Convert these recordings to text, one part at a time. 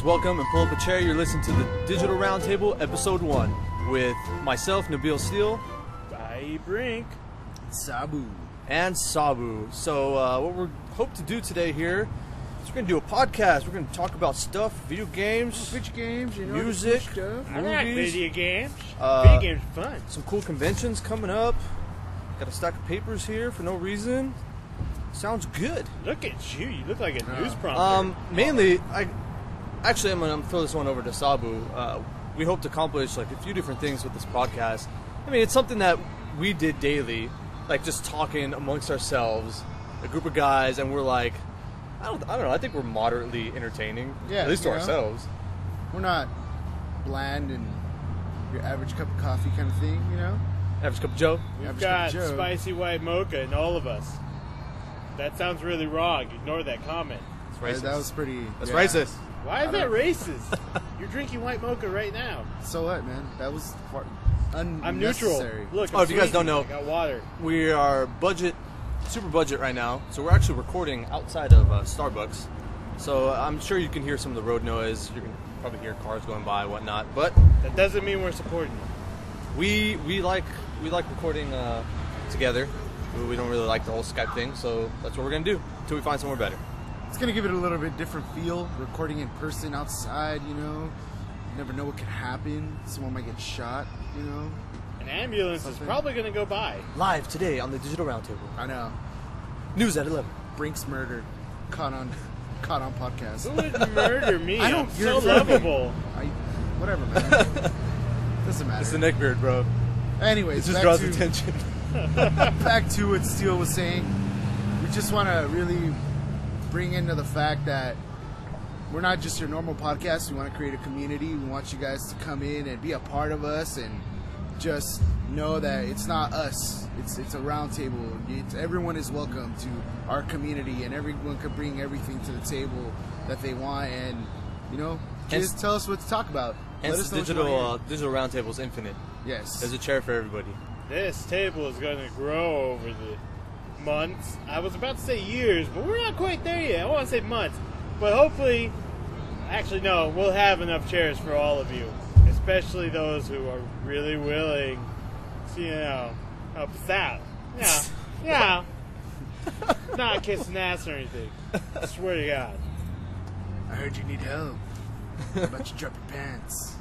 guys, welcome and pull up a chair. You're listening to the Digital Roundtable, Episode 1, with myself, NabeelSteel, ie.Brink, Saboo, and Saboo. So, what we hope to do today here is we're going to do a podcast. We're going to talk about stuff, video games, music, stuff. I like movies. video games. Video games are fun. Some cool conventions coming up. Got a stack of papers here for no reason. Sounds good. Look at you. You look like a news prompter. Mainly, I'm gonna throw this one over to Saboo. We hope to accomplish like a few different things with this podcast. I mean, it's something that we did daily, like just talking amongst ourselves, a group of guys, and we're like, I don't know. I think we're moderately entertaining, at least to ourselves. We're not bland and your average cup of coffee kind of thing, you know. Average cup of Joe. We've got spicy white mocha in all of us. That sounds really wrong. Ignore that comment. It's racist. That was pretty. That's racist. Why is that racist? You're drinking white mocha right now. So what, man? That was unnecessary. I'm neutral. Look, if you guys don't know, I got water. We are super budget right now, so we're actually recording outside of Starbucks. So I'm sure you can hear some of the road noise. You can probably hear cars going by, whatnot. But that doesn't mean we're supporting you. We like recording together. We don't really like the whole Skype thing, so that's what we're gonna do until we find somewhere better. It's gonna give it a little bit different feel. Recording in person outside, you know. You never know what could happen. Someone might get shot, you know. An ambulance is probably gonna go by. Live today on the Digital Roundtable. I know. News at 11. Brink's murder. Caught on podcast. Who would murder me? I don't. I'm so lovable. Whatever, man. Doesn't matter. It's the neckbeard, bro. Anyways, it just draws attention. Back to what Steele was saying. We just want to really bring into the fact that we're not just your normal podcast. We want to create a community. We want you guys to come in and be a part of us and just know that it's not us. It's a round table. Everyone is welcome to our community, and everyone can bring everything to the table that they want, and you know, just tell us what to talk about. Hence, digital roundtable is infinite. Yes, there's a chair for everybody. This table is going to grow over the months. I was about to say years, but we're not quite there yet. I want to say months, but hopefully, actually no, we'll have enough chairs for all of you, especially those who are really willing to, you know, help us out. Yeah. Not kissing ass or anything. I swear to God. I heard you need help. How about you drop your pants?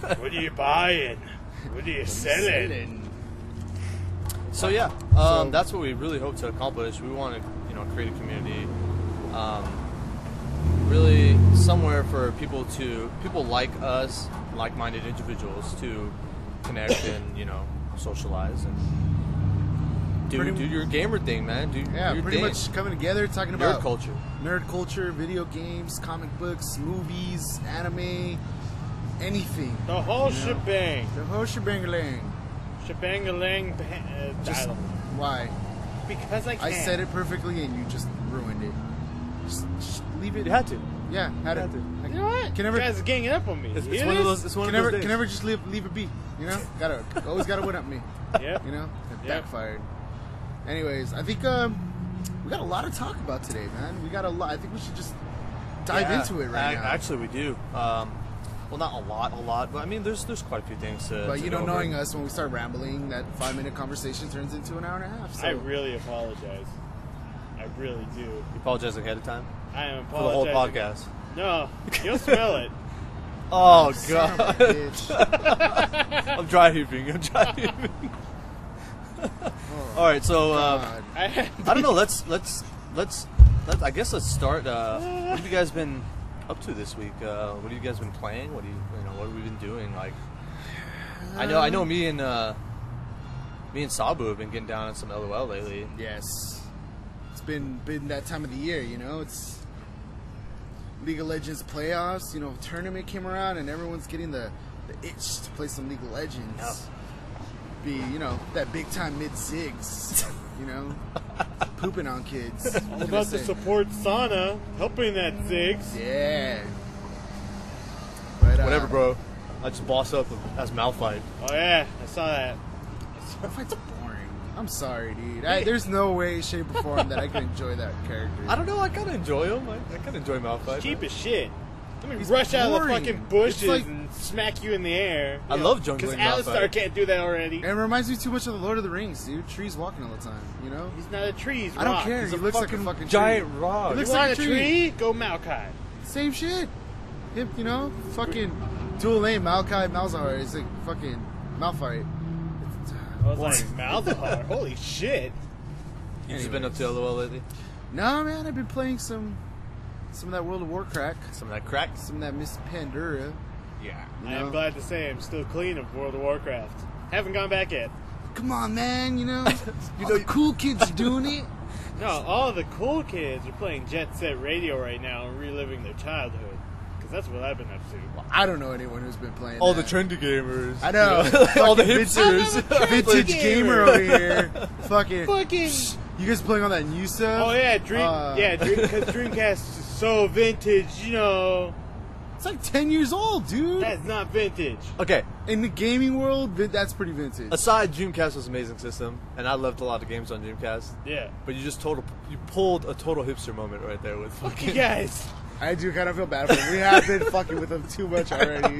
What are you buying? What are you selling? So yeah, that's what we really hope to accomplish. We want to, create a community, really somewhere for people like us, like-minded individuals, to connect and socialize and do your gamer thing, man. Do your pretty thing. much coming together, talking about nerd culture, video games, comic books, movies, anime, anything. The whole shebang. The whole shebang-a-lang. Shebang-a-lang. Why? Because I can. I said it perfectly and you just ruined it. Just leave it. You had to. Yeah, had to. You know what? You guys are ganging up on me. It's one of those. It's one of those days. Can never just leave it be. You know, always gotta win up me. Yeah. You know, it backfired. Anyways, I think we got a lot to talk about today, man. We got a lot. I think we should just dive into it right now. Actually, we do. Well, not a lot, but I mean, there's quite a few things to. But to knowing us, when we start rambling, that 5-minute conversation turns into an hour and a half. So. I really apologize. I really do. You apologize ahead of time? I am apologizing. For the whole podcast? No, you'll smell it. Oh, God. I'm dry heaving. All right, so I don't know. Let's I guess let's start. What have you guys been up to this week? What have you guys been playing? What have we been doing? Like, I know me and Saboo have been getting down on some LOL lately. Yes, it's been that time of the year. It's League of Legends playoffs. Tournament came around and everyone's getting the itch to play some League of Legends. Yep. Be that big time mid zigs. Pooping on kids. All about to support Sana, helping that Ziggs. Yeah. But, whatever, bro. I just boss up as Malphite. Oh yeah, I saw that. Malphite's boring. I'm sorry, dude. There's no way, shape, or form that I can enjoy that character. I don't know. I kind of enjoy him. I kind of enjoy Malphite. Cheap as shit. Let me rush out of the boring. fucking bushes It's like- and smack you in the air. I love jungling Because Malphite. Alistar can't do that already. It reminds me too much of the Lord of the Rings, dude. Trees walking all the time, you know? He's not a tree, he's I don't rock. care. He's He a looks like a fucking giant tree. rock. It You looks want like a a tree? Go Maokai. Same shit. Him, you know? Fucking dual lane, Maokai, Malzahar. It's like fucking Malphite. I was like, Malzahar? Holy shit. You just been up to LOL lately? Nah, man, I've been playing some of that World of Warcraft, Some of that crack? some of that Miss Pandora. Yeah. You I am know? glad to say I'm still clean of World of Warcraft. Haven't gone back yet. Come on, man, you know? You All know- the cool kids are doing it. No, all the cool kids are playing Jet Set Radio right now and reliving their childhood. Because that's what I've been up to. I don't know anyone who's been playing All that. the trendy gamers. I know. All the Fucking hipsters. Vintage gamer over here. Fucking. Fucking... You guys playing on that new stuff? Oh yeah, because Dreamcast is so vintage, you know. It's like 10 years old, dude. That's not vintage. Okay, In the gaming world, that's pretty vintage. aside, Dreamcast was an amazing system, and I loved a lot of games on Dreamcast. Yeah. But you pulled a total hipster moment right there with You fucking. guys, I do kind of feel bad for him. We have been fucking with him too much already.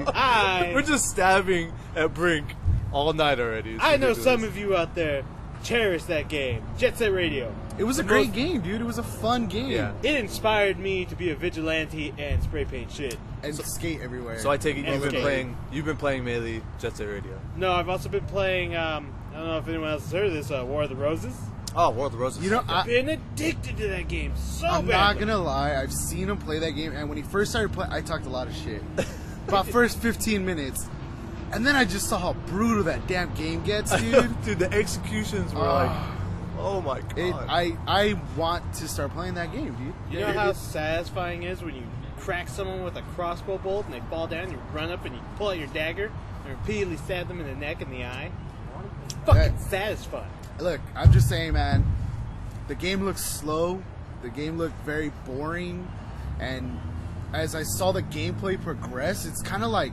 We're just stabbing at Brink all night already. It's I know ridiculous. some of you out there cherish that game, Jet Set Radio. It was a great game, dude. It was a fun game. Yeah. It inspired me to be a vigilante and spray paint shit. And skate everywhere. So I take it And skate. you've been playing Melee Jet Set Radio. No, I've also been playing, I don't know if anyone else has heard of this, War of the Roses. Oh, World of Roses. You know, I've been addicted to that game so I'm badly. not gonna lie. I've seen him play that game, and when he first started playing, I talked a lot of shit. About first 15 minutes, and then I just saw how brutal that damn game gets, dude. Dude, the executions were like, oh my god. I want to start playing that game, dude. You know how satisfying it is when you crack someone with a crossbow bolt and they fall down, you run up and you pull out your dagger and repeatedly stab them in the neck and the eye? It's fucking satisfying. Look, I'm just saying, man. The game looks slow. The game looked very boring, and as I saw the gameplay progress, it's kind of like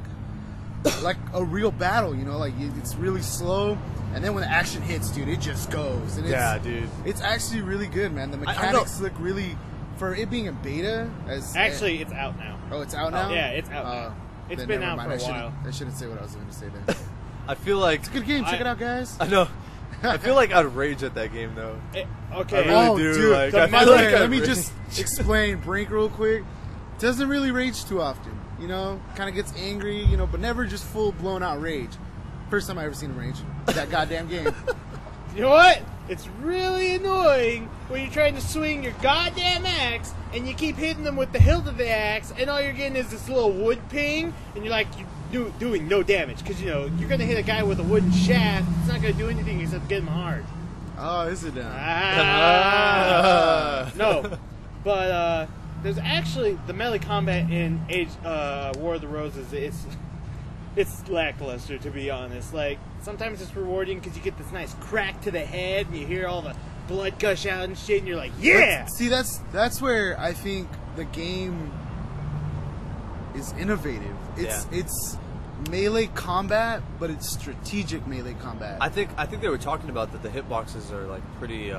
a real battle, you know? Like it's really slow, and then when the action hits, dude, it just goes. And it's, Yeah, dude. It's actually really good, man. The mechanics look really, for it being a beta. Actually, it's out now. Oh, it's out now. Yeah, it's out now. It's then been never out mind. for a while. I shouldn't say what I was going to say then. I feel like It's a good game. Check it out, guys. I know. I feel like I'd rage at that game though. Okay. I really do. Dude, Like, I by feel the like way, I'd let me rage. just explain Brink real quick. Doesn't really rage too often, you know. Kind of gets angry, you know, but never just full blown out rage. First time I ever seen him rage. That goddamn game. You know what? It's really annoying when you're trying to swing your goddamn axe and you keep hitting them with the hilt of the axe, and all you're getting is this little wood ping, and you're like doing no damage because you know you're gonna hit a guy with a wooden shaft. It's not gonna do anything except get him hard. Oh, is it now? No, but there's actually the melee combat in War of the Roses. It's lackluster, to be honest. Like, sometimes it's rewarding because you get this nice crack to the head and you hear all the blood gush out and shit, and you're like, yeah! But, see, that's where I think the game is innovative. It's melee combat, but it's strategic melee combat. I think they were talking about that the hitboxes are like pretty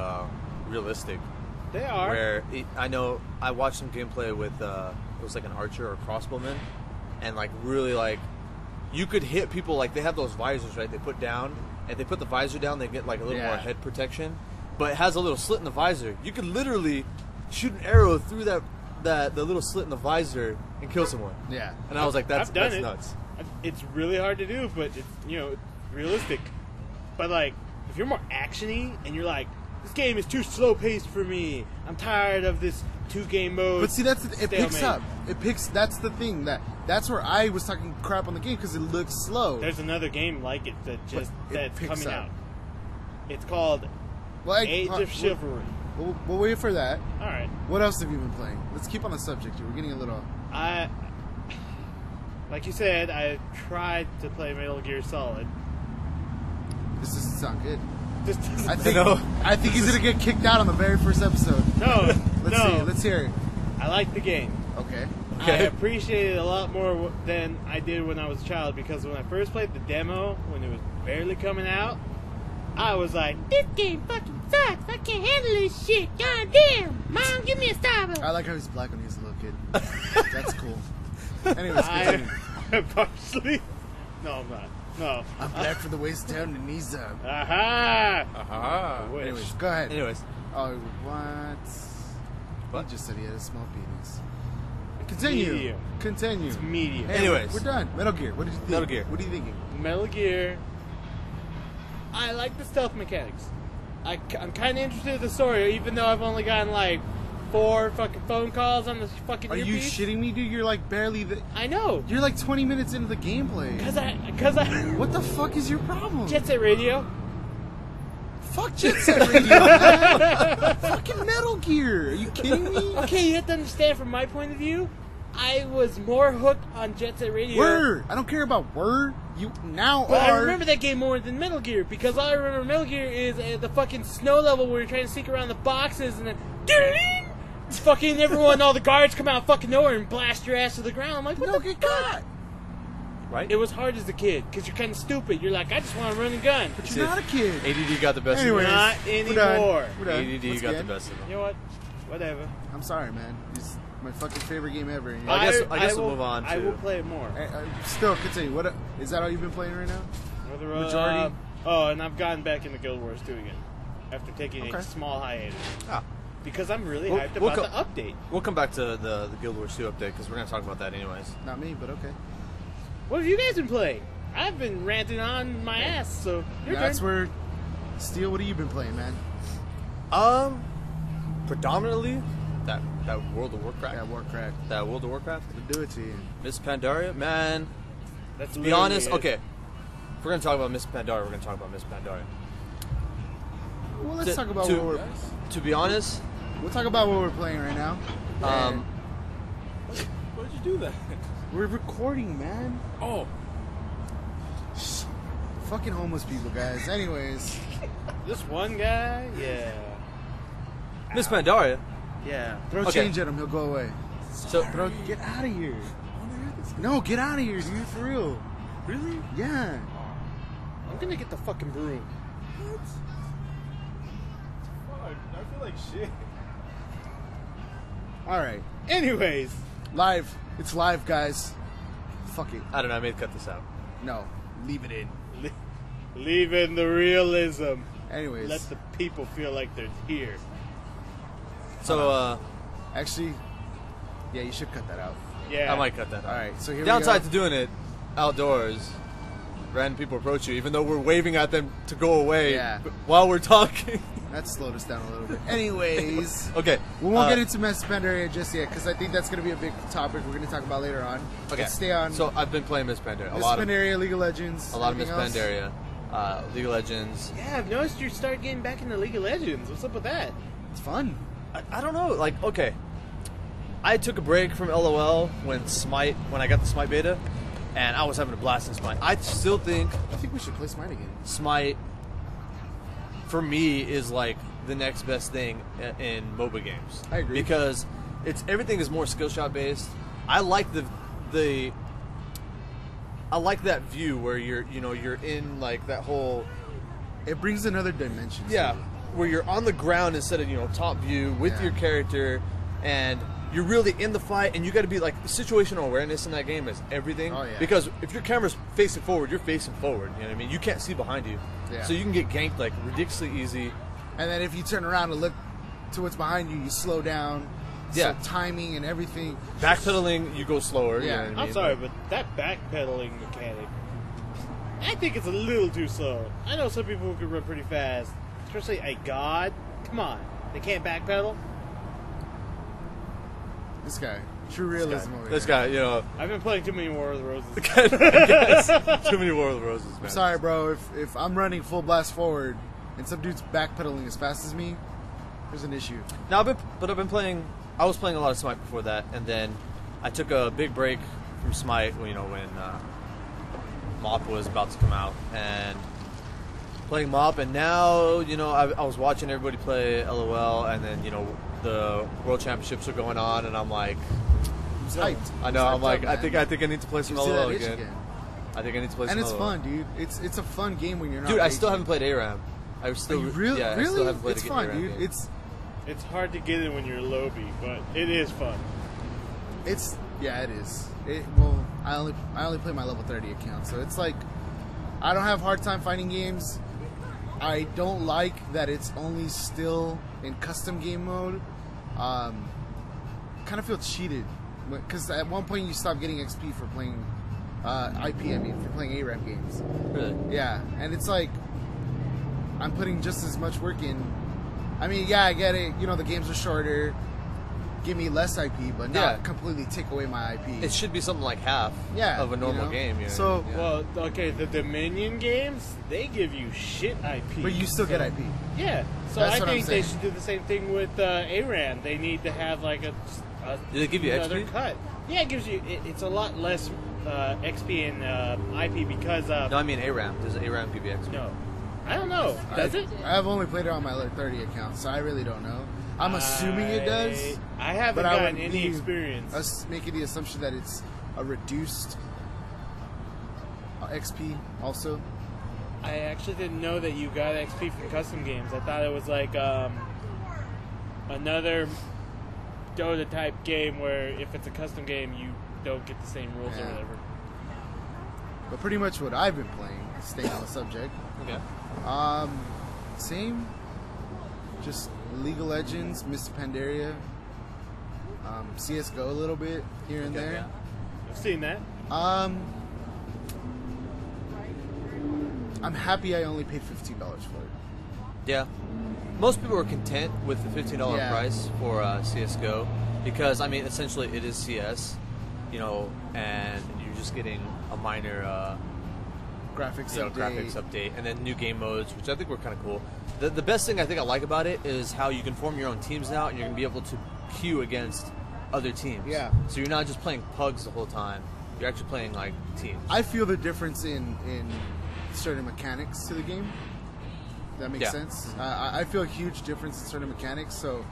realistic. They are. Where I know I watched some gameplay with it was like an archer or a crossbowman, and like really like you could hit people like they have those visors, right? They put down, and they put the visor down, they get like a little more head protection, but it has a little slit in the visor. You could literally shoot an arrow through the little slit in the visor and kill someone. Yeah. And I was like, that's I've done it. nuts. It's really hard to do, but it's realistic. But like, if you're more actiony and you're like, this game is too slow paced for me. I'm tired of this 2-game mode. But see, it picks stalemate. up. That's the thing. That's where I was talking crap on the game because it looks slow. There's another game like it that's picks coming up. out. It's called Age of Chivalry. We'll wait for that. All right. What else have you been playing? Let's keep on the subject here. We're getting a little. Like you said, I tried to play Metal Gear Solid. This doesn't sound good. This doesn't- I think he's gonna get kicked out on the very first episode. No, Let's hear it. I like the game. Okay. I appreciate it a lot more than I did when I was a child, because when I first played the demo, when it was barely coming out, I was like, this game fucking sucks. I can't handle this shit. God damn. Mom, give me a Starbucks. I like how he's black when he was a little kid. That's cool. Anyways, continue. I'm partially. No, I'm not. No. I'm black from the waist down and knees up. Aha! Aha. I wish. Anyways, go ahead. Anyways, Oh, what? He just said he had a small penis. Continue. Medium. Continue. It's medium. Hey, Anyways. we're done. Metal Gear. What did you think? Metal Gear. What are you thinking? Metal Gear. I like the stealth mechanics. I'm kind of interested in the story, even though I've only gotten like 4 fucking phone calls on this fucking Are you earpiece. shitting me, dude? You're like barely the. I know. You're like 20 minutes into the gameplay. Cause I. What the fuck is your problem? Jet Set Radio. Fuck Jet Set Radio, man. Fucking Metal Gear. Are you kidding me? Okay, you have to understand from my point of view, I was more hooked on Jet Set Radio. Word. I don't care about word. You now But I are. remember that game more than Metal Gear, because all I remember Metal Gear is the fucking snow level where you're trying to sneak around the boxes and then it's fucking everyone, all the guards come out fucking nowhere and blast your ass to the ground. I'm like, what No, the get fuck? caught. right? It was hard as a kid, because you're kind of stupid. You're like, I just want to run and gun. But you're not a kid. ADD got the best Anyways, of Not we're anymore. done. We're done. ADD Once got again, the best of You them. know what? Whatever. I'm sorry, man. It's my fucking favorite game ever. and I guess we'll will, move on I to- will play it more. Still, continue. What is that? All you've been playing right now? Whether, Majority? and I've gotten back into Guild Wars 2 again after taking Okay. a small hiatus Ah, because I'm really We'll- hyped we'll about the update. we'll come back to the Guild Wars 2 update because we're going to talk about that anyways. Not me, but okay. What have you guys been playing? I've been ranting on my ass, so your Yeah, that's turn. where. Steel, what have you been playing, man? Predominantly that World of Warcraft. Yeah, Warcraft. That World of Warcraft. To do it to you. Miss Pandaria, man. That's To be honest, okay. If we're gonna talk about Miss Pandaria, we're gonna talk about Miss Pandaria. Well, let's To- talk about to- what we're. To be honest, We'll talk about what we're playing right now. um, Why did you do that? We're recording, man. Oh, Fucking homeless people, guys. Anyways, This one guy, yeah, Miss Pandaria. yeah. throw Okay. change at him. He'll go away. So Get out of here. I want to hear this. No, get out of here, dude. For real. Really? Yeah. I'm gonna get the fucking broom. What? Fuck, I feel like shit. All right. Anyways, Live. It's live, guys. Fuck it. I don't know. I may cut this out. No. Leave it in. leave in the realism. Anyways. Let the people feel like they're here. So Actually, yeah, you should cut that out. Yeah, I might cut that out. All right. So here Downside we to doing it outdoors, random people approach you, even though we're waving at them to go away Yeah. while we're talking. go. That slowed us down a little bit. Anyways. Okay. We won't get into Miss Pandaria just yet because I think that's going to be a big topic we're going to talk about later on. Okay. Let's stay on So I've been playing Miss Pandaria. Miss Pandaria, League of Legends. A lot of Miss anything else? Pandaria, League of Legends. Yeah, I've noticed you started getting back into League of Legends. What's up with that? It's fun. I don't know. Like, okay, I took a break from LOL when I got the Smite beta, and I was having a blast in Smite. I still think I think we should play Smite again. Smite, for me, is like the next best thing in MOBA games. I agree. Because everything is more skill shot based. I like I like that view where you're in like that whole It brings another dimension. to yeah, it. where you're on the ground instead of top view with Yeah. your character, and you're really in the fight, and you got to be like situational awareness in that game is everything. Oh, yeah. Because if your camera's facing forward, you're facing forward. You know what I mean? You can't see behind you, Yeah. so you can get ganked like ridiculously easy. And then if you turn around and look to what's behind you, you slow down. Yeah. So timing and everything. Backpedaling, you go slower. Yeah. You know what I mean? I'm sorry, but that backpedaling mechanic, I think it's a little too slow. I know some people who can run pretty fast, especially a god. Come on, they can't backpedal. This guy. True realism over This here. guy, I've been playing too many War of the Roses. too many War of the Roses, man. I'm sorry, bro. If I'm running full blast forward and some dude's backpedaling as fast as me, there's an issue. Now, I've been playing. I was playing a lot of Smite before that, and then I took a big break from Smite. When MoP was about to come out, and playing MoP, and now I was watching everybody play LOL, and then the World Championships are going on, and I'm like, He's hyped. I know, He's I'm hyped like, up, I man. think I need to play some You see that LOL itch again. I think I need to play some And it's LOL. fun, dude. It's a fun game when you're not. Dude, I still raging. haven't played ARAM. I still Really? yeah, I really? still haven't played It's a fun, ARAM dude. game. It's hard to get in when you're Lobby, but it is fun. Yeah, it is. I only play my level 30 account, so it's like I don't have a hard time finding games. I don't like that it's only still in custom game mode. Kind of feel cheated because at one point you stop getting XP for playing for playing ARAM games. Really? Yeah, and it's like I'm putting just as much work in. I mean, yeah, I get it. You know, the games are shorter. Give me less IP, but not completely take away my IP. It should be something like half of a normal game. You know? So, Well, okay, the Dominion games, they give you shit IP. but you still get IP. Yeah, so That's I what I'm think they saying. should do the same thing with ARAM. They need to have like a Do they give you another XP? cut. Yeah, it gives you. It's a lot less XP and IP because of. No, I mean ARAM. Does ARAM give you XP? No, I don't know. Does it? I've only played it on my level 30 account, so I really don't know. I'm assuming it does. I haven't But I gotten would any be experience. Us making the assumption that it's a reduced XP also. I actually didn't know that you got XP from custom games. I thought it was like another Dota type game where if it's a custom game, you don't get the same rules or Yeah. whatever. But pretty much what I've been playing, staying on the subject. Okay. Same. Just League of Legends, Mr. Pandaria, CS:GO a little bit here and there. I've seen that. I'm happy I only paid $15 for it. Yeah. Most people are content with the $15 Yeah. price for CS:GO because, I mean, essentially it is CS, you know, and you're just getting a minor Graphics you know, update. graphics update, and then new game modes, which I think were kind of cool. The best thing I think I like about it is how you can form your own teams now, and you're going to be able to queue against other teams. Yeah. So you're not just playing pugs the whole time. You're actually playing, like, teams. I feel the difference in certain mechanics to the game. That makes Yeah. sense. I feel a huge difference in certain mechanics, so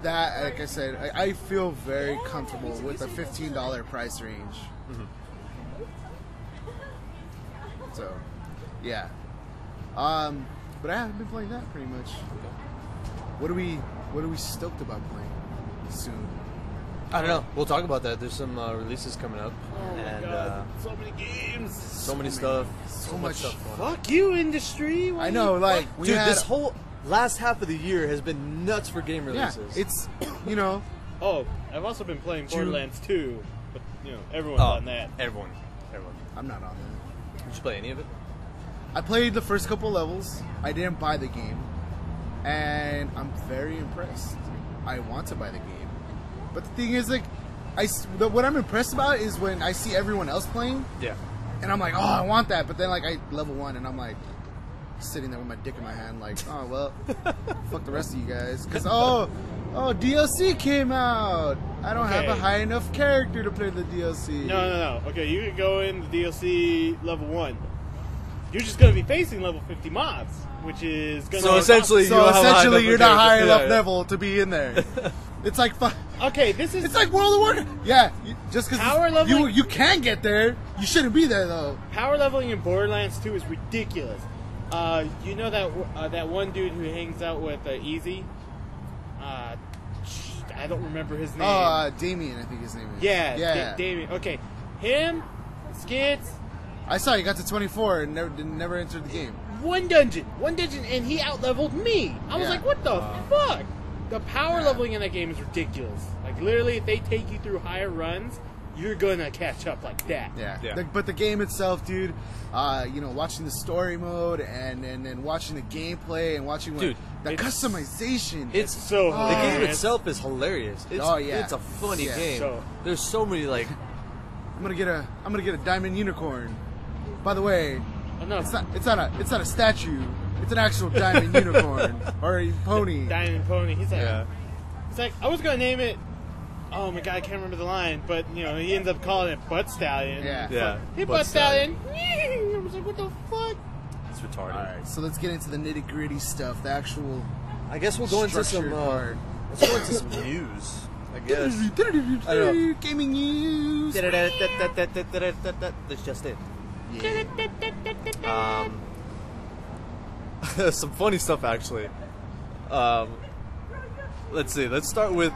that, like I said, I feel very comfortable with a $15 price range. Mm-hmm. So, yeah. But I have been playing that pretty much. What are we stoked about playing soon? I don't know. We'll talk about that. There's some releases coming up. Oh my and god, so many games. so many stuff. So much stuff going on. Fuck you, industry. What I do know, you- like we Dude, had, this whole last half of the year has been nuts for game yeah, releases. it's you know. Oh, I've also been playing June. Borderlands 2, but you know everyone's on that. Everyone. I'm not on that. Did you play any of it? I played the first couple levels. I didn't buy the game, and I'm very impressed. I want to buy the game, but the thing is, like, what I'm impressed about is when I see everyone else playing, Yeah. and I'm like, oh, I want that. But then, like, I level 1, and I'm like, sitting there with my dick in my hand, like, oh well, fuck the rest of you guys, because oh, DLC came out. I don't have a Okay. high enough character to play the DLC. No. Okay, you could go in the DLC level 1. You're just going to be facing level 50 mobs, which is going to... So essentially, you So don't have a high essentially, enough you're not high character. enough Yeah, level to be in there. It's like Okay, this is... it's like World of Warcraft. Yeah, just because Power leveling- you can get there, you shouldn't be there though. Power leveling in Borderlands 2 is ridiculous. You know that one dude who hangs out with Easy? I don't remember his name. Oh, Damien, I think his name is. yeah. Damien. Okay, him, Skids, I saw he got to 24 and never entered the game. one dungeon, and he out-leveled me. I was Yeah. like, what the fuck? The power leveling in that game is ridiculous. Like, literally, if they take you through higher runs, you're gonna catch up like that. Yeah. Yeah. But the game itself, dude, watching the story mode and then watching the gameplay and watching Dude, the it's- customization. It's so the hilarious. game itself is hilarious. It's, Oh, yeah. it's a funny Yeah. game. So- There's so many like I'm gonna get a diamond unicorn. By the way, Oh, no, it's not a statue. It's an actual diamond unicorn or a pony. Diamond Pony. He's like, Yeah. I was gonna name it. Oh my god, I can't remember the line, but you know he ends up calling it Butt Stallion. Yeah. Yeah. Hey, Butt Butt Stallion. I was like, what the fuck? it's retarded. All right, so let's get into the nitty gritty stuff. The actual I guess we'll go into some structured part. let's go into some news. I guess. I know. Gaming news. That's just it. Yeah. Some funny stuff actually. Let's see. Let's start with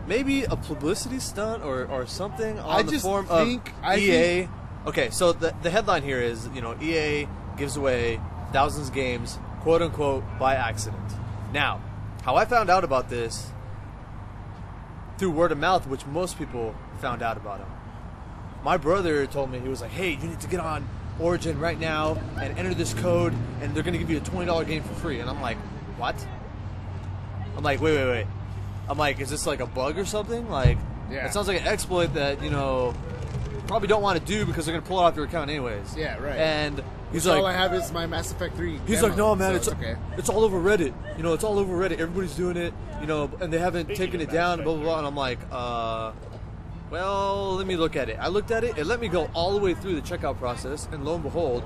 maybe a publicity stunt or something on I the just form think- of EA. Okay, so the headline here is, EA gives away thousands of games, quote unquote, by accident. Now, how I found out about this through word of mouth, which most people found out about him. My brother told me, he was like, hey, you need to get on Origin right now and enter this code, and they're going to give you a $20 game for free. And I'm like, what? I'm like, wait. I'm like, is this like a bug or something? Like, Yeah. it sounds like an exploit that, probably don't want to do because they're going to pull it off your account anyways. Yeah, right. And he's All I like, have is my Mass Effect 3 he's demo, like, no, man, so it's okay. it's all over Reddit. It's all over Reddit. Everybody's doing it, and they haven't taken it down, blah, blah, blah. And I'm like, well, let me look at it. I looked at it. It let me go all the way through the checkout process, and lo and behold,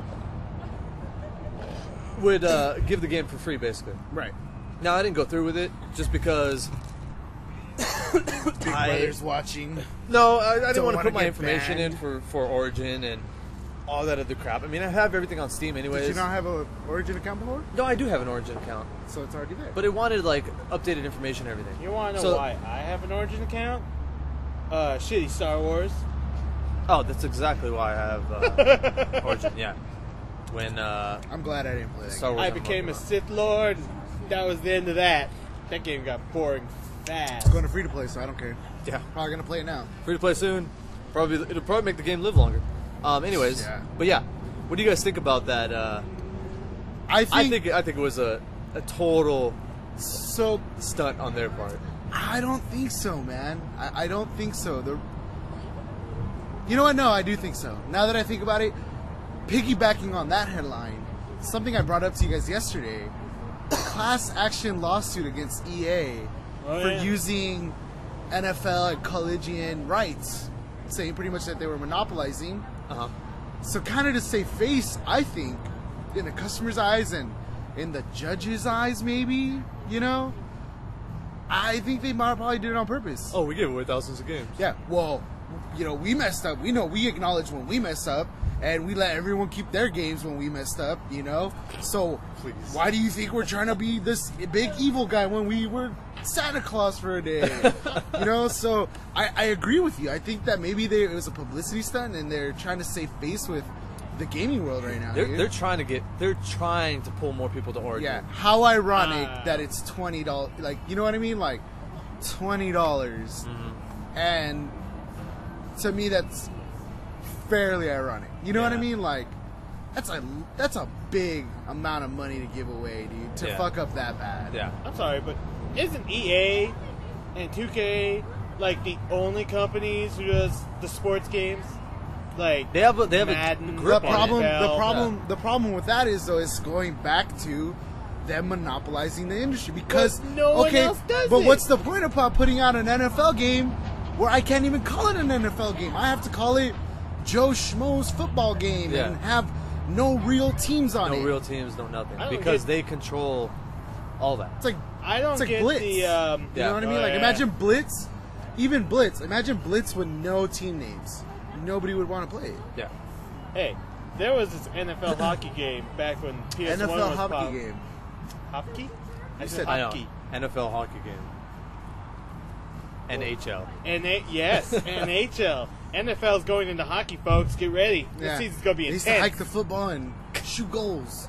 would give the game for free, basically. Right. Now, I didn't go through with it just because Brothers watching. No, I didn't Don't want to wanna put my get information banned. in for Origin and all that other crap. I mean, I have everything on Steam anyways. Did you not have an Origin account before? No, I do have an Origin account. So it's already there. But it wanted, updated information and everything. You want to know why I have an Origin account? Shitty Star Wars. Oh, that's exactly why I have Origin, yeah. When I'm glad I didn't play that Star game. Wars I became a Sith Lord. That was the end of that. That game got boring fast. It's going to free to play, so I don't care. Yeah. Probably going to play it now. Free to play soon. It'll probably make the game live longer. Anyways, Yeah. But yeah, what do you guys think about that? I think it was a total so. stunt on their part. I don't think so, man. I don't think so. You know what? No, I do think so. Now that I think about it, piggybacking on that headline, something I brought up to you guys yesterday, a class action lawsuit against EA for using NFL and collegiate rights, saying pretty much that they were monopolizing. Uh-huh. So kind of to save face, I think, in the customer's eyes and in the judge's eyes, maybe, I think they might probably did it on purpose. Oh, we gave away thousands of games. Yeah, well, we messed up. We acknowledge when we mess up, and we let everyone keep their games when we messed up, So, Please. why do you think we're trying to be this big evil guy when we were Santa Claus for a day? So I agree with you. I think that maybe it was a publicity stunt, and they're trying to save face with the gaming world right now. dude. They're trying to pull more people to Origin. Yeah, how ironic that it's $20. Like, you know what I mean? Like, $20, and to me, that's fairly ironic. You know what I mean? Like, that's a big amount of money to give away, dude. To fuck up that bad. Yeah. I'm sorry, but isn't EA and 2K like the only companies who does the sports games? Like They have a Madden, grip The on it. problem, the problem with that is though, it's going back to them monopolizing the industry because But no one else does but it. what's the point about putting out an NFL game where I can't even call it an NFL game? I have to call it Joe Schmo's football game Yeah. and have no real teams on it. No real teams, no nothing. I don't Because get- they control all that. It's like I don't it's like get Blitz. the. You know what I mean? Oh, Like yeah. imagine Blitz, even Blitz. Imagine Blitz with no team names. Nobody would want to play it. Yeah. Hey, there was this NFL hockey game back when PS1 NFL was hockey pop- game. Hockey? I said said I know. hockey. NFL hockey game. NHL. Yes, NHL. NFL's going into hockey, folks. Get ready. This season's gonna be They used intense. to hike the football and shoot goals.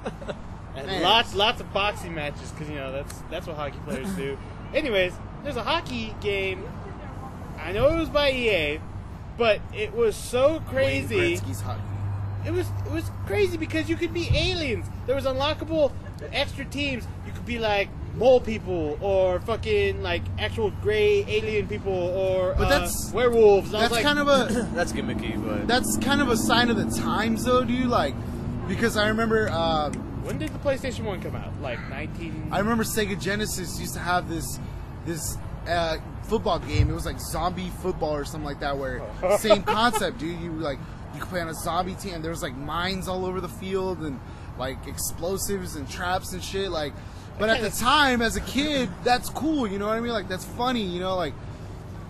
And Man. lots of boxing matches because that's what hockey players do. Anyways, there's a hockey game. I know it was by EA, but it was so crazy. Wayne Gretzky's hockey. It was crazy because you could be aliens. There was unlockable extra teams. You could be like mole people or fucking like actual gray alien people or But that's- werewolves. And I was That's like, kind of a That's gimmicky, but that's kind of a sign of the times, though, dude. Like, because I remember when did the PlayStation 1 come out? Like 19. I remember Sega Genesis used to have this football game. It was like zombie football or something like that. Where same concept, dude. You could play on a zombie team. And there was like mines all over the field and like explosives and traps and shit. Like, but at the time, as a kid, that's cool. You know what I mean? Like that's funny. You know, like.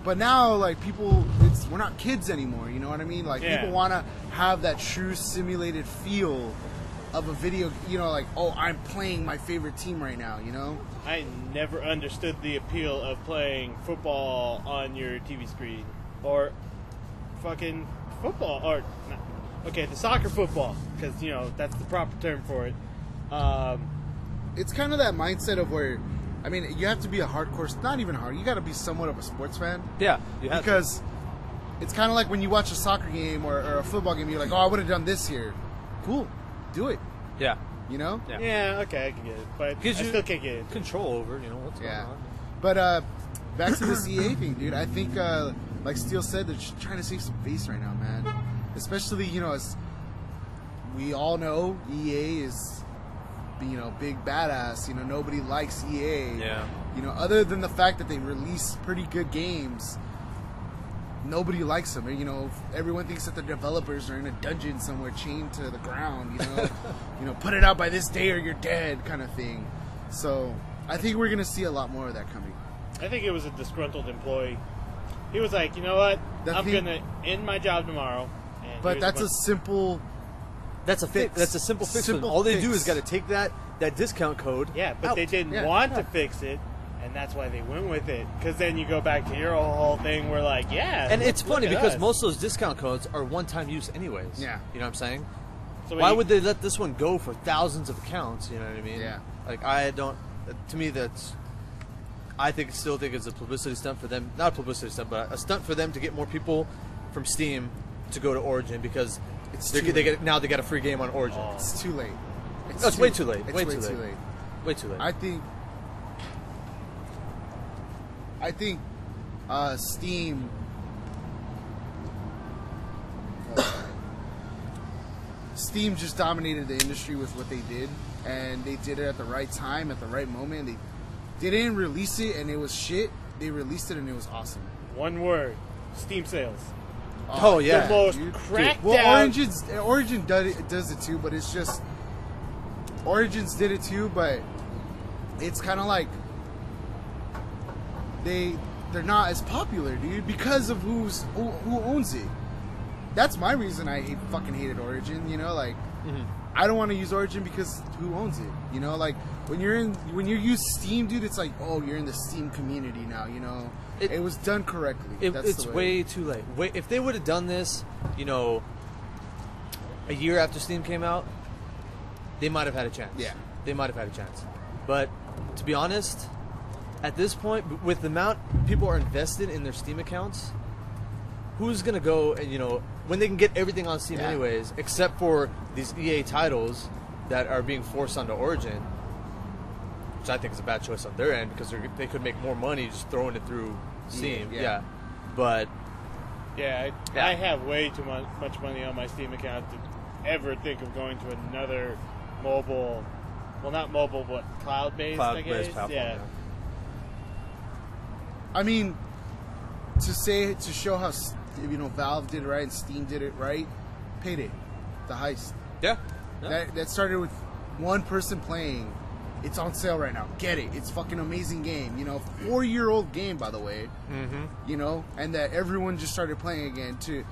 But now, like people, we're not kids anymore. You know what I mean? Like Yeah. people want to have that true simulated feel of a video, you know, like, oh, I'm playing my favorite team right now, you know? I never understood the appeal of playing football on your TV screen. Or fucking football. Or, not, okay, the soccer football. Because, you know, that's the proper term for it. It's kind of that mindset of where, I mean, you have to be a hardcore, not even hard, you got to be somewhat of a sports fan. Yeah, you have Because it's kind of like when you watch a soccer game or a football game, you're like, oh, I would have done this here. Cool. Do it. to. Yeah. You know? Yeah. Yeah, okay, I can get it. But I Gives you still can't get it. Control over, you know, what's Yeah. going on. But back to this EA thing, dude. I think, like Steel said, they're just trying to save some face right now, man. Especially, you know, as we all know, EA is, you know, big badass. You know, nobody likes EA. Yeah. You know, other than the fact that they release pretty good games, nobody likes them. You know, everyone thinks that the developers are in a dungeon somewhere, chained to the ground. You know, you know, put it out by this day or you're dead, kind of thing. So I think we're gonna see a lot more of that coming. I think it was a disgruntled employee. He was like, you know what? I'm going to end my job tomorrow. And But here's that's a bunch- simple. That's a fix. That's a simple fix. Simple All they do fix. is got to take that discount code. Yeah, but out. they didn't Yeah, want yeah. to fix it, and that's why they went with it. Because then you go back to your whole thing where, like, yeah. And it's look funny at because us. most of those discount codes are one-time use anyways. Yeah. You know what I'm saying? So Why you- would they let this one go for thousands of accounts? You know what I mean? Yeah. Like, I don't... To me, that's... I still think it's a publicity stunt for them. Not a publicity stunt, but a stunt for them to get more people from Steam to go to Origin because now they got a free game on Origin. Oh. It's too late. No, it's way too late. It's Way way too too late. late. Way too late. I think Steam. Steam just dominated the industry with what they did, and they did it at the right time, at the right moment. They didn't release it, and it was shit. They released it, and it was awesome. One word. Steam sales. Oh, yeah. The most dude. cracked Well, out. Origin does it too, but it's just Origins did it too, but it's kind of like they're not as popular, dude, because of who owns it. That's my reason I fucking hated Origin. You know, like I don't want to use Origin because who owns it? You know, like when you use Steam, dude, it's like, oh, you're in the Steam community now. You know, it was done correctly. That's it's the way. way too late. If they would have done this, you know, a year after Steam came out, they might have had a chance. Yeah. They might have had a chance. But to be honest, at this point, with the amount people are invested in their Steam accounts, who's going to go and, you know, when they can get everything on Steam Yeah. anyways, except for these EA titles that are being forced onto Origin, which I think is a bad choice on their end because they could make more money just throwing it through Steam. Yeah. Yeah. But Yeah, Yeah. I have way too much money on my Steam account to ever think of going to another mobile, well, not mobile, but cloud-based, I guess. cloud-based platform. Yeah. I mean, to show how, you know, Valve did it right and Steam did it right, Payday, the heist. Yeah. That started with one person playing. It's on sale right now. Get it. It's fucking amazing game. You know, 4-year-old game, by the way. Mm-hmm. You know, and that everyone just started playing again to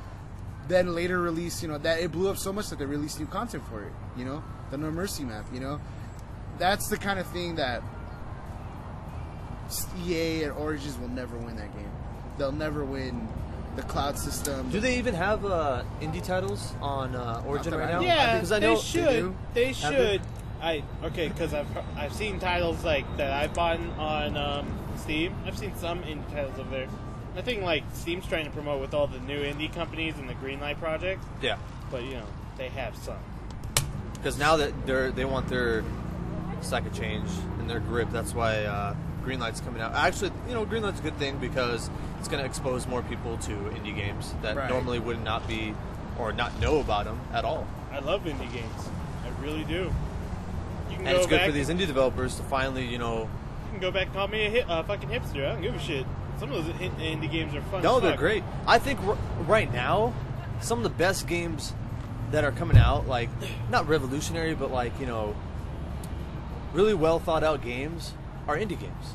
then later release, you know, that it blew up so much that they released new content for it. You know, the No Mercy map, you know. That's the kind of thing that EA and Origins will never win that game. They'll never win the cloud system. Do they even have indie titles on Origin that right I now? know. Yeah, because I they know should. They Have should. Because I've seen titles like that I've bought on Steam. I've seen some indie titles over there. Nothing like Steam's trying to promote with all the new indie companies and the Greenlight project. Yeah, But you know, they have some. because now that they want their stack of change and their grip, that's why Greenlight's coming out. Actually, you know, Greenlight's a good thing because it's going to expose more people to indie games that Right. normally would not be or not know about them at all. I love indie games. I really do. You can And go it's good back. for these indie developers to finally, you know, You can go back and call me a fucking hipster. I don't give a shit. Some of those indie games are fun. no, as they're fuck. great. I think right now, some of the best games that are coming out, like, not revolutionary, but like, you know, really well thought out games are indie games.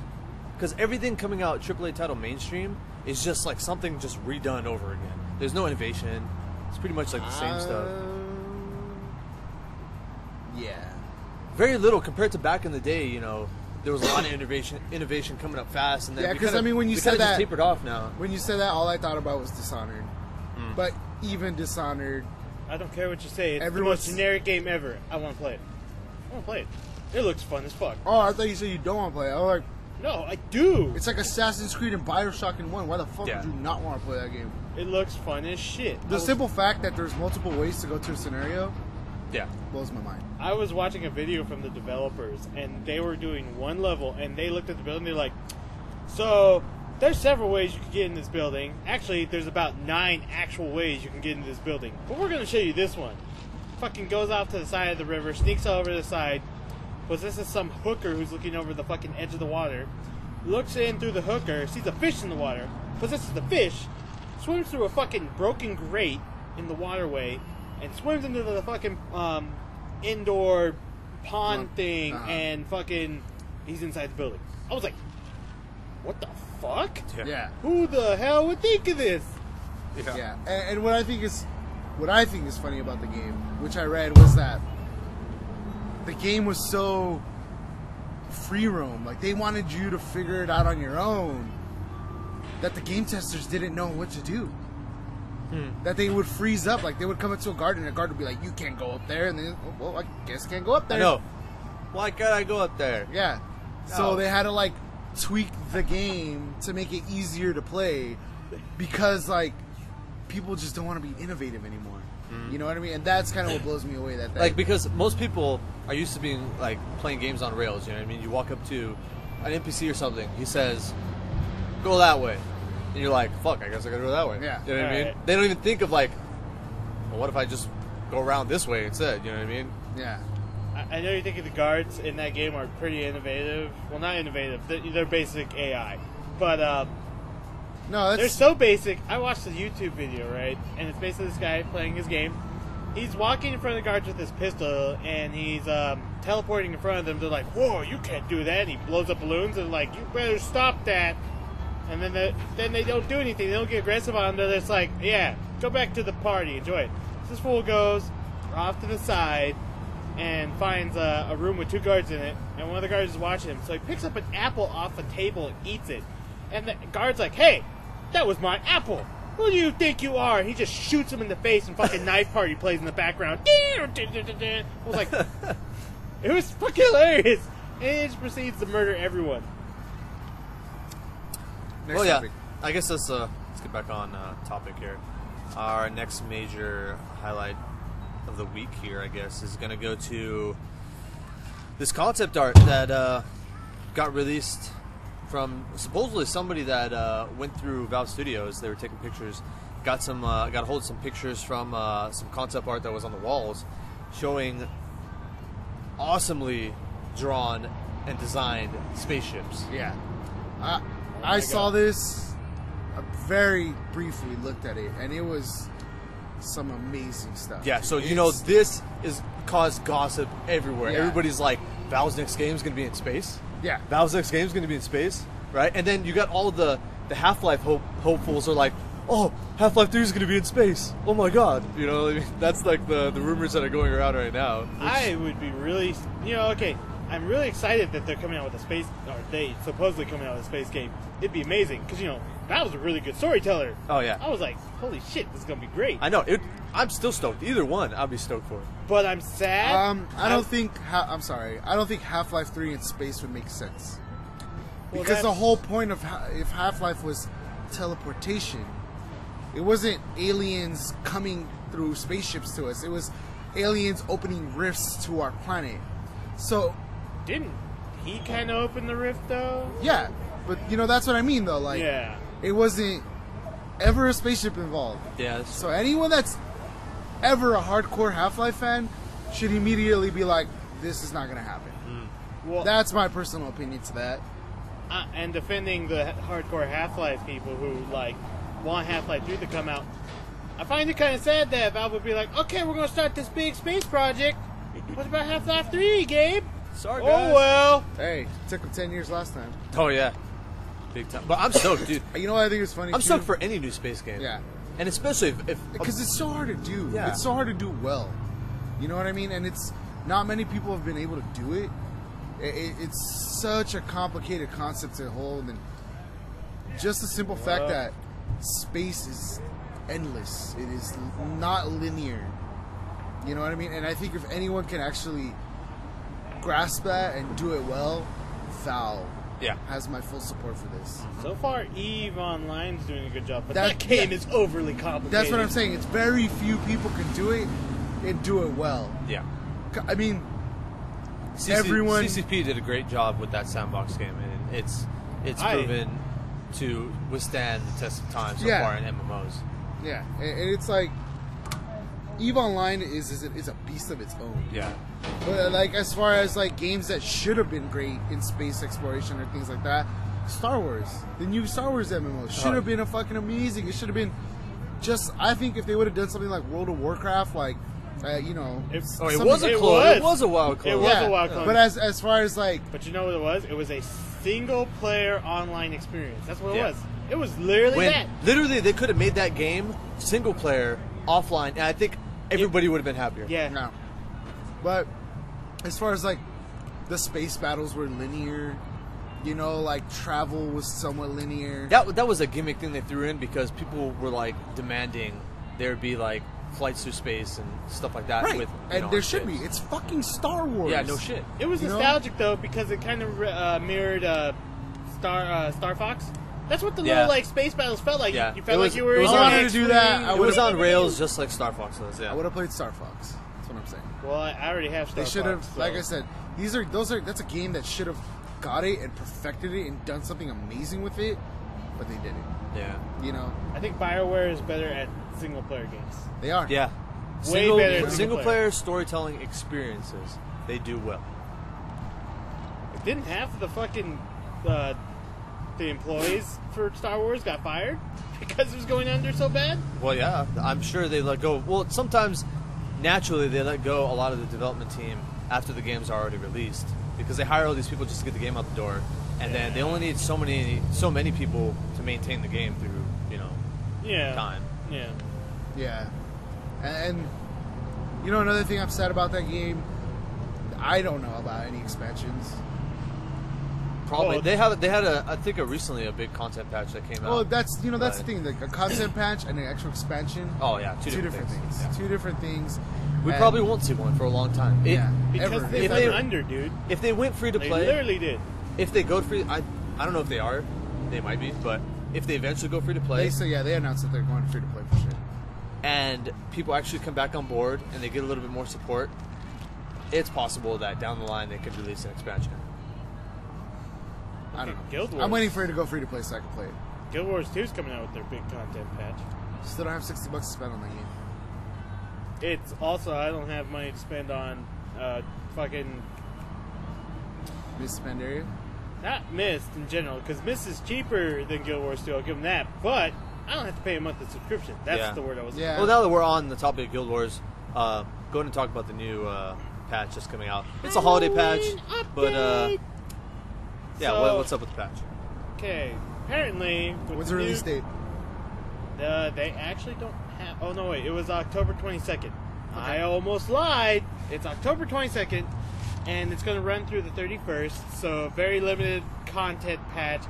Because everything coming out AAA title mainstream is just like something just redone over again. There's no innovation. It's pretty much like the same stuff. Yeah. Very little compared to back in the day. You know, there was a lot of innovation coming up fast, and then Yeah, we 'cause, kinda- I mean, when you we said kinda just that- tapered off now. When you said that, all I thought about was Dishonored. But even Dishonored, I don't care what you say. It's Everyone's- the most generic game ever. I want to play it. I want to play it. It looks fun as fuck. oh, I thought you said you don't want to play it. I was like, No, I do. it's like Assassin's Creed and Bioshock in one. Why the fuck Yeah. would you not want to play that game? It looks fun as shit. The simple fact that there's multiple ways to go to a scenario Yeah. blows my mind. I was watching a video from the developers, and they were doing one level, and they looked at the building, they're like, so, there's several ways you can get in this building. Actually, there's about 9 actual ways you can get into this building. But we're going to show you this one. Fucking goes off to the side of the river, sneaks over the side, possesses some hooker who's looking over the fucking edge of the water, looks in through the hooker, sees a fish in the water, possesses the fish, swims through a fucking broken grate in the waterway, and swims into the fucking indoor pond thing, and fucking he's inside the building. I was like, what the fuck? Yeah. Who the hell would think of this? Yeah. And what I think is funny about the game, which I read, was that the game was so free roam. Like, they wanted you to figure it out on your own, that the game testers didn't know what to do. That they would freeze up. Like, they would come into a garden, and a guard would be like, you can't go up there. And then, well, I guess can't go up there. I know. Why can't I go up there? Yeah. So they had to, like, tweak the game to make it easier to play, because, like, people just don't want to be innovative anymore. You know what I mean? And that's kind of what blows me away. That Like, because most people are used to being, like, playing games on rails, you know what I mean? You walk up to an NPC or something, he says, go that way. And you're like, fuck, I guess I gotta go that way. Yeah. You know what I mean? Right. They don't even think of, like, well, what if I just go around this way instead? You know what I mean? Yeah. I know you're thinking the guards in that game are pretty innovative. Well, not innovative. They're basic AI. But No, they're that's so basic. I watched a YouTube video, right? And it's basically this guy playing his game. He's walking in front of the guards with his pistol, and he's teleporting in front of them. They're like, whoa, you can't do that. And he blows up balloons, and like, you better stop that. And then they don't do anything. They don't get aggressive on them. They're just like, yeah, go back to the party. Enjoy it. So this fool goes off to the side and finds a room with 2 guards in it, and one of the guards is watching him. So he picks up an apple off a table and eats it. And the guard's like, hey, that was my apple. Who do you think you are? And he just shoots him in the face, and fucking Knife Party plays in the background. I was like, it was fucking hilarious. And he just proceeds to murder everyone. next Well, yeah. topic. I guess let's get back on topic here. Our next major highlight of the week here, I guess, is going to go to this concept art that got released from supposedly somebody that went through Valve Studios. They were taking pictures, got a hold of some pictures from some concept art that was on the walls, showing awesomely drawn and designed spaceships. Yeah. I saw this, very briefly looked at it, and it was some amazing stuff. Yeah, so you It's- know this is caused gossip everywhere. Yeah. Everybody's like, Valve's next game is going to be in space. Yeah. Valve's next game is going to be in space, right? And then you got all the Half-Life hopefuls are like, oh, Half-Life 3 is going to be in space. Oh my god. You know, I mean, that's like the rumors that are going around right now. I would be really, okay, I'm really excited that they're coming out with a space, or they supposedly coming out with a space game. It'd be amazing, because, that was a really good storyteller. Oh, yeah. I was like, holy shit, this is going to be great. I know. I'm still stoked. Either one, I'll be stoked for it. But I'm sad. I don't think I'm sorry. I don't think Half-Life 3 in space would make sense. Well, Because the that's- whole point of if Half-Life was teleportation, it wasn't aliens coming through spaceships to us. It was aliens opening rifts to our planet. So, Didn't he kind of open the rift, though? yeah, but that's what I mean though. Like, Yeah. it wasn't ever a spaceship involved. Yeah. So anyone that's ever a hardcore Half-Life fan should immediately be like, this is not going to happen. Well, That's my personal opinion to that. and defending the hardcore Half-Life people who, want Half-Life 3 to come out, I find it kind of sad that Valve would be like, okay, we're going to start this big space project. What about Half-Life 3, Gabe? Sorry, Oh, guys. well. Hey, it took them 10 years last time. Oh, yeah. Big time. But I'm stoked, dude. You know what I think is funny? I'm too? stoked for any new space game. Yeah. And especially if Because it's so hard to do. Yeah. It's so hard to do well. You know what I mean? And not many people have been able to do it. It's such a complicated concept to hold, and just the simple fact that space is endless. It is not linear. You know what I mean? And I think if anyone can actually grasp that and do it well, Valve has my full support for this. So far, EVE Online's doing a good job, but that game is overly complicated. That's what I'm saying. It's very few people can do it and do it well. Yeah. I mean, everyone... CCP did a great job with that sandbox game, and it's proven to withstand the test of time so far in MMOs. Yeah, and it's like EVE Online is a beast of its own. Yeah. But like as far as like games that should have been great in space exploration or things like that, Star Wars, the new Star Wars MMO should have been a fucking amazing. It should have been just. I think if they would have done something like World of Warcraft, like you know, it was a clone. It was a wild clone. It was a wild clone. But as far as like, but you know what it was? It was a single player online experience. That's what it was. It was literally that. Literally, they could have made that game single player offline, and I think everybody would have been happier. Yeah. No. But as far as like the space battles were linear, you know, like travel was somewhat linear. That was a gimmick thing they threw in because people were like demanding there be like flights through space and stuff like that. Right. With, and there should be. It's fucking Star Wars. Yeah, no shit. It was nostalgic though because it kind of mirrored Star Fox. That's what the little like space battles felt like. Yeah. You felt like you were. I wanted to do that. It was on rails just like Star Fox was. Yeah. I would have played Star Fox. That's what I'm saying. Well, I already have Star Fox. They should have, so. like I said, that's a game that should have got it and perfected it and done something amazing with it, but they didn't. Yeah. You know. I think BioWare is better at single player games. They are. Yeah. Way better than single player storytelling experiences. They do well. Didn't half the fucking the employees for Star Wars got fired because it was going under so bad? Well, yeah, I'm sure they let go. Well, sometimes naturally they let go a lot of the development team after the games are already released because they hire all these people just to get the game out the door, and then they only need so many people to maintain the game through time. Yeah. Yeah. And you know another thing I'm sad about that game, I don't know about any expansions. Probably they had recently a big content patch that came out. Well, that's the thing, like a content patch and an actual expansion. Oh yeah, two different things. Yeah. Two different things. We probably won't see one for a long time. Because they went under, dude. If they went free to play, they literally did. If they go free, I don't know if they are. They might be, but if they eventually go free to play, they announced that they're going free to play for sure. And people actually come back on board and they get a little bit more support, it's possible that down the line they could release an expansion. I don't know. Guild Wars. I'm waiting for it to go free to play so I can play it. Guild Wars 2 is coming out with their big content patch. Still don't have $60 to spend on that game. It's also, I don't have money to spend on fucking Mist Pandaria? Not Mist in general, because Mist is cheaper than Guild Wars 2, I'll give them that, but I don't have to pay a monthly subscription. That's the word I was looking for. Well, now that we're on the topic of Guild Wars, go ahead and talk about the new patch that's coming out. It's a holiday patch, but what's up with the patch? Okay, apparently... What's the release date? They actually don't have... Oh, no, wait, it was October 22nd. Okay. I almost lied. It's October 22nd, and it's going to run through the 31st, so very limited content patch.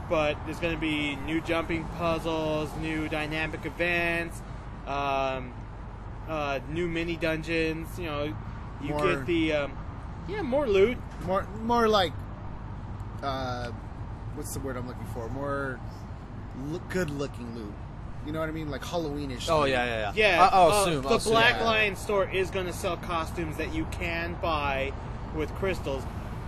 But there's going to be new jumping puzzles, new dynamic events, new mini dungeons. You know, you get the more loot, more like what's the word I'm looking for? More good-looking loot. You know what I mean? Like Halloweenish. Oh loot. yeah. I'll assume the Black Lion store is going to sell costumes that you can buy with crystals.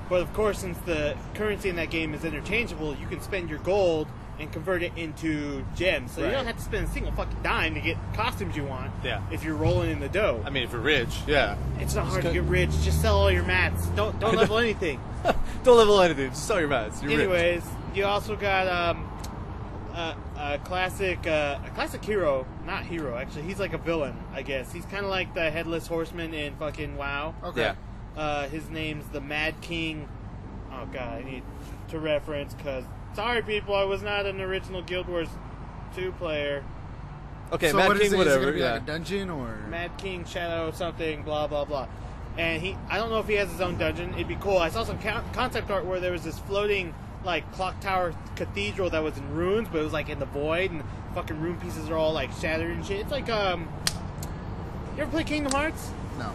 But of course, since the currency in that game is interchangeable, you can spend your gold and convert it into gems. So you don't have to spend a single fucking dime to get costumes you want. Yeah. If you're rolling in the dough. I mean, if you're rich, yeah. It's not hard to get rich. Just sell all your mats. Don't level anything. Don't level anything. Just sell your mats. You're Anyways, rich. you also got a classic hero. Not hero, actually. He's like a villain, I guess. He's kind of like the Headless Horseman in fucking WoW. Okay. Yeah. His name's the Mad King. Oh god, I need to reference because sorry people, I was not an original Guild Wars 2 player. Okay, so Mad what King, is it? whatever. Is it gonna be yeah. like a dungeon or Mad King Shadow something, blah blah blah. and I don't know if he has his own dungeon. It'd be cool. I saw some concept art where there was this floating like clock tower cathedral that was in ruins, but it was like in the void, and fucking rune pieces are all like shattered and shit. It's like you ever play Kingdom Hearts? No.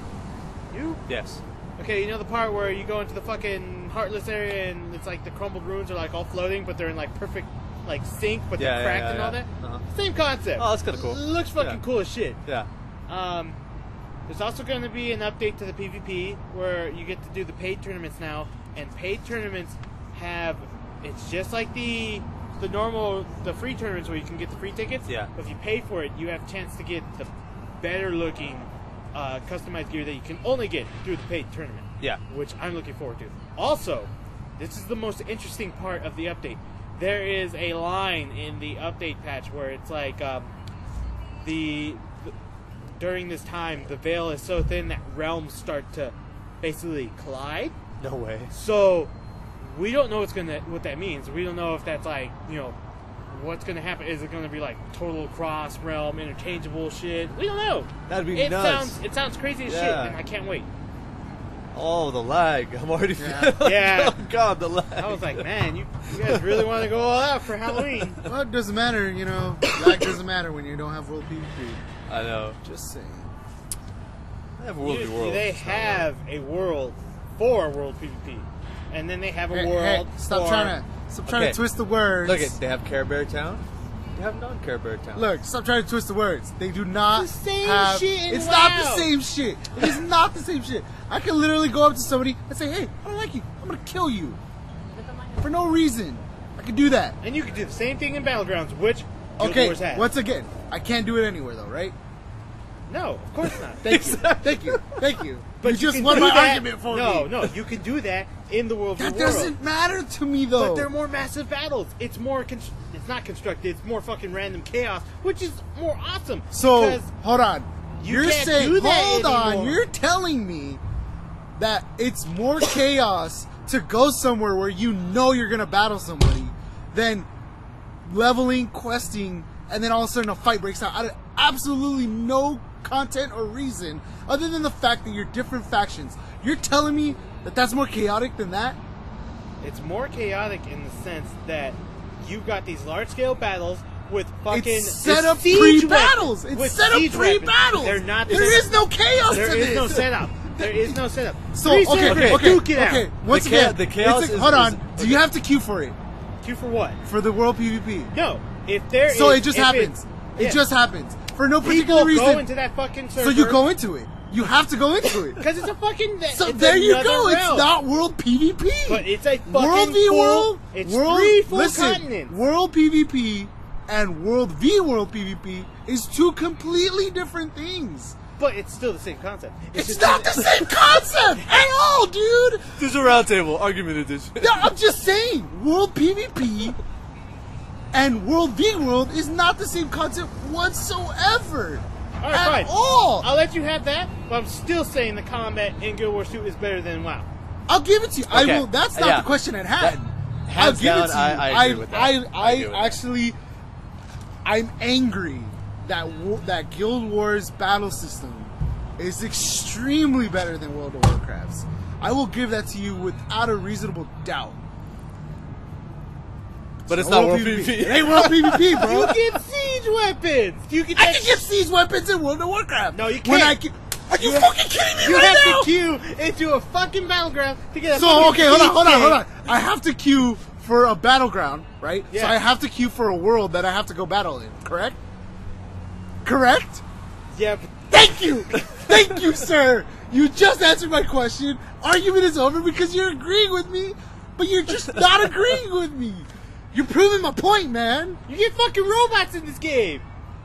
You? Yes. Okay, you know the part where you go into the fucking Heartless area and it's like the crumbled ruins are like all floating, but they're in like perfect like sync, but they're cracked and all that? Uh-huh. Same concept. Oh, that's kind of cool. Looks fucking cool as shit. Yeah. There's also going to be an update to the PvP where you get to do the paid tournaments now, and paid tournaments have, it's just like the free tournaments where you can get the free tickets. Yeah. But if you pay for it, you have a chance to get the better looking customized gear that you can only get through the paid tournament. Yeah. Which I'm looking forward to. Also, this is the most interesting part of the update. There is a line in the update patch where it's like during this time the veil is so thin that realms start to basically collide. No way. So we don't know what that means. We don't know if that's like, you know, what's gonna happen. Is it gonna be like total cross realm interchangeable shit? We don't know. That'd be nuts. It sounds crazy as shit, Yeah. and I can't wait. Oh, the lag. I'm already Yeah. feeling Yeah. Oh, God, the lag. I was like, man, you guys really want to go all out for Halloween. Well, it doesn't matter, you know. Lag doesn't matter when you don't have world PvP. I know. Just saying. I have World v. World. They have a world for World PvP, and then they have a world. Stop for... trying Okay. to twist the words. Look, they have Care Bear Town. They have non-Care Bear Town. Look, stop trying to twist the words. They do not It's the same have. shit in It's WoW. not the same shit. It is not the same shit. I can literally go up to somebody and say, "Hey, I don't like you. I'm gonna kill you for no reason." I can do that. And you can do the same thing in Battlegrounds, which Guild Okay. Wars has. Once again, I can't do it anywhere though, right? No, of course not. Thank you. Thank you. Thank you. But you just can won do my that- argument for me. No, you can do that in the World That v. World. doesn't matter to me though. But they're more massive battles. It's more. It's not constructed. It's more fucking random chaos, which is more awesome. So because hold on. you You're can't saying do that hold on. anymore. You're telling me that it's more chaos to go somewhere where you know you're gonna battle somebody than leveling, questing, and then all of a sudden a fight breaks out out of absolutely no content or reason other than the fact that you're different factions. You're telling me that that's more chaotic than that? It's more chaotic in the sense that you've got these large-scale battles with fucking It's set with up siege pre-battles. weapons. It's With set up siege weapons. pre-battles. They're not. There is no chaos There to is this. no setup. There is no setup. So Three okay, servers, okay, duke it out. okay. Once The again, the chaos it's like, is- hold on. is- Do you have to queue for it Queue for what? for the world PvP? No. If there So is, it just if happens. yeah. It just happens for no particular People reason. go into that fucking server. So you go into it. You have to go into it. because it's a fucking. So it's there you another go. realm. It's not world PvP. But it's a fucking World v full, World. It's world, 3 full listen, continents. World PvP and World v World PvP is two completely different things. But it's still the same concept. It's just- not the same concept at all, dude. Digital Roundtable, argument edition. No, I'm just saying, World PvP and World v World is not the same concept whatsoever. All right, at fine. all. I'll let you have that, but I'm still saying the combat in Guild Wars 2 is better than WoW. I'll give it to you. I Okay. will. That's not Yeah. the question at hand. That- I'll hands give down, it to you. I agree with that. I agree I with that. actually, I'm angry that that Guild Wars battle system is extremely better than World of Warcraft's. I will give that to you without a reasonable doubt. But it's not World PvP. It ain't World PvP, bro. You get siege weapons. You can. I can get siege weapons in World of Warcraft. No, you When can't. are you fucking kidding me You right have now? to queue into a fucking battleground to get a So fucking okay, hold siege on. game. I have to queue for a battleground, right? Yeah. So I have to queue for a world that I have to go battle in. Correct? Correct? Yeah, but Thank you, thank you, sir. You just answered my question. Argument is over because you're agreeing with me, but you're just not agreeing with me. You're proving my point, man. you get fucking robots in this game.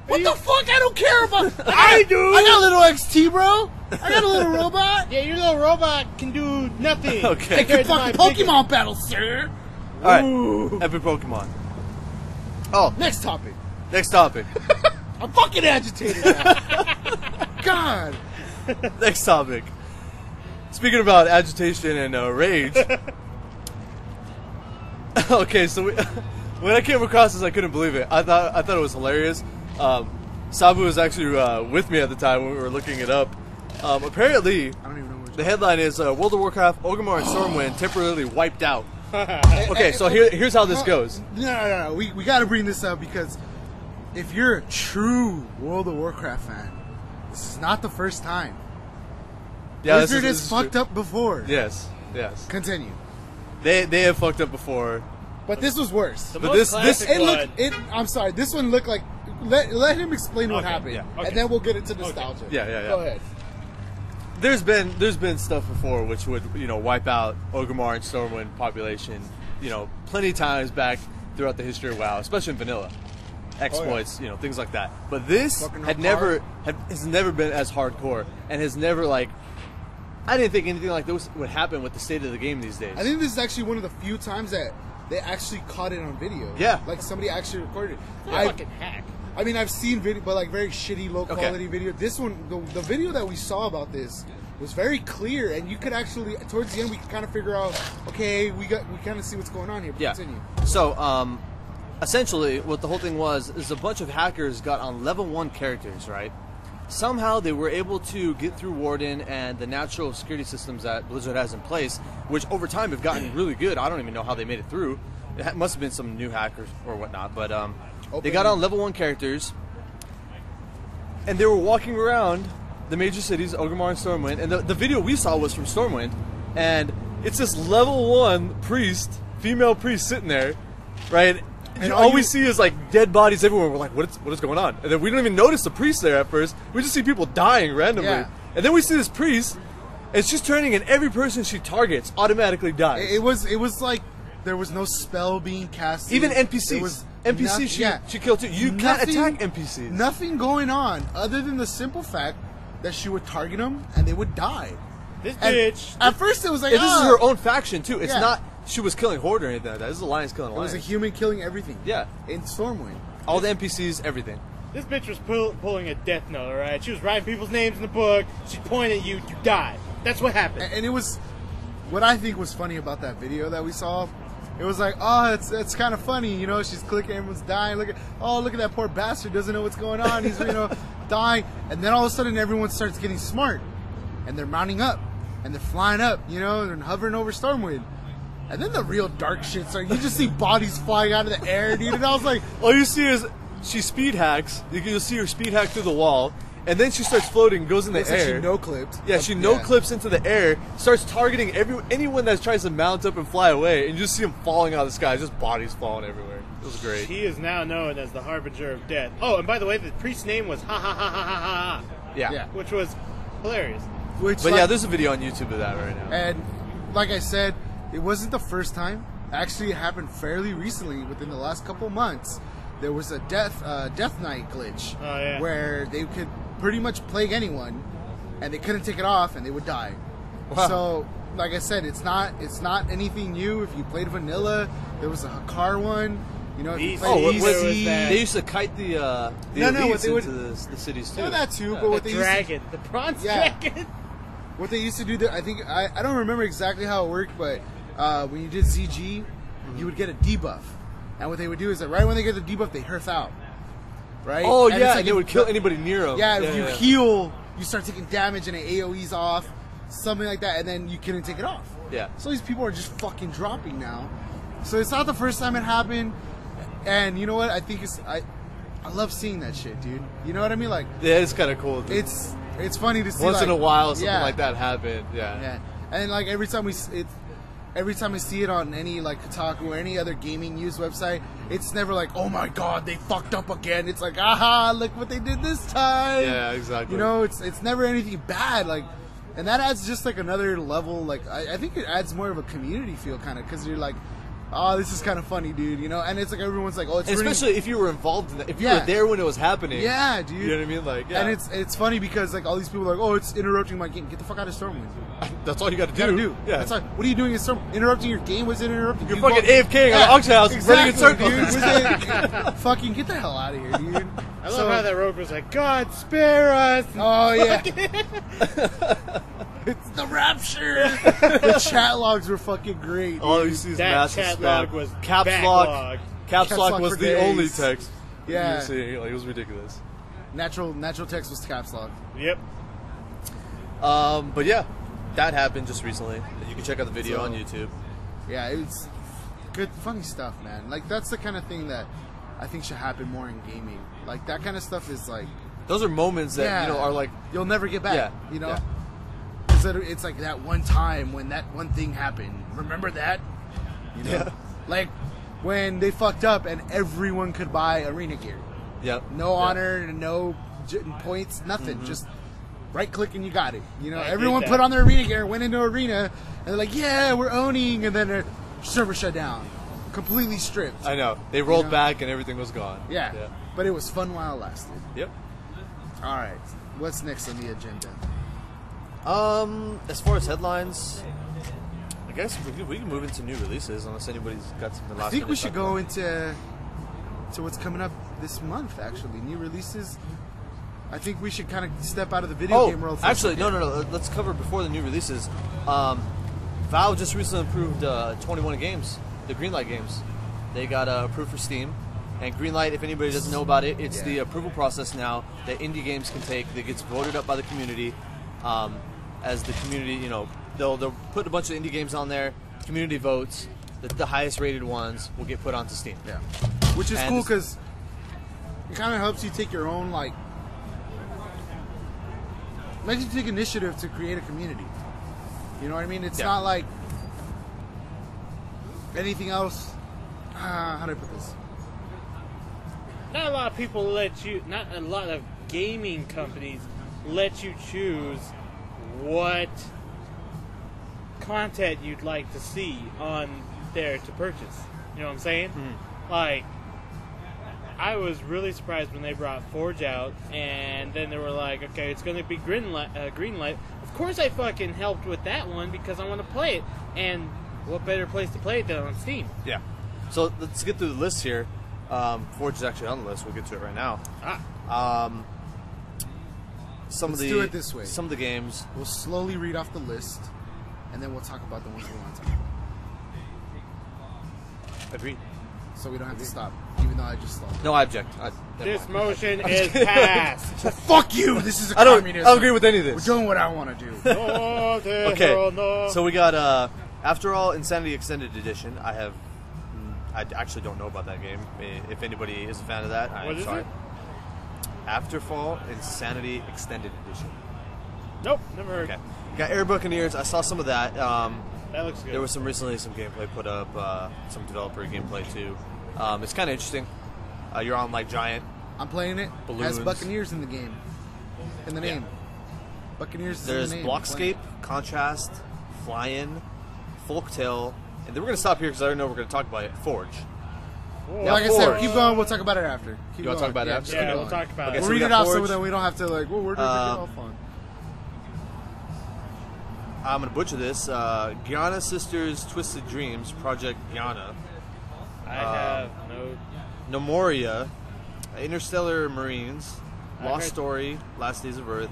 What the fuck? I don't care about. I do. I got a little XT, bro. I got a little robot. Yeah, your little robot can do nothing. Okay. I can compared to fucking my big- Pokemon battle, sir. Alright, epic Pokemon. Oh, Next topic. next topic. I'm fucking agitated now. God. Next topic. Speaking about agitation and rage. Okay, so when I came across this, I couldn't believe it. I thought it was hilarious. Saboo was actually with me at the time when we were looking it up, Apparently, I don't even know which the headline is World of Warcraft, Orgrimmar and Stormwind temporarily wiped out. Okay, so here's how this goes. No. We got to bring this up because if you're a true World of Warcraft fan, this is not the first time. Yeah, Blizzard this has is fucked true. up before. Yes. Continue. They have fucked up before. But this was worse. The But most this- classic It one. looked. I'm sorry. This one looked like. Let him explain what Okay, happened, yeah, okay. and then we'll get into nostalgia. Yeah. Go ahead. There's been stuff before which would wipe out Orgrimmar and Stormwind population, plenty of times back throughout the history of WoW, especially in vanilla exploits, things like that. But this Fucking has never been as hardcore and has never I didn't think anything like this would happen with the state of the game these days. I think this is actually one of the few times that they actually caught it on video. Yeah. Like somebody actually recorded it. It's a fucking hack. I mean, I've seen video, but like very shitty, low Okay. quality video. This one, the video that we saw about this was very clear, and you could actually, towards the end, we could kind of figure out, okay, we kind of see what's going on here. But Yeah. Continue. So, essentially, what the whole thing was is a bunch of hackers got on level 1 characters, right? Somehow they were able to get through Warden and the natural security systems that Blizzard has in place, which over time have gotten really good. I don't even know how they made it through. It must have been some new hackers or whatnot, but they got on level 1 characters, and they were walking around the major cities, Orgrimmar and Stormwind, and the video we saw was from Stormwind, and it's this level 1 priest, female priest sitting there, right? And all we see is dead bodies everywhere. We're like, what is going on? And then we don't even notice the priest there at first. We just see people dying randomly. Yeah. And then we see this priest, and she's turning, and every person she targets automatically dies. It was like there was no spell being cast. Even NPCs. There was NPCs she killed too. You can't attack NPCs. Nothing going on other than the simple fact that she would target them and they would die. This And bitch. at first it was like, And this is her own faction too. It's Yeah. not she was killing Horde or anything like that. This is Alliance killing It was Alliance. a human killing everything. Yeah. In Stormwind. All the NPCs, everything. This bitch was pulling a death note, alright? She was writing people's names in the book. She'd point at you, you died. That's what happened. And it was what I think was funny about that video that we saw. It was like, oh, it's kind of funny, she's clicking, everyone's dying. Look at that poor bastard, doesn't know what's going on. He's dying, and then all of a sudden everyone starts getting smart, and they're mounting up, and they're flying up, and hovering over Stormwind. And then the real dark shit starts. You just see bodies flying out of the air, dude. And I was like, All you see is she speed hacks. You'll see her speed hack through the wall, and then she starts floating, goes in the it's like air. she no-clipped. Yeah, she no-clips into the air, starts targeting anyone that tries to mount up and fly away, and you just see them falling out of the sky, just bodies falling everywhere. It was great. He is now known as the Harbinger of Death. Oh, and by the way, the priest's name was Ha Ha Ha Ha Ha Ha, Yeah. Yeah. which was hilarious. Which, But yeah, there's a video on YouTube of that right now. And like I said, it wasn't the first time. Actually, it happened fairly recently, within the last couple months. There was a death knight glitch Oh, yeah. where they could pretty much plague anyone, and they couldn't take it off, and they would die. Wow. So, like I said, it's not anything new. If you played vanilla, there was a Hakar one. If you These- played Oh, EC, there was that. They used to kite the No, what elites they would- into the cities too. yeah, that too. Yeah. But what The they used to dragon. The bronze Yeah. dragon. What they used to do, I think, I don't remember exactly how it worked, but when you did ZG, you would get a debuff. And what they would do is that right when they get the debuff, they hearth out. Right? Oh And it's yeah, like and they if- would kill anybody near them. Yeah, if you heal, you start taking damage and it AoEs off, something like that, and then you couldn't take it off. Yeah. So these people are just fucking dropping now. So it's not the first time it happened. And you know what? I think I love seeing that shit, dude. You know what I mean? Like, Yeah, it's kind of cool. it's funny to see. Once like, in a while, something yeah. like that happened. Yeah. Yeah, and like every time I see it on any like Kotaku or any other gaming news website, it's never like, oh my god, they fucked up again. It's like, aha, look what they did this time. Yeah, exactly. It's never anything bad. Like, and that adds just like another level. Like, I think it adds more of a community feel, kind of, because you're like, oh, this is kind of funny, dude. And it's like everyone's like, oh, it's really- Especially if you were involved in that. If you Yeah. were there when it was happening. yeah, dude. You know what I mean? Like, yeah. And it's funny because like all these people are like, oh, it's interrupting my game. Get the fuck out of Stormwind. That's all you got to do. You gotta do. Yeah. That's like, what are you doing in Storm? Interrupting your game? Was it interrupting? You're you? fucking Well, AFK on Auction House, running in circles. dude. Was it, fucking get the hell out of here, dude. I love how that rogue was like, God, spare us. Oh yeah. It's the rapture. The chat logs were fucking great. Dude. All you see is That massive chat spam. log was Caps backlogged. lock. Caps Caps lock lock was for the only days. text. Yeah. You were seeing. Like, it was ridiculous. Natural text was caps lock. Yep. But yeah, that happened just recently. You can check out the video on YouTube. Yeah, it's good, funny stuff, man. Like, that's the kind of thing that I think should happen more in gaming. Like, that kind of stuff is like... Those are moments that, you know, are like... You'll never get back, Yeah, you know? yeah. It's like that one time when that one thing happened. Remember that? You know? Yeah. Like, when they fucked up and everyone could buy arena gear. Yep. No honor, no points, nothing. Mm-hmm. Just right-click and you got it. You know, I everyone get put that. on their arena gear, went into arena, and they're like, yeah, we're owning, and then their server shut down. Completely stripped. I know. They rolled You know? back and everything was gone. Yeah. But it was fun while it lasted. Yep. All right. What's next on the agenda? As far as headlines, I guess we can move into new releases unless anybody's got something last I think minute we to should talk go about. into what's coming up this month, actually. New releases. I think we should kind of step out of the video game world for a actually, second. no. Let's cover before the new releases. Valve just recently approved 21 games, the Greenlight games. They got approved for Steam. And Greenlight, if anybody doesn't know about it, it's the approval process now that indie games can take that gets voted up by the community. As the community, you know, they'll put a bunch of indie games on there, community votes, the highest rated ones will get put onto Steam. Yeah. Which is And cool this- because it kind of helps you take your own, like, makes you take initiative to create a community. You know what I mean? It's Yeah. not like anything else. How do I put this? Not a lot of people not a lot of gaming companies let you choose what content you'd like to see on there to purchase. You know what I'm saying? Like, I was really surprised when they brought Forge out, and then they were like, okay, it's going to be Greenlight. Of course I fucking helped with that one because I want to play it, and what better place to play it than on Steam? Yeah. So let's get through the list here. Forge is actually on the list. We'll get to it right now. Some Let's of the do it this way. Some of the games. We'll slowly read off the list, and then we'll talk about the ones we want to talk about. Agreed. So we don't have to stop, even though I just stopped. No, I object. Never This mind. motion is passed. Fuck you! This is a I don't communism. agree with any of We're this. doing what I want to do. Okay. So we got After All Insanity Extended Edition. I actually don't know about that game. If anybody is a fan of that, I'm What is sorry. it? Afterfall Insanity Extended Edition. Nope, never heard. Okay. Got Air Buccaneers. I saw some of that. That looks good. There was some gameplay put up, some developer gameplay too. It's kind of interesting. You're on like giant. I'm playing it. Balloons. Has Buccaneers in the game. In the name. Buccaneers is There's in the name. I'm playing Blockscape, Contrast, Fly-In, Folktale, and then we're gonna stop here because I don't know we're gonna talk about it. Forge. it. Now, Like I said, Forge. keep going. We'll talk about it after. Keep You wanna going. talk about it Yeah, after? just Yeah, keep we'll going. talk about Okay, it. so We'll we read got it off so Forge. that we don't have to, like, well, where did we get off on? I'm gonna butcher this. Gianna Sisters Twisted Dreams, Project Gianna, I have no. Nomoria, Interstellar Marines, I Lost heard- Story, Last Days of Earth,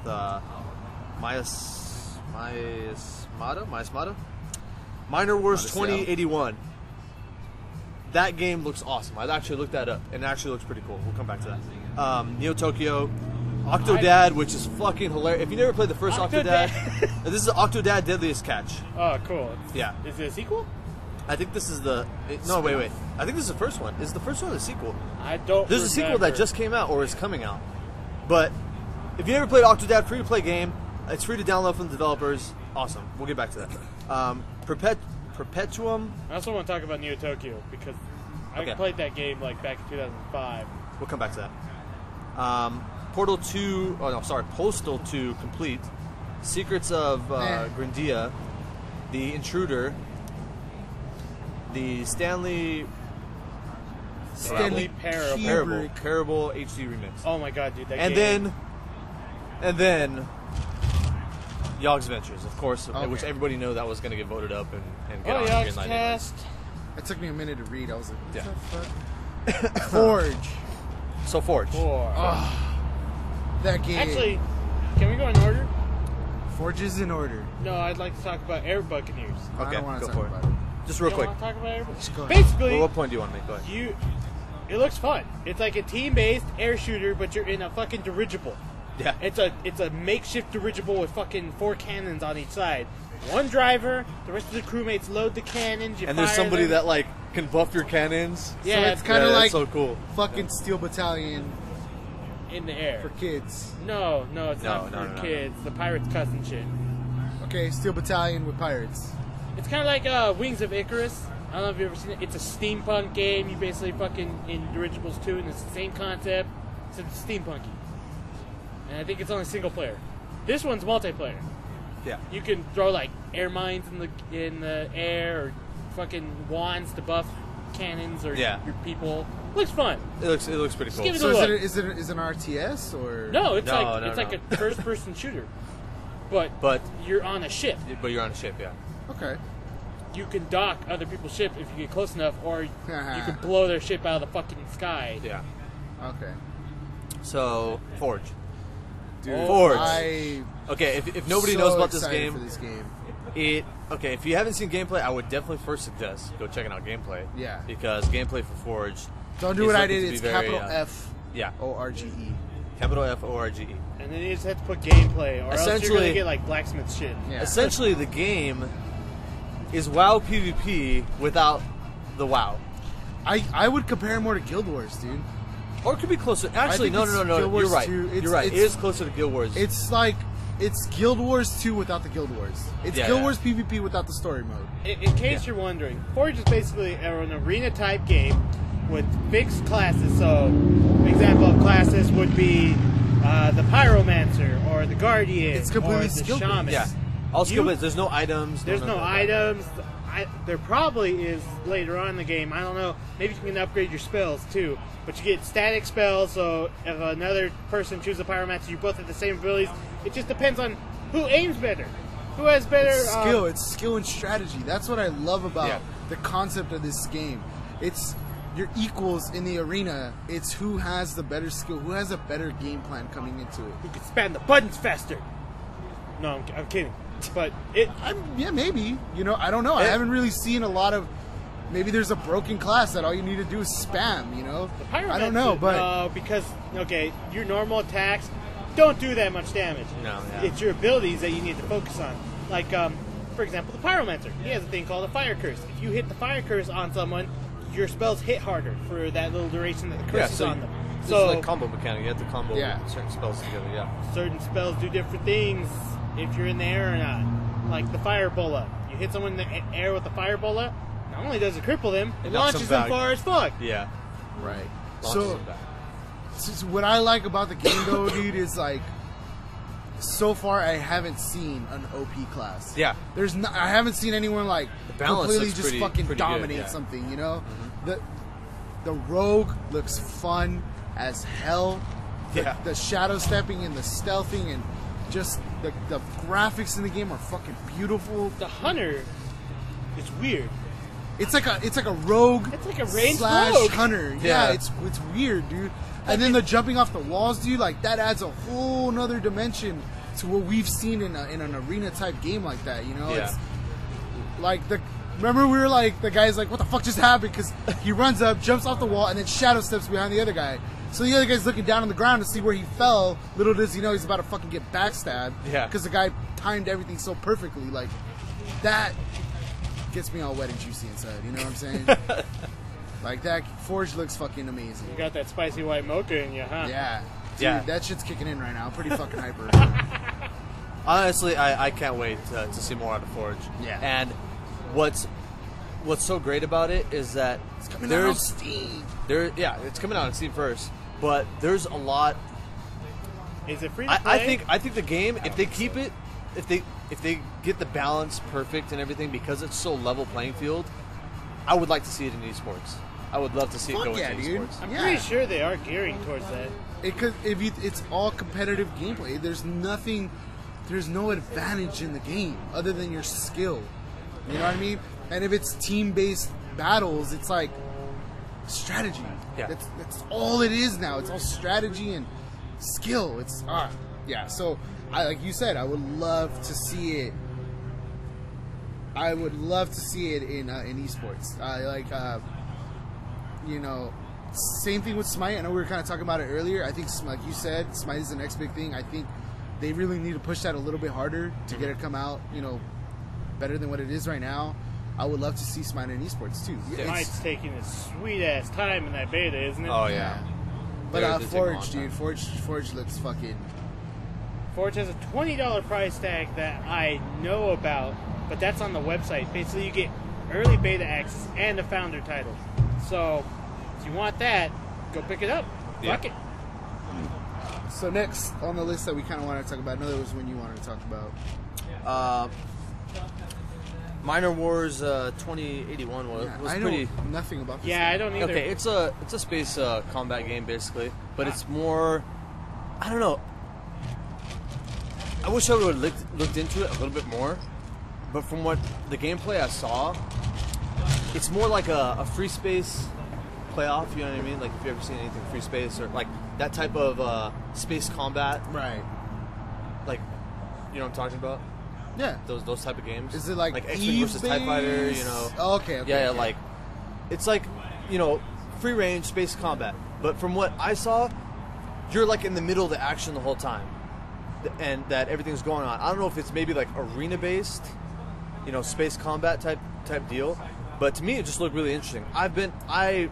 Miasmata, Minor Wars Miasmata. 2081. That game looks awesome. I actually looked that up, and it actually looks pretty cool. We'll come back to that. Neo Tokyo, Octodad, which is fucking hilarious. If you never played the first Octodad, this is Octodad Deadliest Catch. Oh, cool. Yeah. Is it a sequel? I think this is no, wait. I think this is the first one. Is the first one the sequel? I don't. There's a sequel that remember. just came out or is coming out. But if you never played Octodad, free to play game. It's free to download from the developers. Awesome. We'll get back to that. Perpetuum. I also want to talk about Neo Tokyo because I Okay. played that game like back in 2005. We'll come back to that. Portal 2. Oh no, sorry. Postal 2 complete. Secrets of Grandia. The Intruder. The Stanley Parable. Parable HD remix. Oh my god, dude! That And game. then Yogg's Ventures, of course, Okay. which everybody knew that was going to get voted up and get Oh, on the Yogg's Greenlight. Cast. It took me a minute to read. I was like, Yeah. what the fuck? Forge. So Forge. 4. That game. Actually, can we go in order? Forge is in order. No, I'd like to talk about Air Buccaneers. I Okay, don't want go to for talk it. about it. Just real You quick. want to talk about Air Just go Buccaneers? ahead. Basically, What point do you want to make? Go ahead. it looks fun. It's like a team-based air shooter, but you're in a fucking dirigible. Yeah. It's a makeshift dirigible with fucking 4 cannons on each side. One driver, the rest of the crewmates load the cannons. And there's somebody that like can buff your cannons. Yeah, so it's kind of that's like so cool. fucking Steel Battalion in the air for kids. No, it's not for kids. The pirates cuss and shit. Okay, Steel Battalion with pirates. It's kind of like Wings of Icarus. I don't know if you've ever seen it. It's a steampunk game. You basically fucking in dirigibles too, and it's the same concept. It's steampunky. And I think it's only single player. This one's multiplayer. Yeah. You can throw like air mines in the air, or fucking wands to buff cannons or your people. Looks fun. It looks pretty cool. Give it So a look. is it an RTS or No, it's No, like a first person shooter. But you're on a ship. But you're on a ship, yeah. Okay. You can dock other people's ship if you get close enough, or you can blow their ship out of the fucking sky. Yeah. Okay. So, Forge. Dude, Forge. Okay, if nobody knows about this game, for this game. If you haven't seen gameplay, I would definitely first suggest go checking out gameplay. Yeah. Because gameplay for Forge. Don't do is what I looking did. to be It's very, capital F Yeah. O-R-G-E. Capital F-O-R-G-E. And then you just have to put gameplay, or else you're Essentially- gonna get like blacksmith shit. Yeah. Essentially, the game is WoW PvP without the WoW. I would compare it more to Guild Wars, dude. Or it could be closer. Actually, think no. it's Guild You're Wars right. 2. You're right. It It's- is closer to Guild Wars. It's Guild Wars 2 without the Guild Wars. It's Yeah, Guild yeah. Wars PvP without the story mode. In case you're wondering, Forge is basically an arena type game with fixed classes. So, an example of classes would be the Pyromancer or the Guardian. It's completely or the skill-based. Shaman. yeah. All skill You- based. There's no items. There's no nothing like that. items. There probably is later on in the game. I don't know. Maybe you can upgrade your spells too. But you get static spells. So if another person chooses a Pyromancer, you both have the same abilities. It just depends on who aims better, who has better It's skill. It's skill and strategy. That's what I love about Yeah. the concept of this game. It's your equals in the arena. It's who has the better skill, who has a better game plan coming into it. Who can spam the buttons faster. No, I'm kidding. But Yeah, maybe. You know, I don't know. I haven't really seen a lot of. Maybe there's a broken class that all you need to do is spam. You know, the Pyromancer, I don't know, but no, because your normal attacks don't do that much damage. No, yeah. It's your abilities that you need to focus on. Like, for example, the Pyromancer. He has a thing called a Fire Curse. If you hit the Fire Curse on someone, your spells hit harder for that little duration that the curse is on them. This So is like combo mechanic. You have to combo Yeah. certain spells together. Yeah. certain spells do different things if you're in the air or not. Like the Fire Bola. You hit someone in the air with the Fire Bola, not only does it cripple them, it knocks launches them them back. far as fuck. Yeah. right. Launches So them back. what I like about the game, though, dude, is like. So far, I haven't seen an OP class. Yeah. I haven't seen anyone like balance completely looks just pretty- fucking pretty good, dominate yeah. something. You know, the rogue looks fun as hell. Yeah. The shadow stepping and the stealthing and just the graphics in the game are fucking beautiful. The Hunter is weird. It's like a rogue. It's like a ranged slash rogue. hunter. Yeah. Yeah, it's weird, dude. And then the jumping off the walls, dude, like that adds a whole nother dimension to what we've seen in an arena type game like that. You know, Yeah. it's like remember we were like the guy's like, what the fuck just happened? Because he runs up, jumps off the wall, and then shadow steps behind the other guy. So the other guy's looking down on the ground to see where he fell. Little does he know he's about to fucking get backstabbed. Yeah. Because the guy timed everything so perfectly. Like that gets me all wet and juicy inside. You know what I'm saying? Like that Forge looks fucking amazing. You got that spicy white mocha in you, huh? Yeah. Dude, Yeah. that shit's kicking in right now. I'm pretty fucking hyper. Honestly, I can't wait to see more out of Forge. Yeah. And what's so great about it is that It's coming out on Steam. it's coming out on Steam first, but there's a lot. Is it free to play? I think the game, if they keep it, if they get the balance perfect and everything, because it's so level playing field, I would like to see it in esports. I would love to see Fuck it go yeah, into dude. esports. I'm Yeah. pretty sure they are gearing towards that. It's all competitive gameplay. There's no advantage in the game other than your skill. You know what I mean? And if it's team-based battles, it's like strategy. Yeah. That's all it is now. It's all strategy and skill. It's yeah. So like you said, I would love to see it. I would love to see it in esports. same thing with Smite. I know we were kind of talking about it earlier. I think, like you said, Smite is the next big thing. I think they really need to push that a little bit harder to get it come out, better than what it is right now. I would love to see Smite in esports too. Smite's taking a sweet ass time in that beta, isn't it? Oh yeah. But Forge, dude, Forge looks fucking. Forge has a $20 price tag that I know about, but that's on the website. Basically, you get early beta access and the founder title. So, if you want that, go pick it up. Fuck it. So next on the list that we kind of wanted to talk about, I know there was one you wanted to talk about. Minor Wars 2081 was I pretty. know nothing about this. Yeah, I don't either. Okay, it's a space combat game basically, but it's more. I don't know. I wish I would have looked into it a little bit more, but from what the gameplay I saw, it's more like a free space playoff. You know what I mean? Like if you ever seen anything free space or like that type of space combat, Right. like you know what I'm talking about? Yeah. Those type of games. Is it like X-Wing versus TIE Fighter? Oh, okay. Yeah, like it's like free range space combat. But from what I saw, you're like in the middle of the action the whole time, and that everything's going on. I don't know if it's maybe like arena based, space combat type deal. But to me, it just looked really interesting. I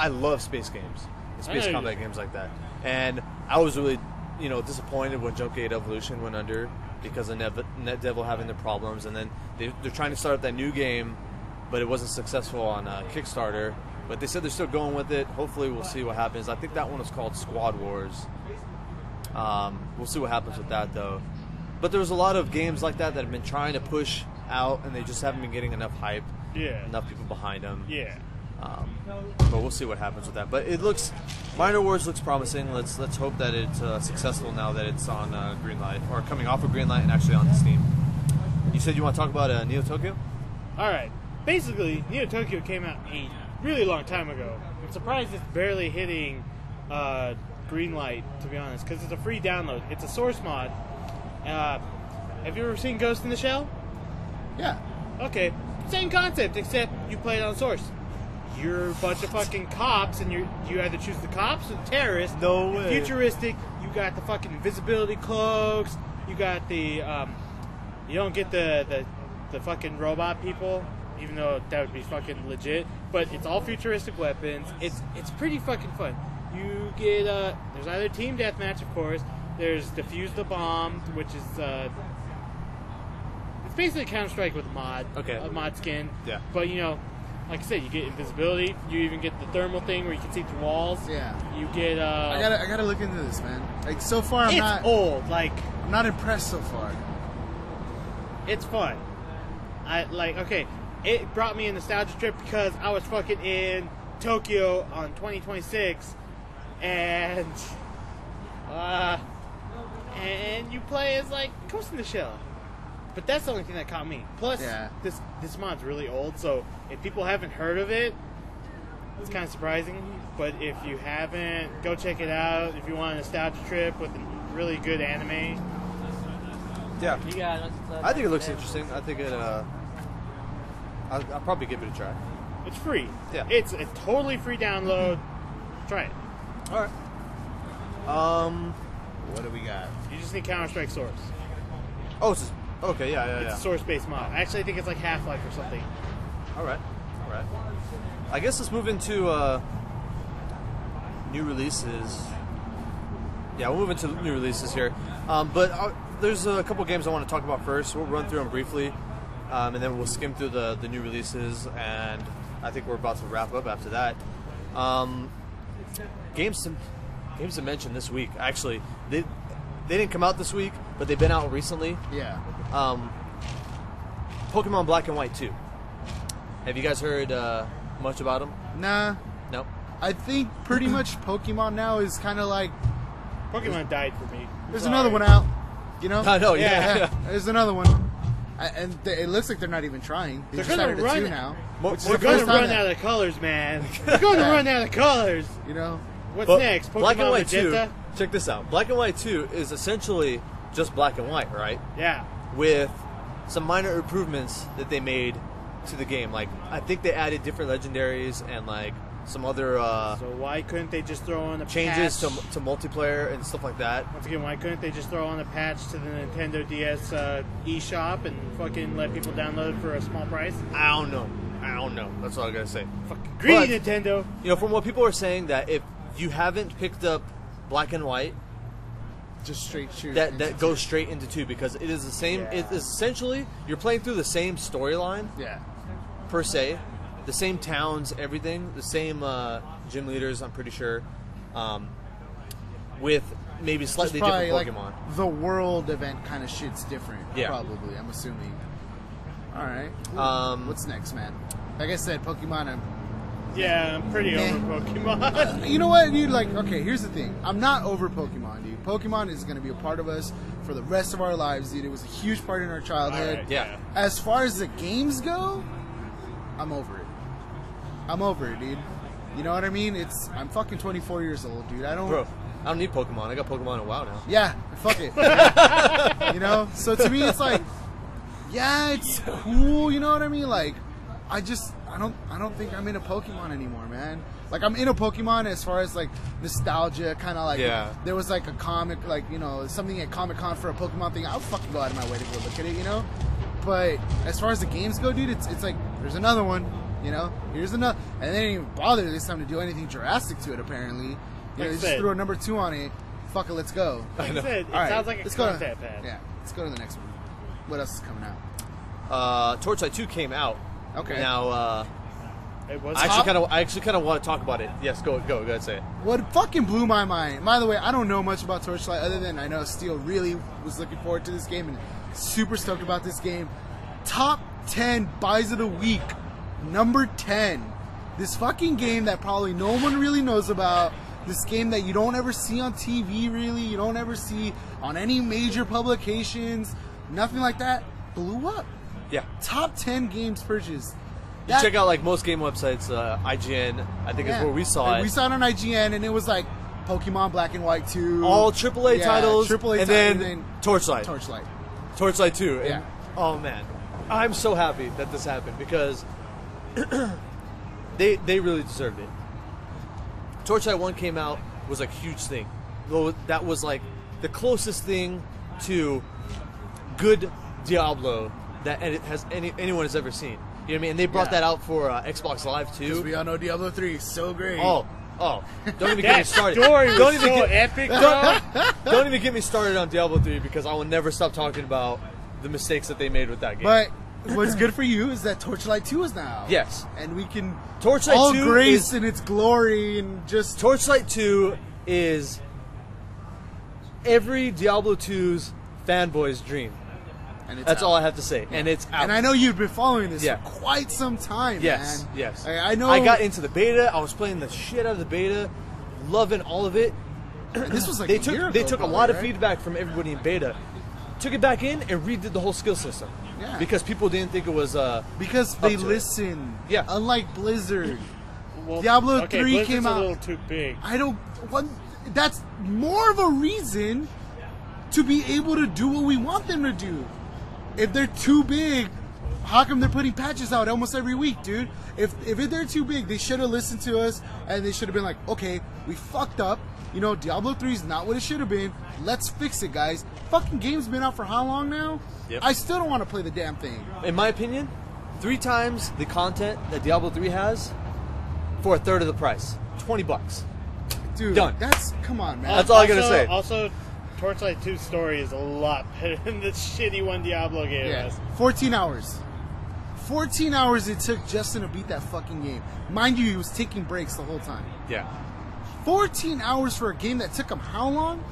love space games, space combat games like that, and I was really disappointed when Jumpgate Evolution went under because of NetDevil having their problems, and then they're trying to start up that new game, but it wasn't successful on Kickstarter. But they said they're still going with it. Hopefully, we'll see what happens. I think that one is called Squad Wars. We'll see what happens with that, though. But there's a lot of games like that have been trying to push out, and they just haven't been getting enough hype. Yeah. Enough people behind them. Yeah. But we'll see what happens with that. But Minor Wars looks promising. Let's hope that it's successful now that it's on Greenlight, or coming off of Greenlight and actually on Steam. You said you want to talk about Neo Tokyo? All right. Basically, Neo Tokyo came out a really long time ago. I'm surprised it's barely hitting Greenlight, to be honest, because it's a free download. It's a source mod. Have you ever seen Ghost in the Shell? Yeah. Okay. Same concept, except you play it on source. You're a bunch of fucking cops, and you either choose the cops or the terrorists. No way. Futuristic. You got the fucking invisibility cloaks. You got the you don't get the fucking robot people, even though that would be fucking legit. But it's all futuristic weapons. It's pretty fucking fun. You get there's either team deathmatch, of course. There's defuse the bomb, which is it's basically Counter-Strike with a mod. Okay. A mod skin. Yeah. But like I said, you get invisibility. You even get the thermal thing where you can see through walls. Yeah. You get I gotta look into this, man. Like so far, it's I'm old. Like not impressed so far. it's fun. Okay, it brought me a nostalgia trip because I was fucking in Tokyo on 2026, and you play as like Ghost in the Shell. But that's the only thing that caught me. Plus, this mod's really old, so if people haven't heard of it, it's kind of surprising. But if you haven't, go check it out. If you want a nostalgia trip with a really good anime. Yeah. You got I think it looks interesting. I think it. I'll probably give it a try. It's free. Yeah. It's a totally free download. Try it. All right. What do we got? You just need Counter-Strike Source. Oh, it's just, okay. Yeah. It's a source-based mod. Actually, I think it's like Half-Life or something. All right. I guess let's move into new releases. Yeah, we'll move into new releases here. But there's a couple games I want to talk about first. We'll run through them briefly, and then we'll skim through the new releases. And I think we're about to wrap up after that. Games to mention this week. Actually, they didn't come out this week, but they've been out recently. Yeah. Pokemon Black and White 2. Have you guys heard much about them? Nah. No. I think pretty much Pokemon now is kind of like Pokemon died for me. there's another one out. I know. Yeah. Yeah. There's another one. It looks like they're not even trying. They They're just gonna added run- a 2 now. We're We're going to run out of colors, man. We're going to run out of colors. What's But next? Pokemon Black and White Magenta? 2. Check this out. Black and White 2 is essentially just black and white, right? Yeah. With some minor improvements that they made to the game. Like, I think they added different legendaries and, like, some other So why couldn't they just throw on a changes patch? to multiplayer and stuff like that. Once again, why couldn't they just throw on a patch to the Nintendo DS eShop and fucking let people download it for a small price? I don't know. That's all I gotta say. Fucking greedy But- Nintendo. You know, from what people are saying, that if you haven't picked up Black and White, Just straight shoot. that goes straight into 2 because it is the same. Yeah. It is essentially you're playing through the same storyline Yeah. per se, the same towns, everything, the same gym leaders. I'm pretty sure, with maybe slightly Just probably different like Pokemon. the world event kind of shit's different. Yeah. Probably. I'm assuming. All right. Cool. What's next, man? Like I said, Pokemon. Yeah, I'm pretty Eh. over Pokemon. You know what, dude? Like, okay, here's the thing. I'm not over Pokemon, dude. Pokemon is going to be a part of us for the rest of our lives, dude. It was a huge part in our childhood. Alright, Yeah. As far as the games go, I'm over it. I'm over it, dude. You know what I mean? I'm fucking 24 years old, dude. I don't. Bro, I don't need Pokemon. I got Pokemon in a while now. Yeah, fuck it. You know? So to me, it's like, yeah, it's cool. You know what I mean? Like, I don't think I'm into Pokemon anymore, man. Like, I'm into Pokemon as far as like nostalgia, kind of like. Yeah. There was like a comic, like, you know, something at Comic-Con for a Pokemon thing. I'll fucking go out of my way to go look at it, you know. But as far as the games go, dude, it's like there's another one. You know, here's another, and they didn't even bother this time to do anything Jurassic to it. Apparently, you know, they just threw a number 2 on it. Fuck it, let's go. Like I said, it All right, sounds like a let's go to- content pad. Yeah, let's go to the next one. What else is coming out? Torchlight 2 came out. Okay. Now, It was I actually kind of want to talk about it. Yes, go ahead, say it. What fucking blew my mind. By the way, I don't know much about Torchlight other than I know Steel really was looking forward to this game and super stoked about this game. Top 10 buys of the week. Number 10. This fucking game that probably no one really knows about. This game that you don't ever see on TV, really. You don't ever see on any major publications. Nothing like that. Blew up. Yeah. Top 10 games purchased. You check out like most game websites, IGN, I think is where we saw it. We saw it on IGN, and it was like Pokemon Black and White 2. All AAA titles, AAA and then Torchlight. Torchlight 2. And, Yeah. oh man, I'm so happy that this happened because they really deserved it. Torchlight 1 came out, was like a huge thing. Though that was like the closest thing to good Diablo that anyone has ever seen. You know what I mean? And they brought Yeah. that out for Xbox Live too. Because we all know Diablo 3 is so great. Oh, don't even get me That started. story was Don't even so get- epic, bro. Don't even get me started on Diablo 3 because I will never stop talking about the mistakes that they made with that game. But what's good for you is that Torchlight 2 is now out. Yes. And we can Torchlight all 2 grace is- in its glory and just... Torchlight 2 is every Diablo 2's fanboy's dream. and it's That's out. all I have to say. And it's out. And I know you've been following this Yeah. for quite some time, Yes, man. yes. I know... I got into the beta. I was playing the shit out of the beta, loving all of it. and this was like They a year took ago, a probably, lot of right? feedback from everybody in beta, took it back in, and redid the whole skill system. Yeah. Because people didn't think it was Because they up to it. listen. Yeah. Unlike Blizzard. Well, Diablo okay, 3 Blizzard's came out- a little too big. I don't... That's more of a reason to be able to do what we want them to do. If they're too big, how come they're putting patches out almost every week, dude? If they're too big, they should have listened to us and they should have been like, okay, we fucked up. You know, Diablo 3 is not what it should have been. Let's fix it, guys. Fucking game's been out for how long now? Yep. I still don't want to play the damn thing. in my opinion, 3 times the content that Diablo 3 has for a third of the price. $20. Dude, Done. Come on, man. That's all I gotta say. Also, Torchlight 2's story is a lot better than the shitty one Diablo game Yeah, was. 14 hours. 14 hours it took Justin to beat that fucking game. Mind you, he was taking breaks the whole time. Yeah. 14 hours for a game that took him how long?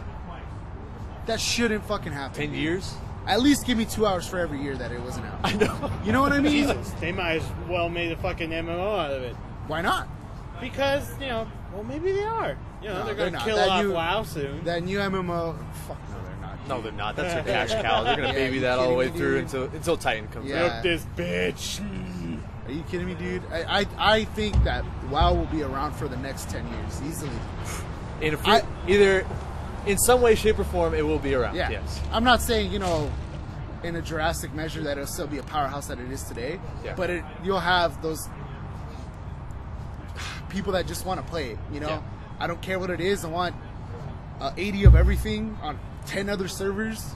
That shouldn't fucking happen. 10 years? At least give me 2 hours for every year that it wasn't out. I know. You know what I mean? Jesus, they might as well made a fucking MMO out of it. Why not? Because, well, maybe they are. No, they're they're going to not. kill That off new- WoW soon. That new MMO. Fuck no, they're not. No, they're not. That's their cash cow. They're going to Yeah, baby you that all the way kidding me, through dude? until Titan comes Yeah. out. Look this bitch. Are you kidding me, dude? I think that WoW will be around for the next 10 years easily. In either in some way, shape, or form, it will be around. Yeah. Yes. I'm not saying, in a drastic measure that it'll still be a powerhouse that it is today. Yeah. But you'll have those people that just want to play it. You know, Yeah. I don't care what it is. I want 80 of everything on 10 other servers.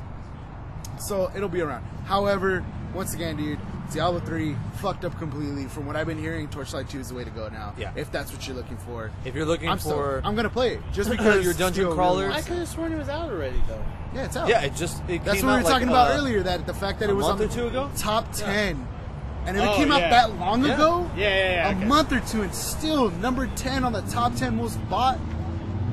So it'll be around. However, once again, dude, Diablo 3 fucked up completely. From what I've been hearing, Torchlight 2 is the way to go now. Yeah. If that's what you're looking for. If you're looking I'm for, I'm gonna play it just because your dungeon Steel crawlers- I wants could it. have sworn it was out already, though. Yeah, it's out. yeah, it That's came what we were out like, talking about earlier. That the fact that a it was month on or two ago? top 10, and if it Oh, came out yeah. that long Yeah. ago, Yeah, a okay. month or two, and still number 10 on the top 10 most bought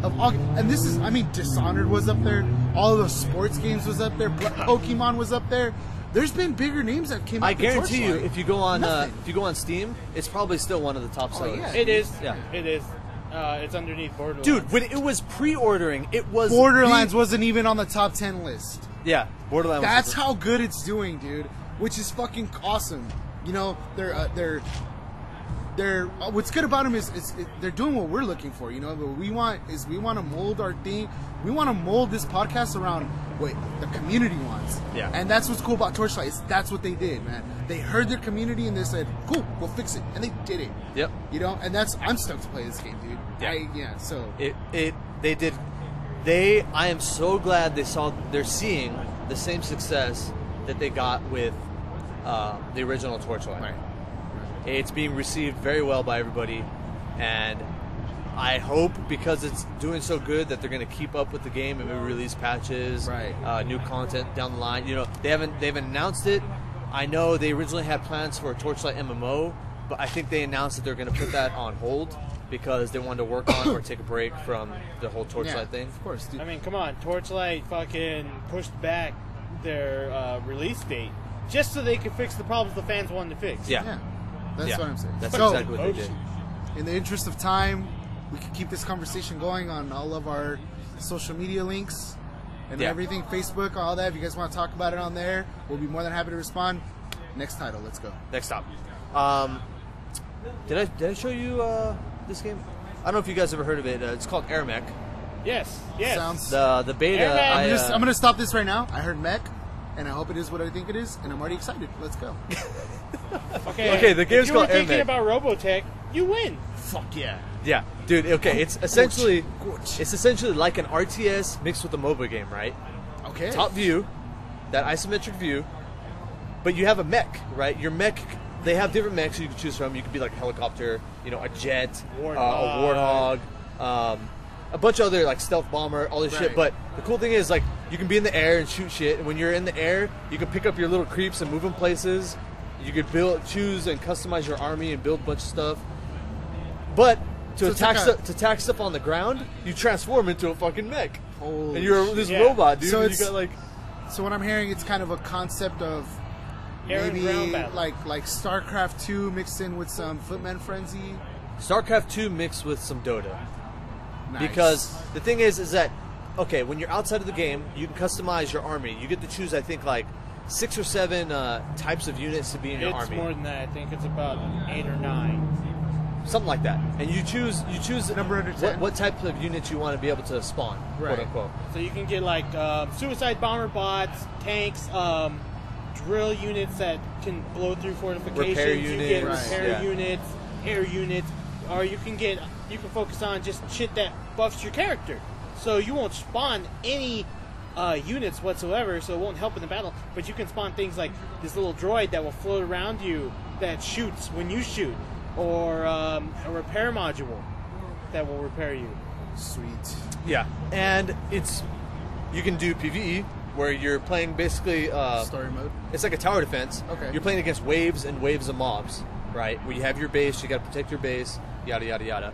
of all. And this is, I mean, Dishonored was up there. All of those sports games was up there. Pokemon was up there. There's been bigger names that came out. I than guarantee you, Torchlight. if you go on Nothing. Steam, it's probably still one of the top sellers. yeah. It is. Yeah. It is. It's underneath Borderlands. Dude, when it was pre-ordering, it was Borderlands the- wasn't even on the top 10 list. Yeah, Borderlands. That's was how good it's doing, dude. Which is fucking awesome. You know, they're what's good about them is they're doing what we're looking for. You know, what we want to mold our thing. We want to mold this podcast around what the community wants. Yeah. And that's what's cool about Torchlight. Is that's what they did, man. They heard their community and they said, "Cool, we'll fix it," and they did it. Yep. You know, and I'm stoked to play this game, dude. Yeah. So They did. I am so glad they're seeing the same success that they got with the original Torchlight. Right. It's being received very well by everybody, and I hope because it's doing so good that they're going to keep up with the game and maybe release patches, Right. new content down the line. You know, they haven't announced it. I know they originally had plans for a Torchlight MMO, but I think they announced that they're going to put that on hold because they wanted to work on or take a break from the whole Torchlight thing. Of course, dude. I mean, come on. Torchlight fucking pushed back their release date just so they could fix the problems the fans wanted to fix. Yeah. That's Yeah. what I'm saying. That's So, exactly what they did. in the interest of time, we can keep this conversation going on all of our social media links and Yeah. everything, Facebook, all that. If you guys want to talk about it on there, we'll be more than happy to respond. Next title, let's go. Next stop. Did I show you this game? I don't know if you guys ever heard of it. It's called Airmech. Yes. Sounds. The beta. Airmech. I'm gonna stop this right now. I heard mech, and I hope it is what I think it is, and I'm already excited. Let's go. Okay, the game's called If you were thinking Airmech. about Robotech, you win. Fuck yeah. Yeah, dude. Okay, it's essentially like an RTS mixed with a MOBA game, right? Okay. Top view, that isometric view, but you have a mech, right? Your mech. They have different mechs you can choose from. You could be like a helicopter, a jet, a warthog, a bunch of other like stealth bomber, all this shit. Right. But the cool thing is like you can be in the air and shoot shit. And when you're in the air, you can pick up your little creeps and move them places. You could choose and customize your army and build a bunch of stuff. But to So it's attack stuff on the ground, you transform into a fucking mech, Holy and you're this shit. robot, dude. So and you it's- got like So what I'm hearing, it's kind of a concept of Air and maybe ground battle. like StarCraft 2 mixed in with some Footman Frenzy. StarCraft 2 mixed with some Dota. Nice. Because the thing is that, okay, when you're outside of the game, you can customize your army. You get to choose, I think, like 6 or 7 types of units to be in your It's army. more than that. I think it's about 8 or 9. Something like that. And you choose Number under 10. what type of units you want to be able to spawn, Right. quote unquote. So you can get like suicide bomber bots, tanks, drill units that can blow through fortifications. Repair You units, get Right. repair yeah. units, air units, or you can focus on just shit that buffs your character. So you won't spawn any units whatsoever, so it won't help in the battle. But you can spawn things like this little droid that will float around you that shoots when you shoot, or a repair module that will repair you. Sweet. Yeah. And you can do PvE, where you're playing basically Story mode. it's like a tower defense. Okay. You're playing against waves and waves of mobs, right? Where you have your base, you got to protect your base, yada yada yada.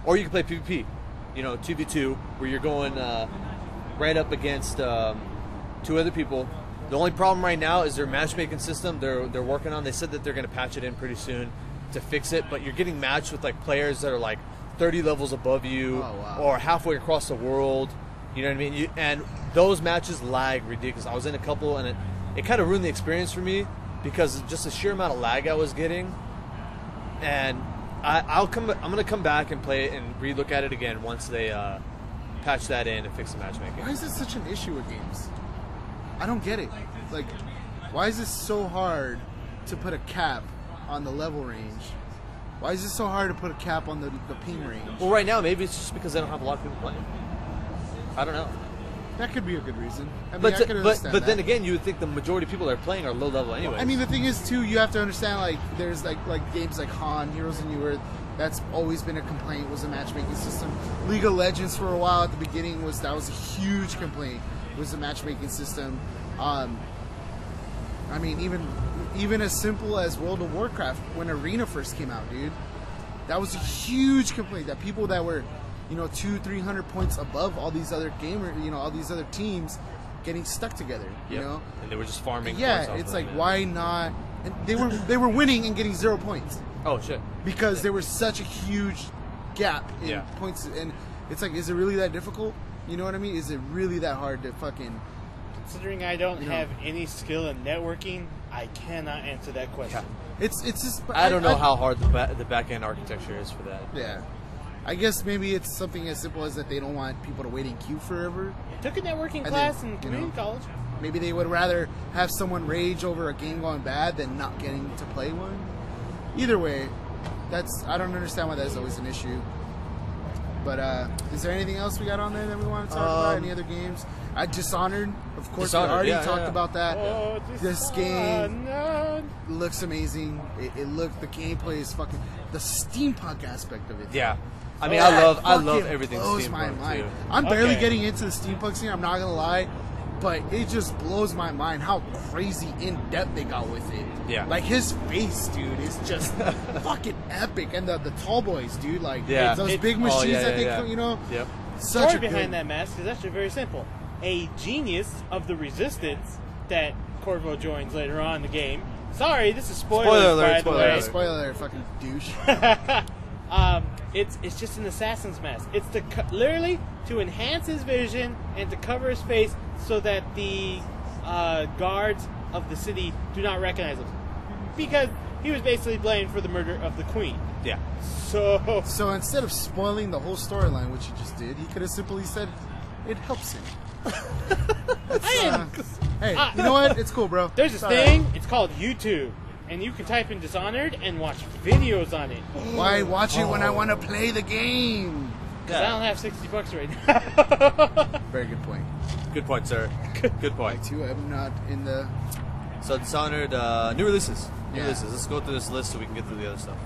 Or you can play PvP, 2v2, where you're going right up against 2 other people. The only problem right now is their matchmaking system. They're working on. They said that they're going to patch it in pretty soon to fix it. But you're getting matched with like players that are like 30 levels above you, Oh, wow. or halfway across the world. You know what I mean? And those matches lag ridiculous. I was in a couple, and it kind of ruined the experience for me because of just the sheer amount of lag I was getting. And I'm going to come back and play it and relook at it again once they patch that in and fix the matchmaking. Why is this such an issue with games? I don't get it. Like, why is this so hard to put a cap on the level range? Why is it so hard to put a cap on the ping range? Well, right now maybe it's just because they don't have a lot of people playing. I don't know. That could be a good reason. I mean, But I could understand but that. then again, you would think the majority of people that are playing are low level anyway. I mean, the thing is too, you have to understand like there's like games like Han, Heroes of New Earth. That's always been a complaint. Was a matchmaking system. League of Legends for a while at the beginning was a huge complaint. Was the matchmaking system. I mean, even as simple as World of Warcraft when Arena first came out, dude. That was a huge complaint that people that were, 200-300 points above all these other gamers, all these other teams getting stuck together, you know? And they were just farming. Yeah, points off it's them, like, why not? And they were winning and getting 0 points Oh shit. because there was such a huge gap in points. And it's like, is it really that difficult? You know what I mean? Is it really that hard to fucking... Considering I don't have any skill in networking, I cannot answer that question. It's just... I don't know how hard the back end architecture is for that. Yeah. I guess maybe it's something as simple as that they don't want people to wait in queue forever. I took a networking And class then, in community college. Maybe they would rather have someone rage over a game going bad than not getting to play one. Either way, I don't understand why that's always an issue. But is there anything else we got on there that we want to talk about? Any other games? Dishonored, of course. We already talked about that. Oh, This game looks amazing. The gameplay is fucking the steampunk aspect of it. Yeah. I mean, I love everything blows my steampunk mind. too. I'm barely getting into the steampunk scene. I'm not gonna lie, but it just blows my mind how crazy in depth they got with it. Yeah. Like his face, dude, is just fucking epic, and the tall boys, dude, like those big machines that they, Yep. Such Story behind that mask is actually very simple. A genius of the Resistance that Corvo joins later on in the game. Sorry, this is spoilers, by the way. Spoiler alert, fucking douche. It's just an assassin's mask. It's literally to enhance his vision and to cover his face so that the guards of the city do not recognize him. Because he was basically blamed for the murder of the queen. Yeah. So instead of spoiling the whole storyline, which he just did, he could have simply said, it helps him. Hey, you know what? It's cool, bro. There's this thing, it's called YouTube. And you can type in Dishonored and watch videos on it. Why watch it when I want to play the game? Because I don't have $60 right now. Very good point. Good point, sir. Good point. Too, I'm not in the... So Dishonored, new releases. Yeah. Let's go through this list so we can get through the other stuff.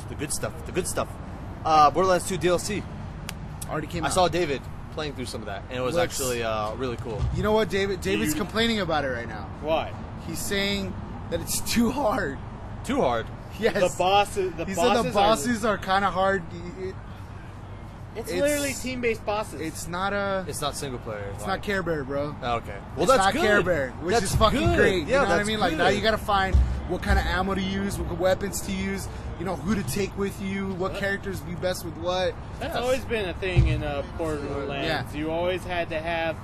The good stuff. Borderlands 2 DLC. Already came out. I saw David playing through some of that, and it was actually really cool. You know what, David's complaining about it right now. Why? He's saying that it's too hard. Too hard? Yes. The bosses. He said the bosses are kind of hard. It's literally team-based bosses. It's not It's not single player. It's not Care Bear, bro. Oh, okay. Well, It's that's not good. Care Bear, which That's is fucking good. great. You Yeah, know what I that's mean? Like good. now you gotta find what kind of ammo to use, what weapons to use, who to take with you, what characters be best with what. That's always been a thing in Borderlands. Yeah. You always had to have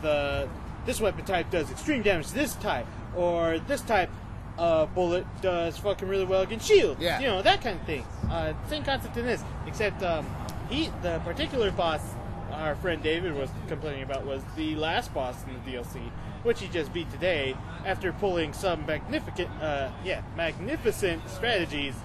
this weapon type does extreme damage to this type, or this type bullet does fucking really well against shield. Yeah. That kind of thing. Same concept in this, except the particular boss our friend David was complaining about was the last boss in the DLC, which he just beat today after pulling some magnificent strategies.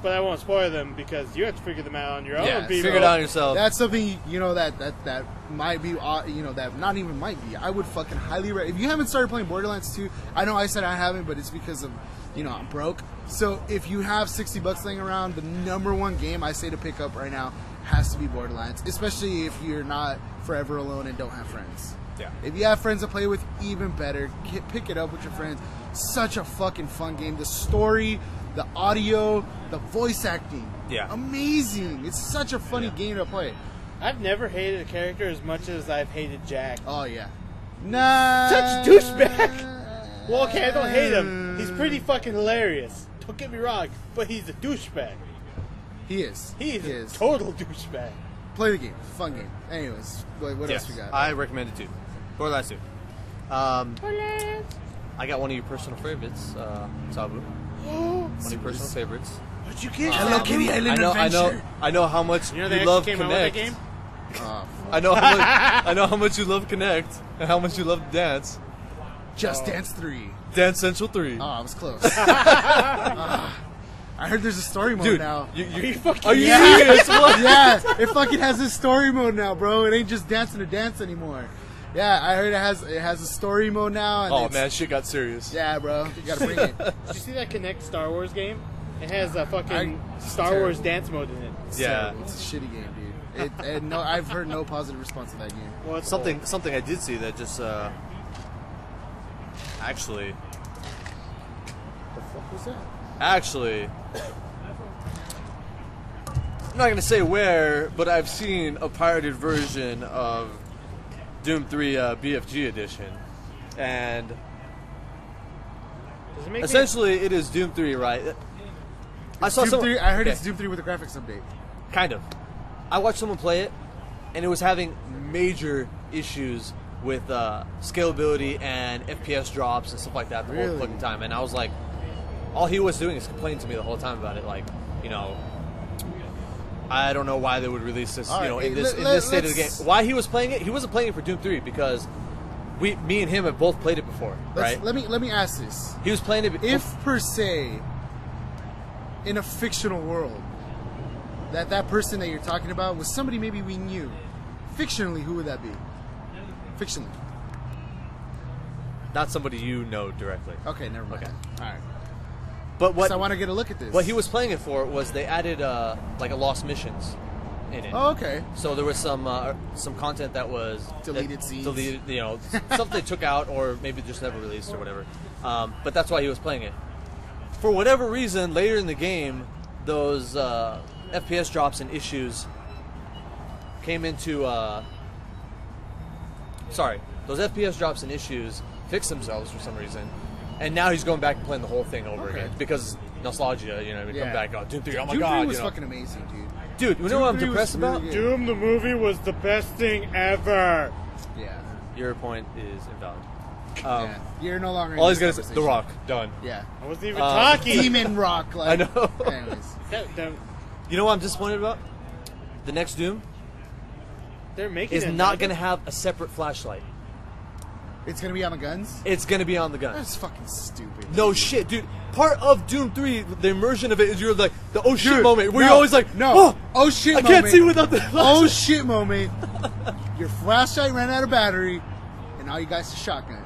But I won't spoil them because you have to figure them out on your own. Yeah, people. figure it out yourself. That's something that might be that not even might be. I would fucking highly if you haven't started playing Borderlands 2. I know I said I haven't, but it's because of I'm broke. So if you have $60 laying around, the number one game I say to pick up right now has to be Borderlands, especially if you're not forever alone and don't have friends. Yeah. If you have friends to play with, even better. Pick it up with your friends. Such a fucking fun game. The story, the audio, the voice acting. Yeah. Amazing. It's such a funny game to play. I've never hated a character as much as I've hated Jack. Oh, yeah. Nah. Such douchebag. Well, okay, I don't hate him. He's pretty fucking hilarious. Don't get me wrong, but he's a douchebag. He is. He is a total douchebag. Play the game. Fun game. Anyways, what else we got? I recommend it too. Borderlands 2. I got one of your personal favorites, Saboo. One of your personal favorites. What'd you get? Hello Kitty Island Adventure. I know how much you they love came out with that Connect. game? I know how much you love Connect and how much you love Dance. Just Dance 3. Dance Central 3. Oh, I was close. I heard there's a story mode Dude, now. are you Yeah. serious? What? Yeah, it fucking has a story mode now, bro. It ain't just dancing to dance anymore. Yeah, I heard it has a story mode now. And Oh it's- man, shit got serious. Yeah, bro. You gotta bring it. Did you see that Connect Star Wars game? It has a fucking It's Star terrible. Wars dance mode in it. It's Yeah. terrible. It's a shitty game, dude. And no, I've heard no positive response to that game. Well, it's Something I did see that just actually The fuck was that? I'm not gonna say where, but I've seen a pirated version of Doom 3 BFG edition, and Does it make essentially it is Doom 3, right? I saw Doom someone. 3, I heard okay, it's Doom 3 with a graphics update. kind of. I watched someone play it, and it was having major issues with scalability and FPS drops and stuff like that the whole Really? fucking time. And I was like, all he was doing is complaining to me the whole time about it. Like, you know, I don't know why they would release this, All you know, right, in this state of the game. let's- Why he was playing it? He wasn't playing it for Doom 3 because me and him have both played it before, right? Let me ask this. He was playing it. If per se, in a fictional world, that person that you're talking about was somebody maybe we knew, fictionally, who would that be? Fictionally. not somebody you know directly. Okay, never mind. Okay. All right. But what So I want to get a look at this. what he was playing it for was they added like a lost missions in it. Oh, okay. So there was some content that was Deleted scenes. deleted, you know, stuff they took out or maybe just never released or whatever. But that's why he was playing it. For whatever reason, later in the game, those FPS drops and issues came into. Those FPS drops and issues fixed themselves for some reason, and now he's going back and playing the whole thing over Okay. again because nostalgia. You know, we Yeah. come back, oh, Doom 3, oh my Doom god, 3 was you know. fucking amazing, dude. Dude, you know Doom what I'm 3 was depressed really about? good. Doom the movie was the best thing ever. Yeah. Your point is invalid. Yeah. You're no longer. All in he's this gonna say, The conversation. Rock, done. Yeah. I wasn't even talking. Demon Rock. Like, I know. Anyways. You know what I'm disappointed about? The next Doom They're making is it not going to have a separate flashlight. It's gonna be on the guns. It's going to be on the gun. That's fucking stupid. No shit, dude. Part of Doom 3, the immersion of it is you're like the oh shit Dude, moment where no, you're always like, no. Oh shit I moment. can't see without the flashlight. Oh shit moment. Your flashlight ran out of battery, and all you guys is shotgun.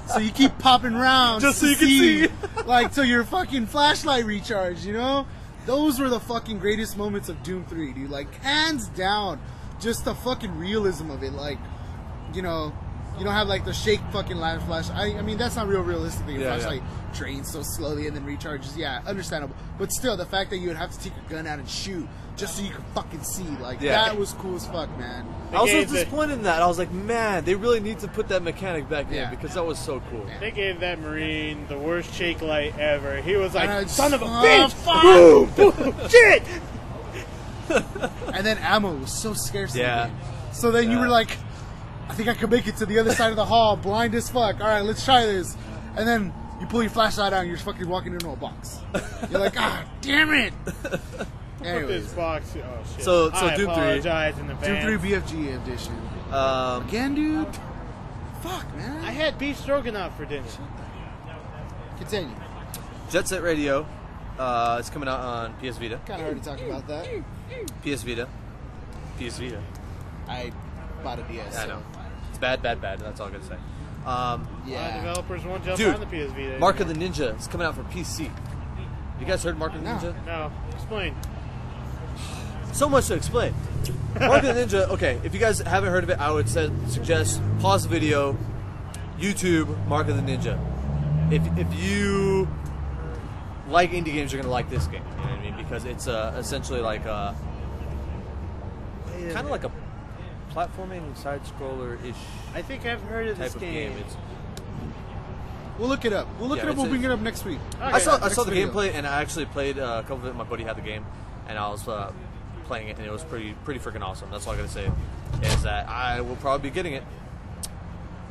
So you keep popping rounds Just so to you can see. like till your fucking flashlight recharged. You know, those were the fucking greatest moments of Doom 3, dude. Like hands down, just the fucking realism of it. Like, you know. You don't have like the shake fucking light flash. I mean, that's not realistic. That your Yeah, flashlight drains so slowly and then recharges. Yeah, understandable. But still, the fact that you would have to take your gun out and shoot just so you could fucking see, like, Yeah. that was cool as fuck, man. I was so gave the- disappointed in that. I was like, man, they really need to put that mechanic back in Yeah. because that was so cool. Yeah. They gave that Marine the worst shake light ever. He was like, And son of a oh, bitch! fuck. Boom! Boom! Shit! And then ammo was so scarce. in the Yeah. game. So then you Yeah. were like, I think I can make it to the other side of the hall, blind as fuck. All right, let's try this. And then you pull your flashlight out and you're just fucking walking into a box. You're like, ah, damn it. Put Anyways, this box. Oh shit. So I Doom 3. apologize in advance. Doom 3 BFG edition. Again, dude? Fuck, man. I had beef stroganoff for dinner. Continue. Jet Set Radio. It's coming out on PS Vita. Kind of hard to talk about that. PS Vita. I bought a DS. I so- know. It's bad. That's all I'm gonna say. A lot of Yeah. developers won't jump Dude, on the PS Vita. Mark of the Ninja is coming out for PC. You guys heard Mark of the No. Ninja? No, explain. So much to explain. Mark of the Ninja. Okay, if you guys haven't heard of it, I would suggest pause the video, YouTube Mark of the Ninja. If you like indie games, you're gonna like this game. You know what I mean? Because it's essentially like kind of like a platforming side scroller ish I think I've heard of type this of game. game. It's We'll look it up. We'll look Yeah, it up. it's We'll a- bring it up next week. Okay. I saw next the video. gameplay and I actually played a couple of it. My buddy had the game, and I was playing it, and it was pretty freaking awesome. That's all I gotta say. Is that I will probably be getting it,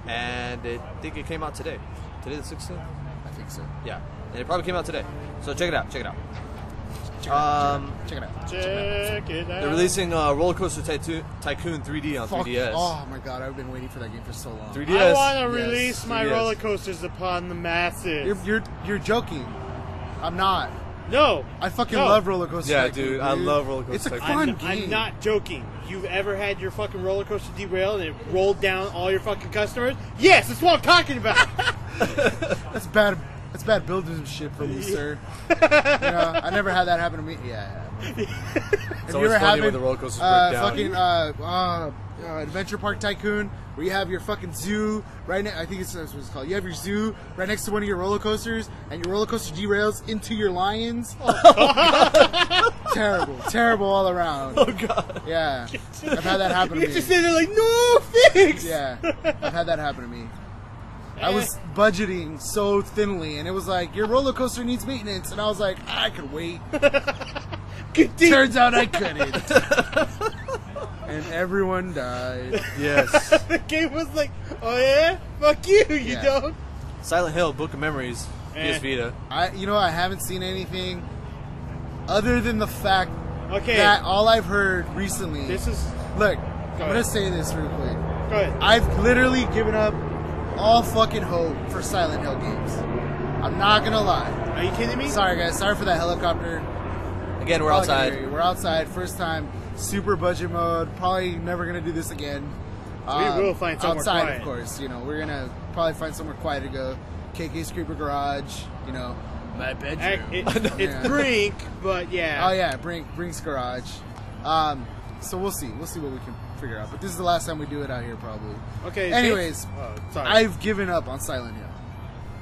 and I think it came out today. Today the 16th. I think so. Yeah, and it probably came out today. So check it out. Check it out. Check it out. Check it out. Check it out. They're releasing Roller Coaster Tycoon 3D on Fuck. 3DS. Oh my god, I've been waiting for that game for so long. 3DS. I want to Yes, release my 3DS. roller coasters upon the masses. You're joking. I'm not. No. I fucking No. love Roller Coaster Yeah, Tycoon, dude, I love Roller Coaster It's a Tycoon. fun I'm game. not joking. You've ever had your fucking roller coaster derailed and it rolled down all your fucking customers? Yes, that's what I'm talking about. That's bad. That's bad building shit from you, sir. I never had that happen to me. Yeah. It's always funny when the roller coasters break down. fucking Adventure Park Tycoon, where you have your fucking zoo right next. I think that's what it's called. You have your zoo right next to one of your roller coasters, and your roller coaster derails into your lions. Terrible all around. Oh god. Yeah, I've had that happen to You me. just sitting there like, no thanks. Yeah, I've had that happen to me. I was budgeting so thinly, and it was like, your roller coaster needs maintenance, and I was like, I could wait. Good deal. Turns out I couldn't. And everyone died. Yes. The game was like, oh yeah? Fuck you, you Yeah. don't. Silent Hill, Book of Memories, PS Vita. I haven't seen anything other than the fact Okay. that all I've heard recently. This is... Look, I'm ahead. gonna say this real quick. Go ahead. I've literally given up all fucking hope for Silent Hill games. I'm not gonna lie. Are you kidding me? Sorry guys, sorry for that helicopter. Again, we're Probably gonna outside. hear you. We're outside, first time, super budget mode. Probably never gonna do this again. We will find somewhere outside, quiet. of course. We're gonna probably find somewhere quiet to go. KK's Creeper Garage. My bedroom. It's Yeah. Brink, but yeah. Oh yeah, Brink's Garage. So we'll see. We'll see what we can figure out. But this is the last time we do it out here, probably. Okay. Anyways, sorry. I've given up on Silent Hill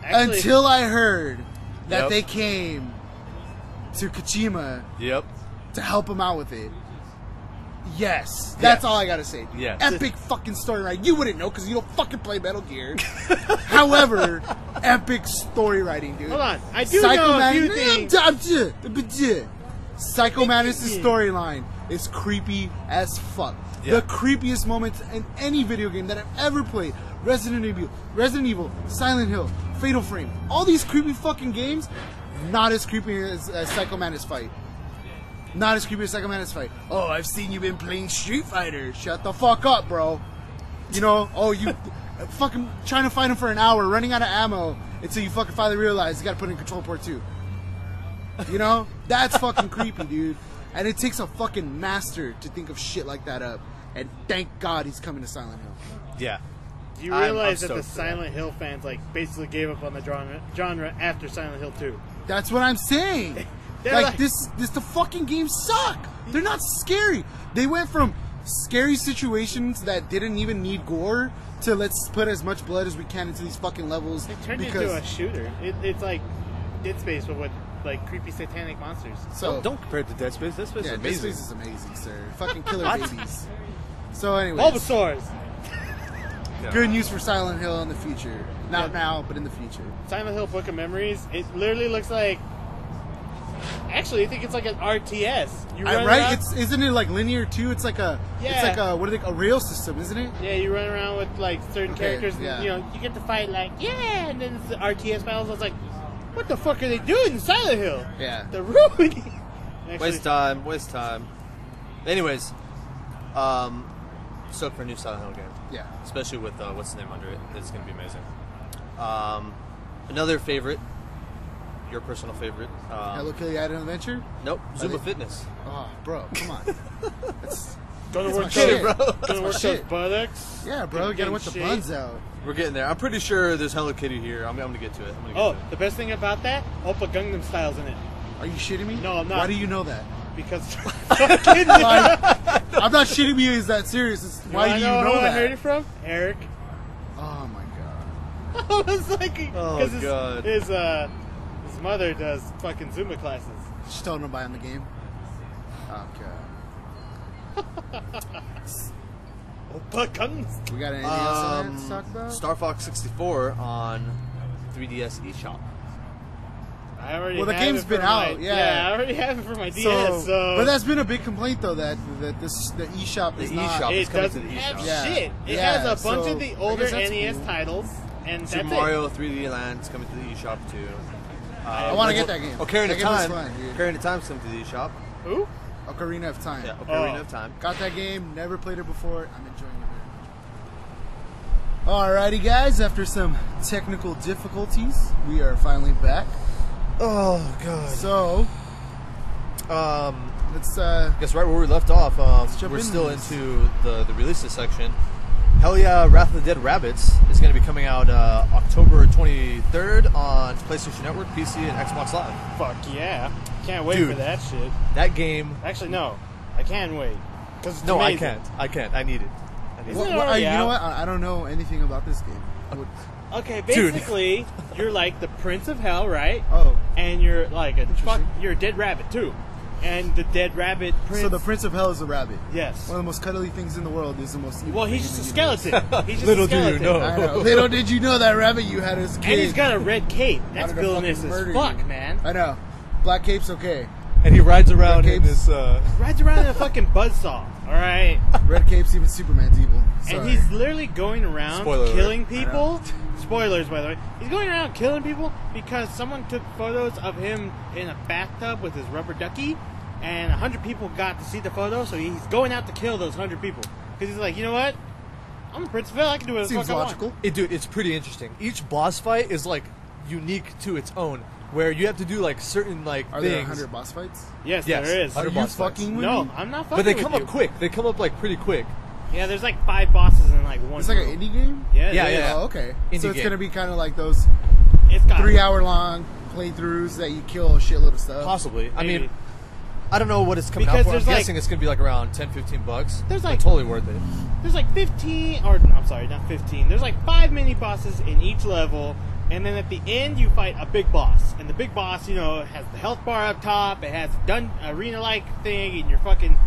Actually, until I heard that Yep. they came to Kojima Yep. to help him out with it. Yes, that's all I gotta say. Dude. Yes. Epic fucking story writing. You wouldn't know because you don't fucking play Metal Gear. However, epic story writing, dude. Hold on. I do know a few things. Psycho Mantis' storyline is creepy as fuck. Yeah. The creepiest moments in any video game that I've ever played. Resident Evil, Silent Hill, Fatal Frame. All these creepy fucking games, not as creepy as Psycho Mantis fight. Not as creepy as Psycho Mantis fight. Oh, I've seen you been playing Street Fighter. Shut the fuck up, bro. You fucking trying to fight him for an hour, running out of ammo until you fucking finally realize you gotta put in Control Port 2. That's fucking creepy, dude. And it takes a fucking master to think of shit like that up. And thank God he's coming to Silent Hill. Yeah. Do you I'm realize that stoked the for that. Silent Hill fans basically gave up on the genre after Silent Hill 2? That's what I'm saying. They're Like the fucking games suck. They're not scary. They went from scary situations that didn't even need gore to let's put as much blood as we can into these fucking levels. It turned because into a shooter. It's like Dead Space, but with creepy satanic monsters. so Don't compare it to Dead Space. Dead Space yeah, is this amazing. place is amazing, sir. Fucking killer babies. So anyways, Bulbasaurs. Yeah. good news for Silent Hill in the future. Not now, but in the future. Silent Hill Book of Memories. It literally looks like. Actually, I think it's like an RTS. You run Right? around- Isn't it like linear too? It's like a a rail system, isn't it? Yeah, you run around with like certain Okay, characters, and yeah. you get to fight like and then it's the RTS battles. I was like, what the fuck are they doing in Silent Hill? Yeah. They're ruining. Waste time. Anyways, stoked for a new Silent Hill game. Yeah. Especially with what's the name under it. It's going to be amazing. Another favorite, your personal favorite. Hello Kitty Island Adventure? Nope, Zumba they- Fitness. Oh, bro, come on. That's, Gonna That's work my those, shit. bro. gonna That's my work those shit. buttocks. yeah, bro, you gotta want the shape. buns out. We're getting there. I'm pretty sure there's Hello Kitty here. I'm going to get to it. Oh, the best thing about that, Oppa Gangnam Style's in it Are you shitting me? No, I'm not. Why do you know that? because Like, I'm not shitting you. Is that serious? It's, why do you know who I that? heard it from? Eric. Oh my god. I was like, Oh, because God. his mother does fucking Zumba classes. Just told him to buy on the game. Oh god. Oppa Gangnam. We got anything else on there to talk about? Star Fox 64 on 3DS eShop. I already Well, the have game's it been for out, my- yeah. I already have it for my DS. So, but that's been a big complaint though that the eShop is The not. eShop. it It's coming to doesn't the have eShop. Yeah. shit. It Yeah, has a bunch so of the I older guess that's NES cool. titles, and that's Super it. Mario 3D Land's coming to the eShop too. I want to get that game. Ocarina That of game was Time. fun, dude. Ocarina of Time's coming to the eShop. Who? Ocarina of Time. Yeah, Ocarina Oh. of Time. Got that game. Never played it before. I'm enjoying it very much. Alrighty, guys. After some technical difficulties, we are finally back. Oh god. So, let's I guess right where we left off, jump we're into still this. into the releases section. Hell yeah, Wrath of the Dead Rabbits is going to be coming out October 23rd on PlayStation Network, PC, and Xbox Live. Fuck yeah. Can't wait Dude. for that shit. That game... Actually, no. I can wait. 'Cause it's No, amazing. I can't. I need it. Isn't it already you know out? what? I don't know anything about this game. Okay, Dude. basically, you're like the Prince of Hell, right? Oh, And you're like Interesting. you're a dead rabbit too. And the dead rabbit prince. so the Prince of Hell is a rabbit. Yes. One of the most cuddly things in the world is the most evil. Well, he's thing just in a the universe. skeleton. He's just Little a do you skeleton. know. I know. Little did you know that rabbit you had as a kid. And he's got a red cape. That's Wanted to villainous fucking as murder fuck, you. man. I know. Black cape's okay. And he rides around Red in capes. this... Rides around in a fucking buzzsaw. All right. Red cape's even Superman's evil. Sorry. And he's literally going around Spoiler alert. killing I people. Spoilers, by the way. He's going around killing people because someone took photos of him in a bathtub with his rubber ducky, and 100 people got to see the photo, so he's going out to kill those 100 people. Because he's like, you know what? I'm a Prince of Hell. I can do whatever the Seems fuck logical. Dude, it's pretty interesting. Each boss fight is, like, unique to its own, where you have to do, like, certain, like, Are there things. 100 boss fights? I want. Yes, Yes. there is. Are 100 you boss fights. fucking with No, me? I'm not fucking But they with come you. up quick. They come up, like, pretty quick. Yeah, there's like 5 bosses in like one. It's like an room. indie game? Yeah, Yeah, it is. yeah. Oh, okay. Indie So it's game. going to be kind of like those It's got 3-hour-long playthroughs that you kill a shitload of stuff. Possibly. I Maybe. mean, I don't know what it's coming Because out for. I'm there's, like- guessing it's going to be, like, around $10-$15. There's, But like- totally worth it. There's like 15, or no, I'm sorry, not 15. There's like 5 mini bosses in each level, and then at the end you fight a big boss. And the big boss, you know, has the health bar up top, it has a arena-like thing, and you're fucking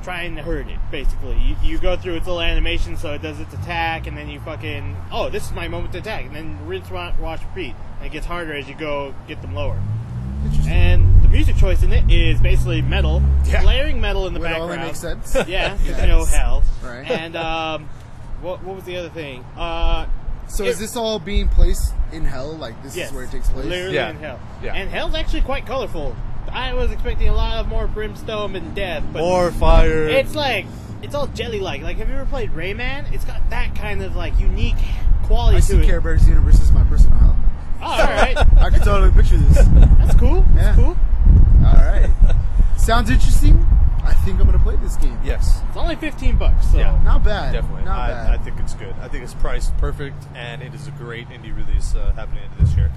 trying to hurt it, basically. You go through its little animation so it does its attack, and then you fucking, oh, this is my moment to attack, and then rinse, wash, repeat. And it gets harder as you go get them lower. Interesting. And the music choice in it is basically metal, Yeah. blaring metal in the Would background. only make sense. Yeah, because Yes. you know hell. Right. And what was the other thing? So is this all being placed in hell? Like, this Yes, is where it takes place? literally Yeah. in hell. Yeah. And hell's actually quite colorful. I was expecting a lot of more brimstone and death, but More fire. it's like it's all jelly-like. Like, have you ever played Rayman? It's got that kind of like unique quality I to see it. Care Bears universe is my personal hell. Oh, all right, I can totally picture this. that's cool. Yeah. That's cool. All right. Sounds interesting. I think I'm going to play this game. Yes. It's only $15, so Yeah. Not bad. Definitely. Not I bad. think it's good. I think it's priced perfect, and it is a great indie release happening into this year.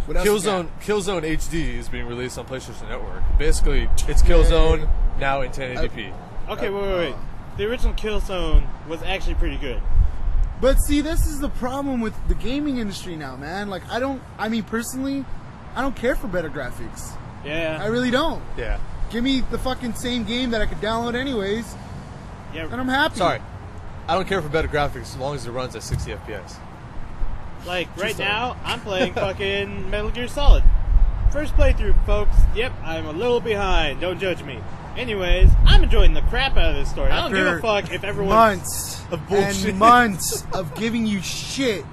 What else you got? Killzone HD is being released on PlayStation Network. Basically, it's Killzone now in 1080p. okay, wait. The original Killzone was actually pretty good. But see, this is the problem with the gaming industry now, man. Like, personally, I don't care for better graphics. I Yeah, really don't. Yeah. Give me the fucking same game that I could download anyways, yeah. and I'm happy. Sorry. I don't care for better graphics as long as it runs at 60 FPS. Like, right Just now, I'm playing fucking Metal Gear Solid. First playthrough, folks. Yep, I'm a little behind. Don't judge me. Anyways, I'm enjoying the crap out of this story. I don't give a fuck if everyone... months Of bullshit. and months of giving you shit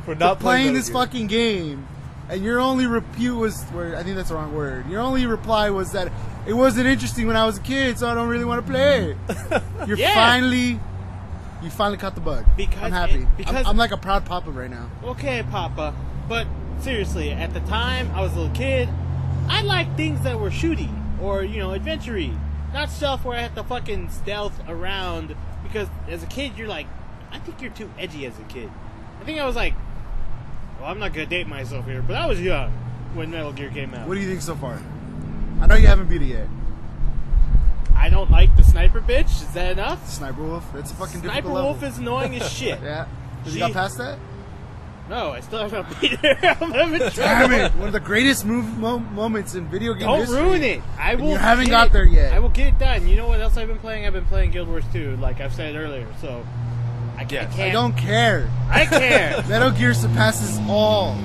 For for not playing Metal this Gear. fucking game, and your only repute was, I think that's the wrong word. Your only reply was that it wasn't interesting when I was a kid, so I don't really want to play. You Yeah. finally caught the bug. Because I'm happy. because- I'm like a proud papa right now. Okay, Papa. But, seriously, at the time, I was a little kid. I liked things that were shooty, or, adventure-y. Not stuff where I have to fucking stealth around, because as a kid, you're like, I think you're too edgy as a kid. I think I was like, well, I'm not gonna date myself here, but I was young when Metal Gear came out. What do you think so far? I know you haven't beat it yet. I don't like the sniper bitch. Is that enough? Sniper Wolf. That's a fucking Sniper difficult level. Wolf is annoying as shit. Yeah. Did She- you got past that? No, I still haven't beat her. I'm having trouble. Damn it! One of the greatest moments in video game Don't history. ruin it. I will. you haven't get got it. there yet. I will get it done. You know what else I've been playing? I've been playing Guild Wars 2, like I've said earlier. So I Yes. can't. I don't care. I care. Metal Gear surpasses all.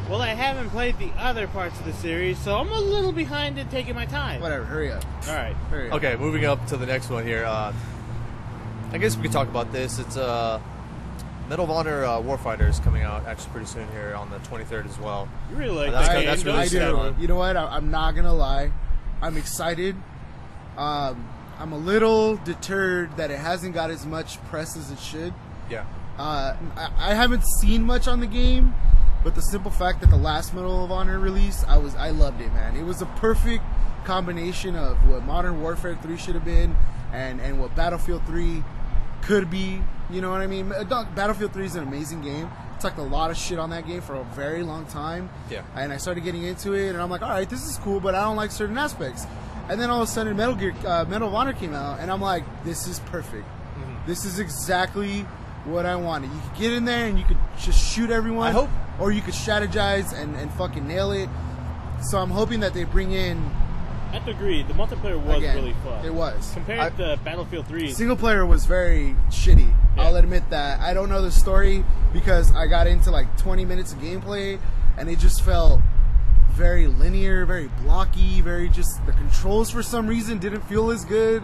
Well, I haven't played the other parts of the series, so I'm a little behind in taking my time. Whatever, hurry up. All right. Hurry up. Okay, moving up to the next one here. I guess we could talk about this. It's Medal of Honor Warfighter is coming out actually pretty soon here on the 23rd as well. You really like That's that good. game, That's don't really I you? sad do. one. You know what? I'm not gonna lie. I'm excited. I'm a little deterred that it hasn't got as much press as it should. Yeah. I haven't seen much on the game, But the simple fact that the last Medal of Honor release, I loved it, man. It was a perfect combination of what Modern Warfare 3 should have been and what Battlefield 3 could be. You know what I mean? Battlefield 3 is an amazing game. I talked a lot of shit on that game for a very long time. Yeah. And I started getting into it, and I'm like, all right, this is cool, but I don't like certain aspects. And then all of a sudden, Medal of Honor came out, and I'm like, this is perfect. Mm-hmm. This is exactly what I wanted. You could get in there and you could just shoot everyone. I hope. Or you could strategize and fucking nail it. So I'm hoping that they bring in... I have to agree, the multiplayer was Again, really fun. it was. Compared to Battlefield 3. Single player was very shitty. Yeah. I'll admit that. I don't know the story because I got into like 20 minutes of gameplay and it just felt very linear, very blocky, very just... The controls for some reason didn't feel as good.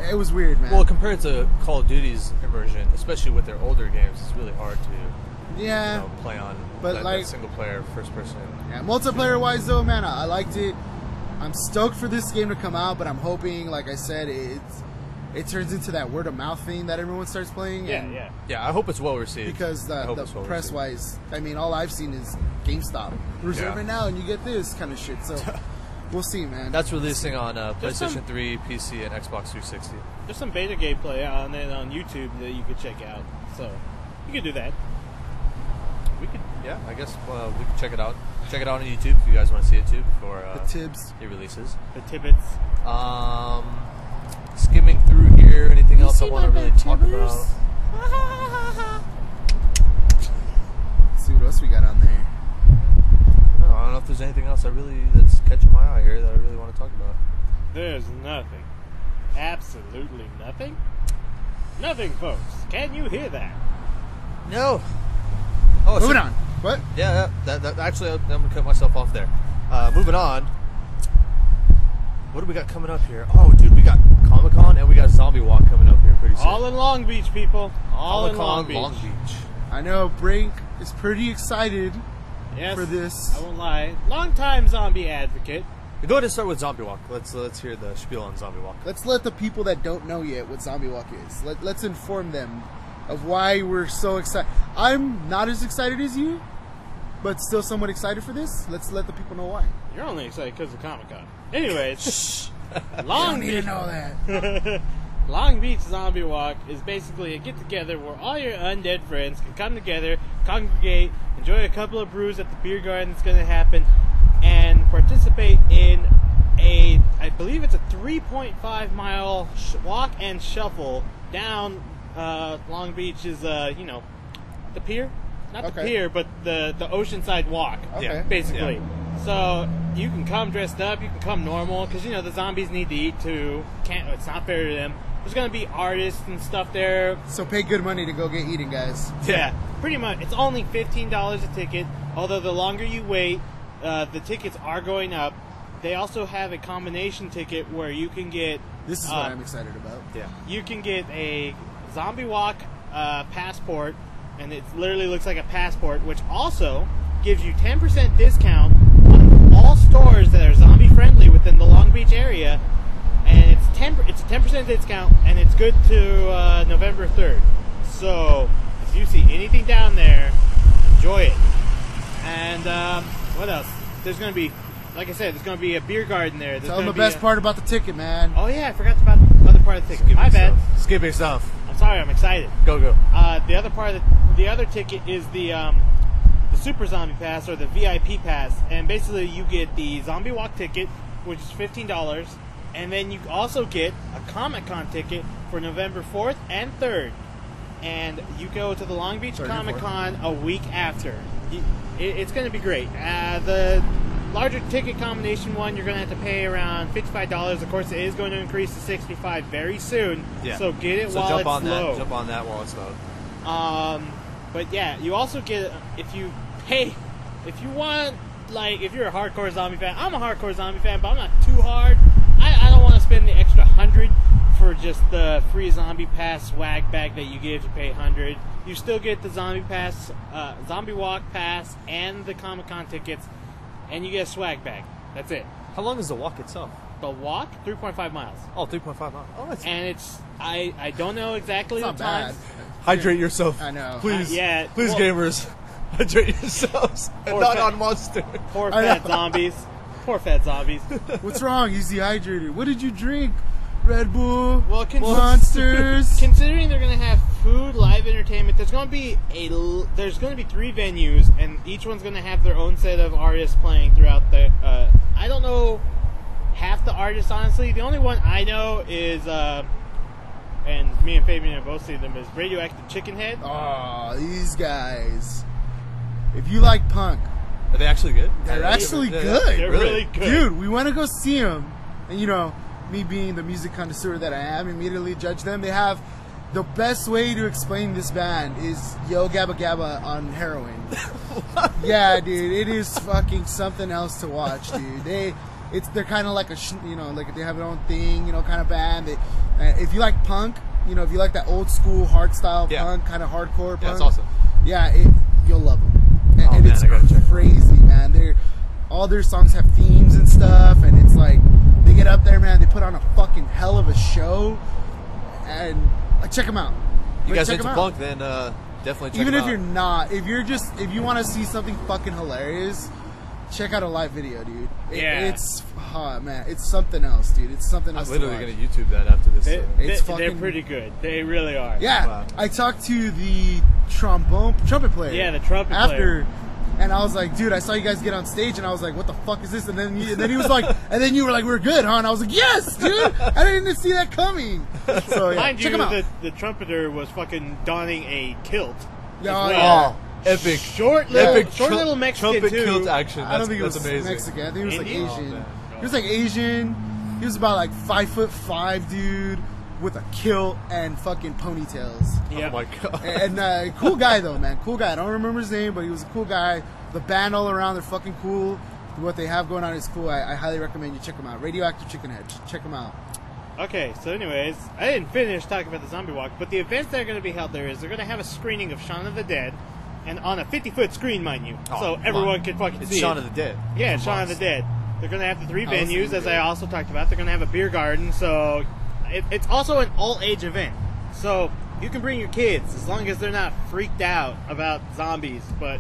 It was weird, man. Well, compared to Call of Duty's immersion, especially with their older games, it's really hard to play on that single player, first person. Yeah, multiplayer wise though, man, I liked it. I'm stoked for this game to come out, but I'm hoping, like I said, it turns into that word of mouth thing that everyone starts playing. Yeah. I hope it's well received. Because the press wise, I mean, all I've seen is GameStop. Reserve it now and you get this kind of shit. So we'll see, man. That's releasing on PlayStation 3, PC, and Xbox 360. There's some beta gameplay on it on YouTube that you could check out. So you could do that. We could, I guess we could check it out. Check it out on YouTube if you guys want to see it too before the Tibbs. it releases. The Tibbets. Skimming through here, anything else I want to really talk about? Let's see what else we got on there. No, I don't know if there's anything else that's catching my eye here that I really want to talk about. There's nothing. Absolutely nothing. Nothing, folks. Can you hear that? No. Oh, moving on. What? Yeah, that actually, I'm going to cut myself off there. Moving on. What do we got coming up here? Oh, dude, we got Comic-Con and we got Zombie Walk coming up here pretty soon. All in Long Beach, people. All in Long Comic-Con, Beach. Long Beach. I know Brink is pretty excited for this. I won't lie. Long-time zombie advocate. Go ahead and start with Zombie Walk. Let's hear the spiel on Zombie Walk. Let's let the people that don't know yet what Zombie Walk is. Let's inform them of why we're so excited. I'm not as excited as you, but still somewhat excited for this. Let's let the people know why. You're only excited because of Comic-Con. Anyways, Long Beach. You don't need to know that. Long Beach Zombie Walk is basically a get-together where all your undead friends can come together, congregate, enjoy a couple of brews at the beer garden that's going to happen, and participate in I believe it's a 3.5 mile walk and shuffle down Long Beach's, the pier? Not the pier, but the oceanside walk, basically. Yeah. So you can come dressed up, you can come normal, because, the zombies need to eat too. It's not fair to them. There's going to be artists and stuff there. So pay good money to go get eating, guys. Yeah, pretty much. It's only $15 a ticket, although the longer you wait, the tickets are going up. They also have a combination ticket where you can get... This is what I'm excited about. Yeah. You can get a Zombie Walk passport, and it literally looks like a passport, which also gives you 10% discount on all stores that are zombie-friendly within the Long Beach area. And it's a 10% discount, and it's good to November 3rd. So if you see anything down there, enjoy it. And what else? There's going to be, like I said, there's going to be a beer garden there. Tell them the best part about the ticket, man. Oh yeah, I forgot about the other part of the ticket. My bad. Skip yourself. I'm sorry, I'm excited. Go. The other part of the other ticket is the Super Zombie Pass, or the VIP Pass, and basically you get the Zombie Walk ticket, which is $15, and then you also get a Comic-Con ticket for November 4th and 3rd, and you go to the Long Beach Comic-Con a week after. It's going to be great. The larger ticket combination one, you're going to have to pay around $55. Of course, it is going to increase to $65 very soon. Yeah. So get it while it's low. Jump on that while it's low. But yeah, you also get, if you want, like, if you're a hardcore zombie fan, I'm a hardcore zombie fan, but I'm not too hard. I don't want to spend the extra $100 for just the free Zombie Pass swag bag that you get if you pay $100. You still get the Zombie Pass, Zombie Walk Pass, and the Comic-Con tickets, and you get a swag bag. That's it. How long is the walk itself? The walk, 3.5 miles. Oh, 3.5 miles. Oh, that's... And it's, I don't know exactly it's the not bad. times. Hydrate yourself. I know. Please. Please, gamers. Hydrate yourselves. And Or not fat- on Monster. Poor I fat know. zombies. Poor fat zombies. What's wrong? He's dehydrated. What did you drink? Red Bull. Well, Monsters. Considering they're gonna have food, live entertainment, there's gonna be 3 venues, and each one's gonna have their own set of artists playing throughout the. I don't know half the artists honestly. The only one I know is, and me and Fabian have both seen them, is Radioactive Chicken Head. Oh, these guys. If you like punk, Are they actually good? they're actually Yeah, good. They're really good. Dude, we want to go see them. And you know, me being the music connoisseur that I am, immediately judge them. They have the best way to explain this band is Yo Gabba Gabba on heroin. Yeah, dude, it is fucking something else to watch, dude. They're kind of like like they have their own thing, kind of band. If you like punk, if you like that old school hard style Yeah. punk, kind of hardcore punk, Yeah, that's awesome. yeah, you'll love them. And, Oh, and man, it's I gotta check them out. crazy, man. All their songs have themes and stuff, and it's like they get up there, man. They put on a fucking hell of a show, and check them out. You guys check into 'em out. punk, then definitely check Even them if out. you're not, if you want to see something fucking hilarious, check out a live video, dude. It's man, it's something else, dude. It's something I'm else. literally to watch. going to YouTube that after this. It's They're fucking- pretty good. They really are. Yeah, Wow. I talked to the trumpet player. Yeah, the trumpet after, player. and I was like, dude, I saw you guys get on stage, and I was like, what the fuck is this? And then he was like, and then you were like, we're good, huh? And I was like, yes, dude. I didn't see that coming. So yeah, Mind check you, him out. the trumpeter was fucking donning a kilt. Yeah, as yeah. well. Oh, epic. Short Epic little Mexican trumpet too. kilt action. I don't think it That's was amazing. Mexican. I think he was like Indian? Asian. Oh, man. He was like Asian. He was about like 5'5", dude, with a kilt and fucking ponytails. Yeah. Oh my god. And cool guy though, man. Cool guy. I don't remember his name, but he was a cool guy. The band all around, they're fucking cool. What they have going on is cool. I highly recommend you check them out. Radioactive Chicken Head. Check them out. Okay, so anyways, I didn't finish talking about the zombie walk, but the events that are going to be held there is they're going to have a screening of Shaun of the Dead, and on a 50-foot screen, mind you, Oh, so come everyone on. can fucking It's see Shaun it. of the Dead. Yeah, Come Shaun on. of the Dead. They're going to have the 3 I was venues, thinking as I that. also talked about. They're going to have a beer garden, so it's also an all-age event. So you can bring your kids, as long as they're not freaked out about zombies, but,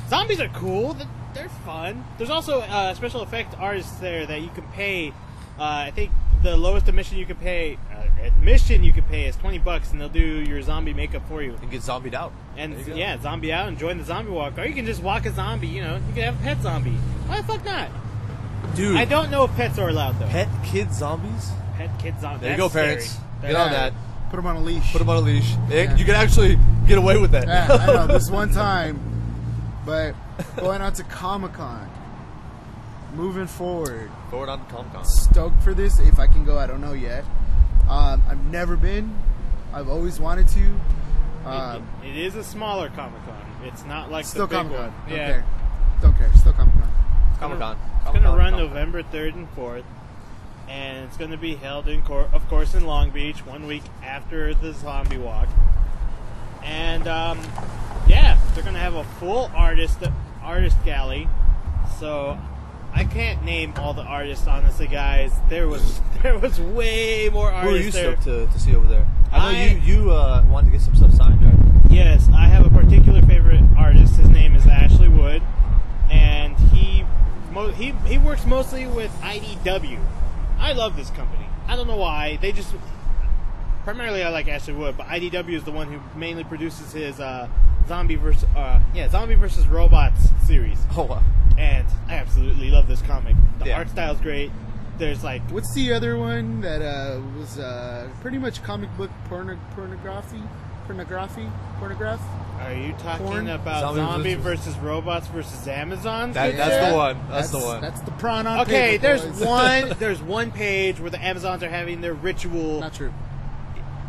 zombies are cool. They're fun. There's also special effect artists there that you can pay. I think the lowest admission you can pay is $20, and they'll do your zombie makeup for you. And get zombied out. And There you go. yeah, zombie out and join the zombie walk, or you can just walk a zombie. You can have a pet zombie. Why the fuck not? Dude, I don't know if pets are allowed though. pet kid zombies? Pet kid zombie. There you go, That's scary. parents. Get on that. Put them on a leash. Put them on a leash. Yeah. You can actually get away with that. Yeah, I know. This one time, but going on to Comic-Con. Moving forward. Forward on Comic-Con. Stoked for this. If I can go, I don't know yet. I've never been. I've always wanted to. It is a smaller Comic-Con. It's not like Still the big Comic-Con. one. Don't Yeah. care. Don't care. Still Comic-Con. Comic-Con. It's going to run November 3rd and 4th, and it's going to be held of course, in Long Beach, 1 week after the zombie walk. And they're going to have a full artist galley. So I can't name all the artists, honestly, guys. There was way more Who are you artists there. stoked to see over there? I know you wanted to get some stuff signed, right? Yes, I have a particular favorite artist. His name is Ashley Wood, and he works mostly with IDW. I love this company. I don't know why. Primarily I like Ashley Wood, but IDW is the one who mainly produces his Zombie versus Robots series. Oh, wow. And I absolutely love this comic. The Yeah. art style's great. There's like What's the other one that was pretty much comic book pornography? Are you talking Porn? about Zombie Zombie versus- versus Robots versus Amazon? That's the one. That's the one. That's the prawn on Okay, paper, boys. there's one page where the Amazons are having their ritual. Not true.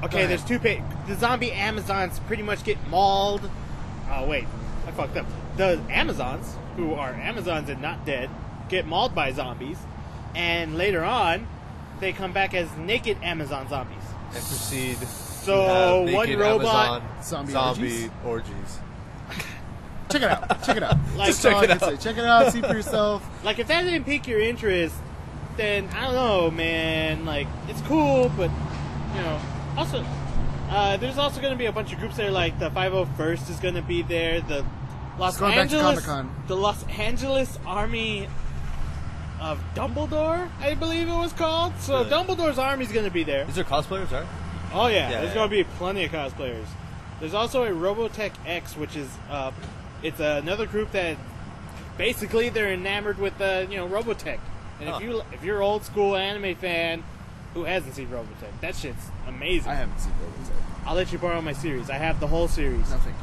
Okay, Go there's ahead. 2 pages. The zombie Amazons pretty much get mauled. Oh wait, I fucked up. The Amazons, who are Amazons and not dead, get mauled by zombies, and later on, they come back as naked Amazon zombies. And proceed. So, to have one naked robot- Amazon Zombie orgies. Check it out. Check it out. Like- That's all Check I it can say. out. Check it out. See for yourself. Like, if that didn't pique your interest, then I don't know, man. Like, it's cool, but Also, there's also going to be a bunch of groups there. Like the 501st is going to be there. The Los going back to Angeles, Comic-Con. the Los Angeles Army of Dumbledore, I believe it was called. So Really? Dumbledore's army's going to be there. These are cosplayers, right? Oh yeah, Yeah, there's yeah. going to be plenty of cosplayers. There's also a Robotech X, which is it's another group that basically they're enamored with Robotech. And Huh. if you're old school anime fan who hasn't seen Robotech, that shit's amazing. I haven't seen Robotech. I'll let you borrow my series. I have the whole series. No, thank you.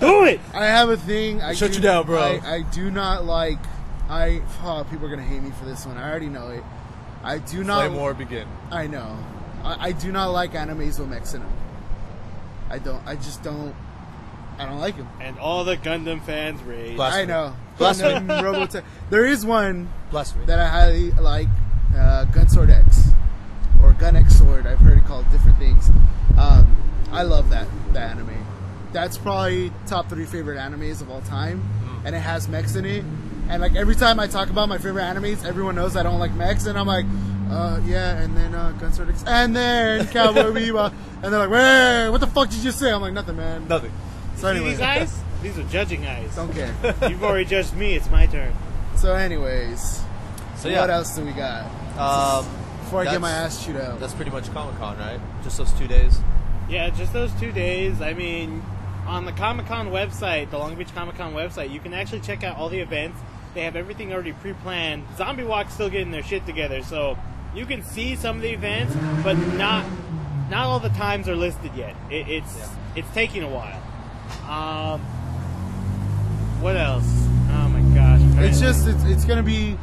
Do it. I have a thing. Shut you down, bro. I do not like. People are gonna hate me for this one. I already know it. I do not. Flame War begin. I know. I do not like animes with mechs in them. I don't. I just don't. I don't like them. And all the Gundam fans rage. Blasphemy. I know. Blasphemy. Gundam, Robotech. There is one Blasphemy. that I highly like. Gunsword X or Gun X Sword. I've heard it called different things. I love that anime. That's probably top 3 favorite animes of all time, and it has mechs in it. And like every time I talk about my favorite animes, everyone knows I don't like mechs, and I'm like, yeah, and then Gunsword X, and then Cowboy Bebop, and they're like, wait, what the fuck did you just say? I'm like, nothing, man. Nothing. So See anyway, these eyes? These are judging eyes. don't care. You've already judged me. It's my turn. So anyways, So yeah, what else do we got? Before I get my ass chewed out. That's pretty much Comic-Con, right? Just those 2 days. Yeah, just those 2 days. I mean, on the Comic-Con website, the Long Beach Comic-Con website, you can actually check out all the events. They have everything already pre-planned. Zombie Walk's still getting their shit together, so you can see some of the events, but not all the times are listed yet. It's taking a while. What else? Oh my gosh! It's gonna be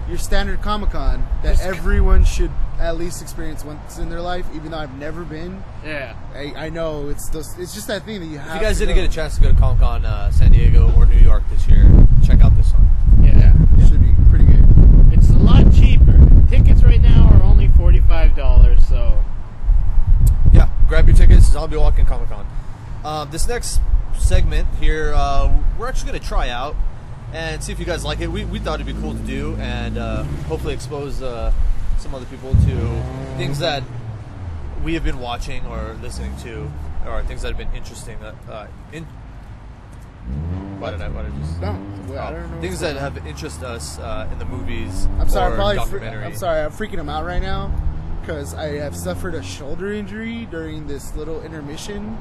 your standard Comic-Con that everyone should at least experience once in their life, even though I've never been. Yeah. I know it's just that thing that you have. If you guys to didn't go. get a chance to go to Comic-Con San Diego or New York this year, check out this one. Yeah. It should be pretty good. It's a lot cheaper. Tickets right now are only $45, so Yeah, grab your tickets. Zombie Walk and Comic-Con. This next segment here, we're actually going to try out and see if you guys like it. We thought it'd be cool to do and hopefully expose some other people to things that we have been watching or listening to, or things that have been interesting. Why did I just? No, I don't know. Things that have interested us in the movies I'm sorry, or I'm documentary. I'm sorry, I'm freaking him out right now because I have suffered a shoulder injury during this little intermission,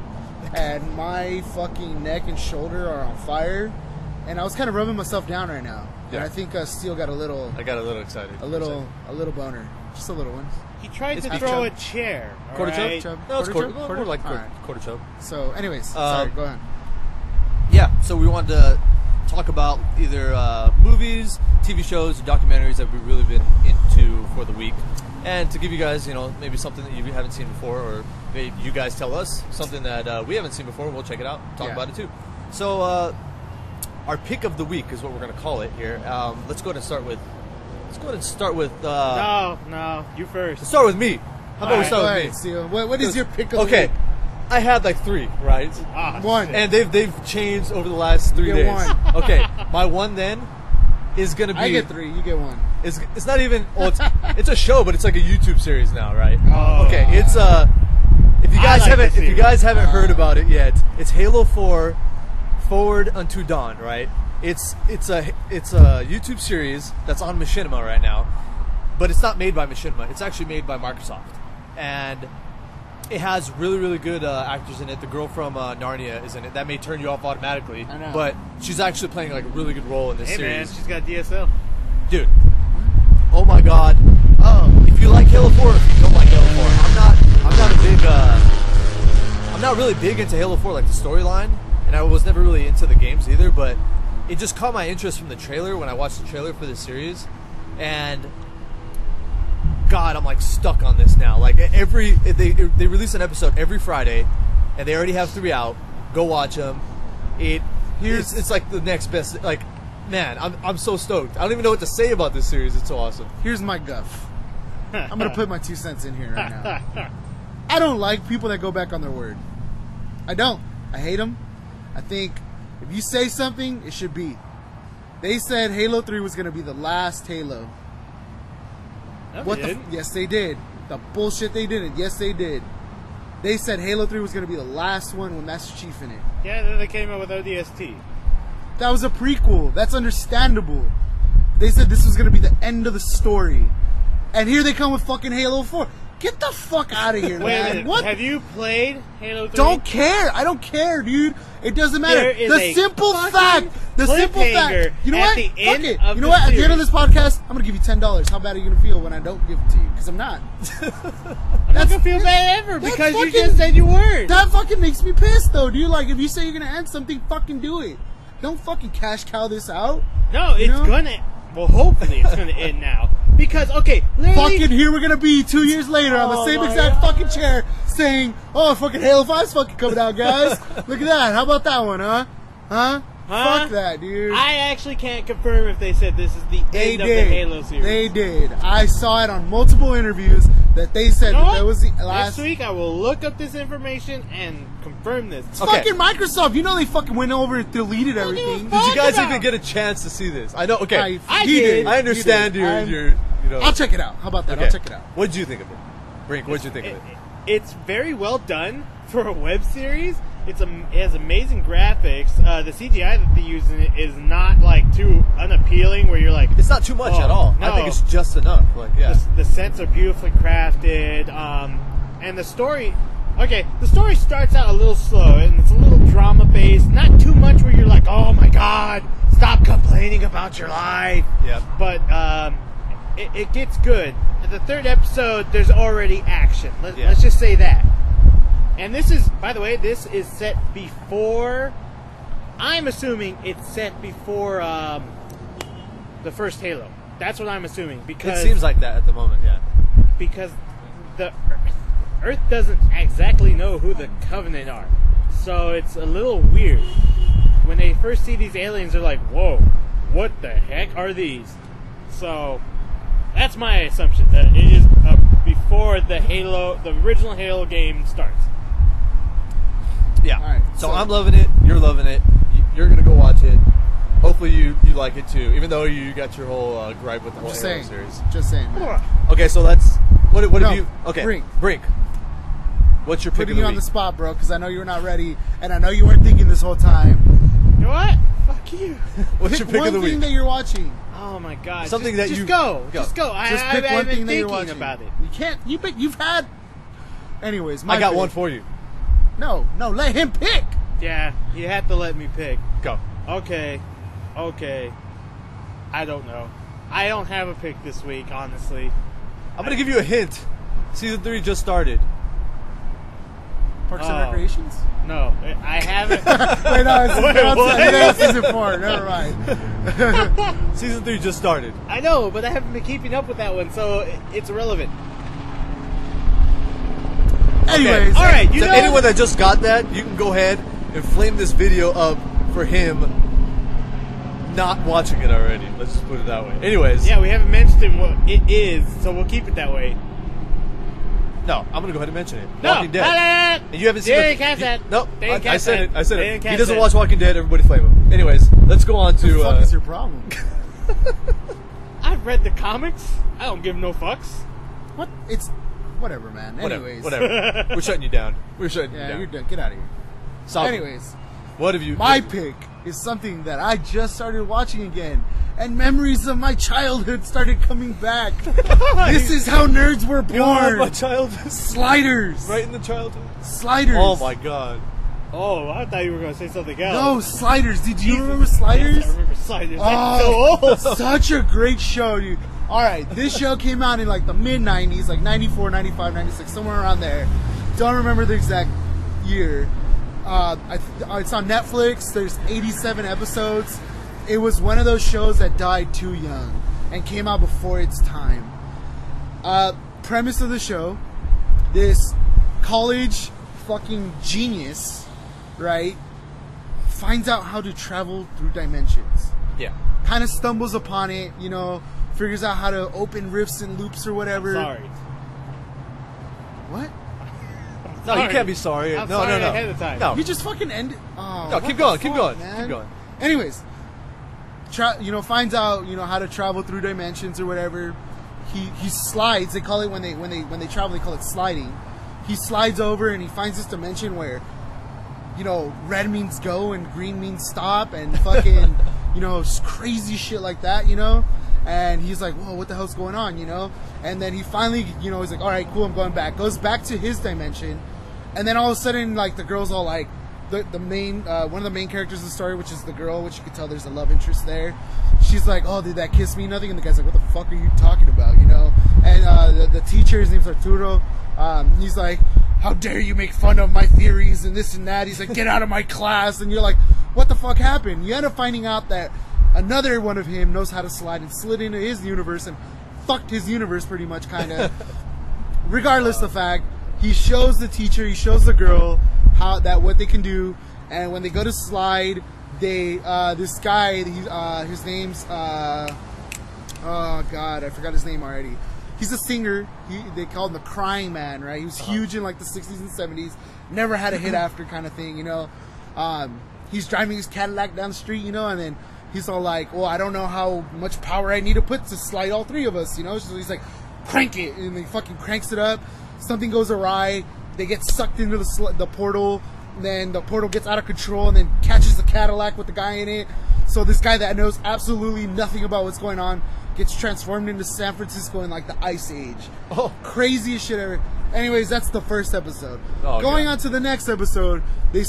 and my fucking neck and shoulder are on fire, and I was kind of rubbing myself down right now. Yeah. And I think Steel got a little, I got a little excited. a little boner, just a little one. he tried It's to beef throw a chub. chair. Quarter alright? chub? Chub? No, it's Quarter quarter, chub? more like All right. quarter chub. So, anyways, sorry, go ahead. Yeah, so we wanted to talk about either movies, TV shows, or documentaries that we've really been into for the week. And to give you guys, maybe something that you haven't seen before, or maybe you guys tell us something that we haven't seen before, we'll check it out, talk Yeah. about it too. So, our pick of the week is what we're going to call it here. Let's go ahead and start with... No, you first. Start with me. How about we start All with right, me? Steel, what is your pick of the Okay, week? I had like 3, right? Ah, One. shit. And they've changed over the last 3 get days. one. Okay, my one then is gonna be. I get 3, you get 1. It's not even. Well, it's a show, but it's like a YouTube series now, right? Oh. Okay, it's If you guys I like the haven't heard about it yet, it's Halo 4 Forward Unto Dawn, right? It's a YouTube series that's on Machinima right now, but it's not made by Machinima. It's actually made by Microsoft, and it has really, really good actors in it. The girl from Narnia is in it. That may turn you off automatically, I know. but she's actually playing like a really good role in this Hey man, series. she's got DSL. Dude, oh my god. If you like Halo 4, if you don't like Halo 4, I'm not really big into Halo 4, like the storyline, and I was never really into the games either, but it just caught my interest from the trailer when I watched the trailer for this series, and God, I'm like stuck on this now. Like they release an episode every Friday, and they already have 3 out. Go watch them. It's like the next best. Like, man, I'm so stoked. I don't even know what to say about this series. It's so awesome. Here's my guff. I'm gonna put my 2 cents in here right now. I don't like people that go back on their word. I don't. I hate them. I think if you say something, it should be. They said Halo 3 was gonna be the last Halo. No, What they the? didn't. Yes, they did. The bullshit they did it. Yes, they did. They said Halo 3 was going to be the last one with Master Chief in it. Yeah, then they came out with ODST. That was a prequel. That's understandable. They said this was going to be the end of the story. And here they come with fucking Halo 4. Get the fuck out of here, Wait a man. minute. What? Have you played Halo 3? Don't care. I don't care, dude. It doesn't matter. There is The a simple fucking fact. The simple cliffhanger fact. You know at what? the Fuck end it. of You know the what? At the end of series. this podcast, I'm gonna give you $10. How bad are you gonna feel when I don't give it to you? Because I'm not. I'm not gonna feel bad ever that's because you fucking- just said you weren't. That fucking makes me pissed, though, dude. Like, if you say you're gonna end something, fucking do it. Don't fucking cash cow this out. No, it's know? gonna. Well, hopefully it's gonna end now because okay, literally. Fucking here we're gonna be 2 years later on the Oh same my exact God. fucking chair saying, "Oh, fucking Halo 5's fucking coming out, guys. Look at that. How about that one, huh? Huh? Huh? Fuck that, dude." I actually can't confirm if they said this is the They end of did. the Halo series. They did. I saw it on multiple interviews that they said You know that what? that was the Next last. week I will look up this information and confirm this. It's Okay. fucking Microsoft. You know they fucking went over and deleted everything. Did you guys about? even get a chance to see this? I know. Okay, I he did. I understand He did. your you know. I'll check it out. How about that? Okay. I'll check it out. What did you think of it, Brink? What did you think of it? It's very well done for a web series. It has amazing graphics. The CGI that they use in it is not like too unappealing. Where you're like, It's not too much Oh, at all. no. I think it's just enough. Like, yeah. the sets are beautifully crafted, and the story. Okay, the story starts out a little slow and it's a little drama based. Not too much where you're like, oh my god, stop complaining about your life. Yeah. But it gets good. At the third episode, there's already action. Yeah. Let's just say that. And this is, by the way, this is set before. I'm assuming it's set before the first Halo. That's what I'm assuming It because seems like that at the moment. Yeah. because the Earth doesn't exactly know who the Covenant are, so it's a little weird. When they first see these aliens, they're like, "Whoa, what the heck are these?" So that's my assumption that it is before the original Halo game starts. Yeah. All right, So so- I'm loving it. You're loving it. You're gonna go watch it. Hopefully you like it too. Even though you got your whole gripe with the whole Just Halo saying. series. Just saying. Man. Okay, so that's what No, have you? Okay, Brink. What's your pick Putting of you the on week? the spot, bro, because I know you're not ready, and I know you weren't thinking this whole time. You know what? Fuck you. What's Pick your pick one of the thing week? that you're watching. Oh my god. Something just, that just you- go. go. Just go. Just I've pick one been thing that you're thinking watching. about it. You can't. You've had. Anyways, my I got pick. one for you. No, let him pick. Yeah, you have to let me pick. Go. Okay. I don't know. I don't have a pick this week, honestly. I'm gonna give you a hint. Season 3 just started. Parks Oh. and Recreations. No, I haven't. Wait, no, it's Wait, what? season 4. Never mind. Season 3 just started. I know, but I haven't been keeping up with that one, so it's irrelevant. Anyways, All right, you So know. anyone that just got that, you can go ahead and flame this video up for him not watching it already. Let's just put it that way. Anyways, Yeah, we haven't mentioned what it is, so we'll keep it that way. no, I'm gonna go ahead and mention it. No, Walking Dead. And you haven't seen Didn't catch that. No, Didn't I catch said that. it. I said Didn't it. catch He doesn't that. watch Walking Dead. Everybody flame him. Anyways, let's go on what the to. fuck is your problem? I've read the comics. I don't give no fucks. What? It's whatever, man. Anyways, whatever. We're shutting you down. We're shutting you Yeah, down. you're done. Get out of here. Stop. Anyways, What have you? my pick is something that I just started watching again, and memories of my childhood started coming back. This is how nerds were God, my born. childhood. Sliders. Right in the childhood. Sliders. Oh my god. Oh, I thought you were going to say something else. No, Sliders. Did you Jesus. remember Sliders? Yes, I remember Sliders. Oh, That's so old. such a great show, dude. All right, this show came out in like the mid-90s, like 94, 95, 96, somewhere around there. Don't remember the exact year. It's on Netflix. There's 87 episodes. It was one of those shows that died too young and came out before its time. Premise of the show, this college fucking genius, right, finds out how to travel through dimensions. Yeah. Kind of stumbles upon it, figures out how to open rifts and loops or whatever. Sorry. What? No, you Sorry. can't be sorry. I'm no, sorry no. ahead of time. No. You just fucking end it. Oh, No, what keep the going, keep fuck, going, man? keep going. Anyways, finds out how to travel through dimensions or whatever. He slides. They call it when they travel. They call it sliding. he slides over and he finds this dimension where, you know, red means go and green means stop and fucking, you know, just crazy shit like that, you know? And he's like, whoa, what the hell's going on, you know? And then he finally, you know, he's like, all right, cool, I'm going back. Goes back to his dimension. And then all of a sudden, like, the girl's all like, the main, one of the main characters of the story, which is the girl, which you can tell there's a love interest there. She's like, oh, did that kiss mean nothing? And the guy's like, what the fuck are you talking about, you know? And the teacher, his name's Arturo, he's like, how dare you make fun of my theories and this and that. He's like, get out of my class. And you're like, what the fuck happened? You end up finding out that another one of him knows how to slide and slid into his universe and fucked his universe pretty much, kind of. Regardless of the fact, he shows the teacher, he shows the girl what they can do, and when they go to slide, they this guy, his name's oh god, I forgot his name already. He's a singer. They call him the Crying Man, right? He was huge in like the 60s and 70s. Never had a hit after kind of thing, you know. He's driving his Cadillac down the street, you know, and then he's all like, well, I don't know how much power I need to put to slide all three of us, you know. So he's like, crank it, and he fucking cranks it up. Something goes awry. They get sucked into the portal. Then the portal gets out of control and then catches the Cadillac with the guy in it. So this guy that knows absolutely nothing about what's going on gets transformed into San Francisco in like the Ice Age. Oh, craziest shit ever. Anyways, that's the first episode. Oh, going on to the next episode, they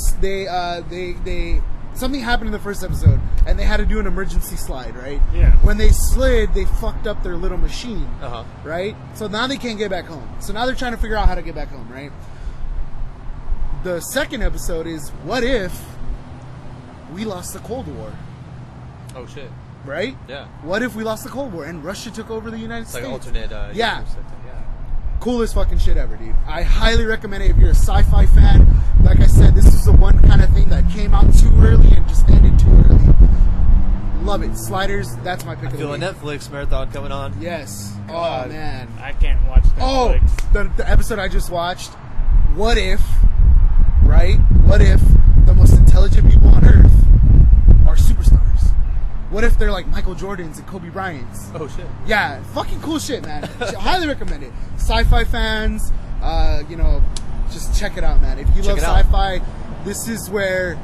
something happened in the first episode and they had to do an emergency slide, right? Yeah. When they slid, they fucked up their little machine, right? So now they can't get back home. So now they're trying to figure out how to get back home, right? The second episode is, what if we lost the Cold War? Oh shit! Right? Yeah. What if we lost the Cold War and Russia took over the United States? Like alternate. Yeah. Coolest fucking shit ever, dude. I highly recommend it if you're a sci-fi fan. Like I said, this is the one kind of thing that came out too early and just ended too early. Love it. Sliders, that's my pick of the week. I feel a Netflix marathon coming on. Yes. God. Oh, man. I can't watch Netflix. Oh, the episode I just watched, what if, right? What if the most intelligent people on Earth are superstars? What if they're like Michael Jordans and Kobe Bryants? Oh, shit. Yeah, fucking cool shit, man. Highly recommend it. Sci-fi fans, you know, just check it out, man. If you love sci-fi, this is where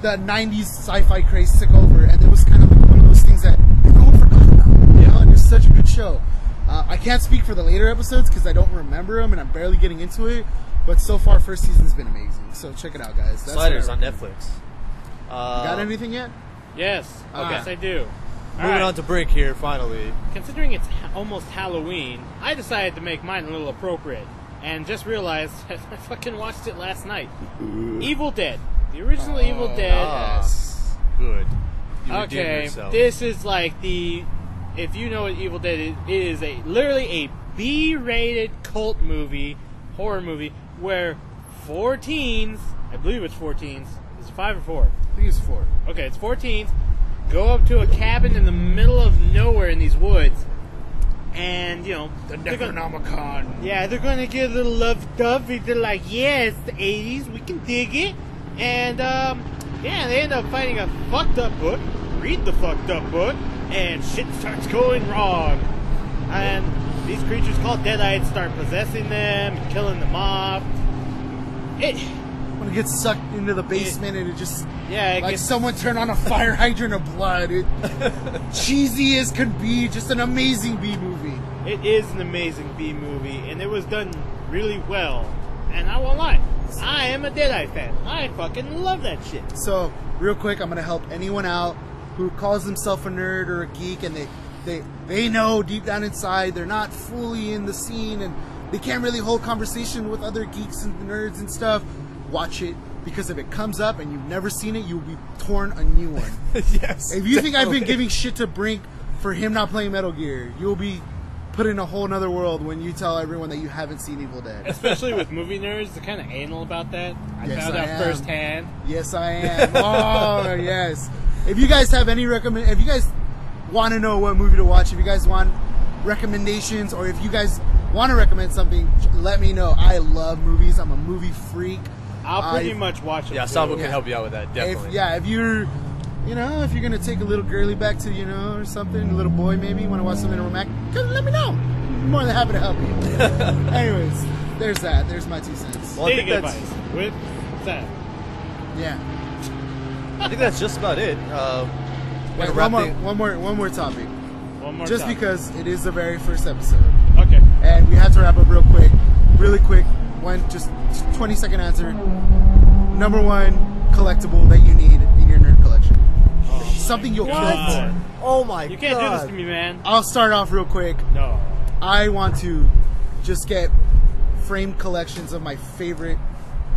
the 90s sci-fi craze took over, and it was kind of like one of those things that everyone forgot about. You know, and it's such a good show. I can't speak for the later episodes because I don't remember them, and I'm barely getting into it. But so far, first season's been amazing. So check it out, guys. That's Sliders on Netflix. You got anything yet? Yes. Yes, I do. Moving on to Brink here, finally. Considering it's almost Halloween, I decided to make mine a little appropriate. And just realized I fucking watched it last night. Evil Dead. The original Evil Dead. Yes. Good. You okay, yourself. This is like the... If you know what Evil Dead is, it is literally a B-rated cult movie, horror movie, where 4 teens, I believe it's 4 teens, is it 5 or 4? I think it's 4. Okay, it's 4 teens, go up to a cabin in the middle of nowhere in these woods, and, you know... The Necronomicon. Yeah, they're going to get a little lovey-dovey. They're like, yeah, it's the 80s, we can dig it. And, yeah, they end up finding a fucked up book, read the fucked up book, and shit starts going wrong. And these creatures called Deadites start possessing them and killing them off. When it gets sucked into the basement and it just... Yeah, like someone turned on a fire hydrant of blood. Cheesy as could be, just an amazing B-movie. It is an amazing B-movie, and it was done really well. And I won't lie, I am a Deadeye fan. I fucking love that shit. So, real quick, I'm going to help anyone out who calls themselves a nerd or a geek, and they know deep down inside they're not fully in the scene, and they can't really hold conversation with other geeks and nerds and stuff. Watch it, because if it comes up and you've never seen it, you'll be torn a new one. Yes. If you think I've been giving shit to Brink for him not playing Metal Gear, you'll be put in a whole nother world when you tell everyone that you haven't seen Evil Dead. Especially with movie nerds, they're kind of anal about that. I found out firsthand. Yes, I am. Oh, yes. If you guys have any if you guys want to know what movie to watch, if you guys want recommendations, or if you guys want to recommend something, let me know. I love movies. I'm a movie freak. I'll pretty much watch it. Yeah, Saboo can help you out with that, definitely. If you're, if you're going to take a little girly back to, or something, a little boy maybe, want to watch something romantic, let me know. I'm more than happy to help you. Anyways, there's that. There's my 2 cents. Well, I think Dating that's advice with Sam. Yeah. I think that's just about it. Wait, wrap one more topic. One more Just time. because it is the very first episode, Okay. and we have to wrap up really quick. One, just 20-second answer. Number one collectible that you need in your nerd collection. Something you'll kill God. for. Oh my You can't god! do this to me, man. I'll start off real quick. No. I want to just get framed collections of my favorite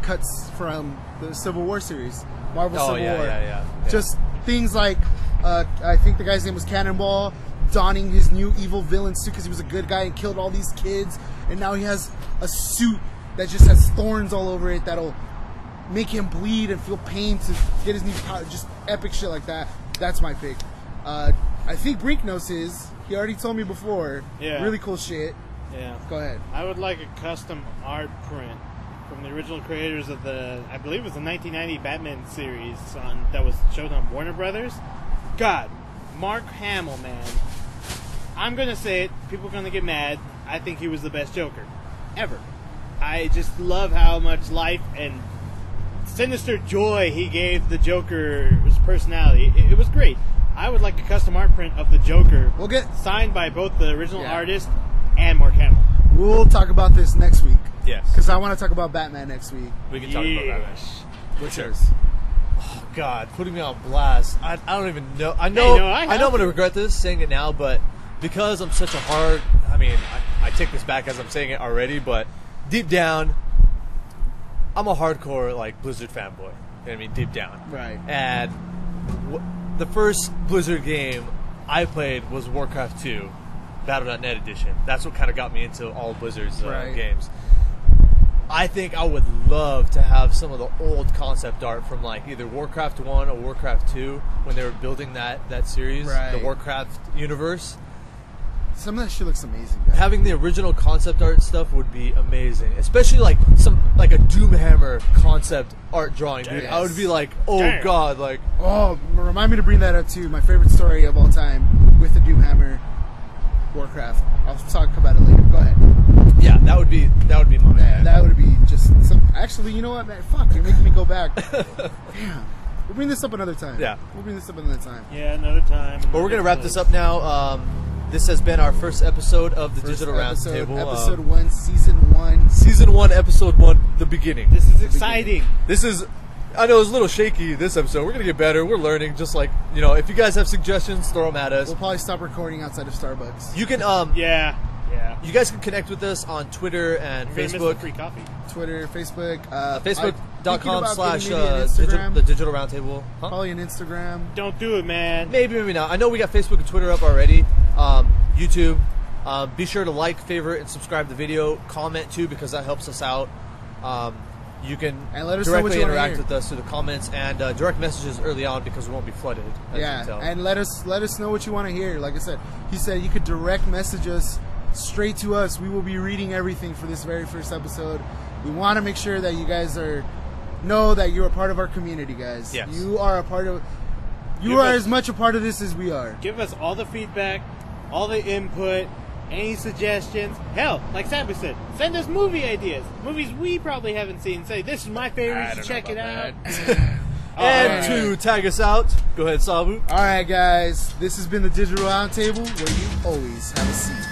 cuts from the Civil War series, Marvel Oh Civil yeah, War. yeah. Just things like, I think the guy's name was Cannonball, donning his new evil villain suit because he was a good guy and killed all these kids, and now he has a suit that just has thorns all over it that'll make him bleed and feel pain to get his new power. Just epic shit like that. That's my pick. I think Brink knows his. He already told me before. Yeah. Really cool shit. Yeah. Go ahead. I would like a custom art print from the original creators of the, I believe it was the 1990 Batman series that was showed on Warner Brothers. God, Mark Hamill, man. I'm going to say it. People are going to get mad. I think he was the best Joker ever. I just love how much life and sinister joy he gave the Joker's personality. It was great. I would like a custom art print of the Joker We'll get. signed by both the original Yeah. artist and Mark Hamill. We'll talk about this next week Yes. because I want to talk about Batman next week. We can talk about that. Yes. What's Sure. yours? Oh God, putting me on blast. I don't even know. I Hey, know. no, I I know I'm have gonna to. regret this saying it now, but because I'm such a hard. I take this back as I'm saying it already, but deep down, I'm a hardcore like Blizzard fanboy. You know what I mean, deep down. Right. And the first Blizzard game I played was Warcraft 2, Battle.net edition. That's what kind of got me into all Blizzard's Right. games. I think I would love to have some of the old concept art from like either Warcraft 1 or Warcraft 2 when they were building that series, Right. the Warcraft universe. Some of that shit looks amazing, guys. Having the original concept art stuff would be amazing, especially like a Doomhammer concept art drawing, dude. Yes. I would be like, oh Damn. god, like Oh, remind me to bring that up too. My favorite story of all time with the Doomhammer Warcraft. I'll talk about it later. Go ahead. yeah, that would be mine. Man, that would be just some. Actually, you know what, man? Fuck, you're making me go back. Damn. We'll bring this up another time. Yeah. We'll bring this up another time. Yeah, another time. But we're gonna wrap this up now. This has been our first episode of the First Digital episode, Roundtable. Episode 1, Season 1. Season 1, Episode 1, the beginning. This is exciting. This is, I know it's a little shaky this episode. We're going to get better. We're learning. Just like, you know, if you guys have suggestions, throw them at us. We'll probably stop recording outside of Starbucks. You can, Yeah. you guys can connect with us on Twitter and You're gonna miss the Facebook. free coffee. Twitter, Facebook. Facebook.com/the Digital Roundtable. Huh? Probably an Instagram. Don't do it, man. Maybe, maybe not. I know we got Facebook and Twitter up already. YouTube. Be sure to like, favorite, and subscribe to the video. Comment too, because that helps us out. You can And let us know what directly you wanna interact hear. with us through the comments and direct messages early on because we won't be flooded. As you can tell. Yeah, and let us know what you want to hear. Like I said, he said you could direct message us straight to us. We will be reading everything for this very first episode. We want to make sure that you guys know that you're a part of our community, guys. Yes. You are a part of. You Give are us- as much a part of this as we are. Give us all the feedback, all the input, any suggestions. Hell, like Saboo said, send us movie ideas. Movies we probably haven't seen. Say, this is my favorite. You should check it out. And Alright. to tag us out, go ahead, Saboo. All right, guys. This has been the Digital Roundtable, where you always have a seat.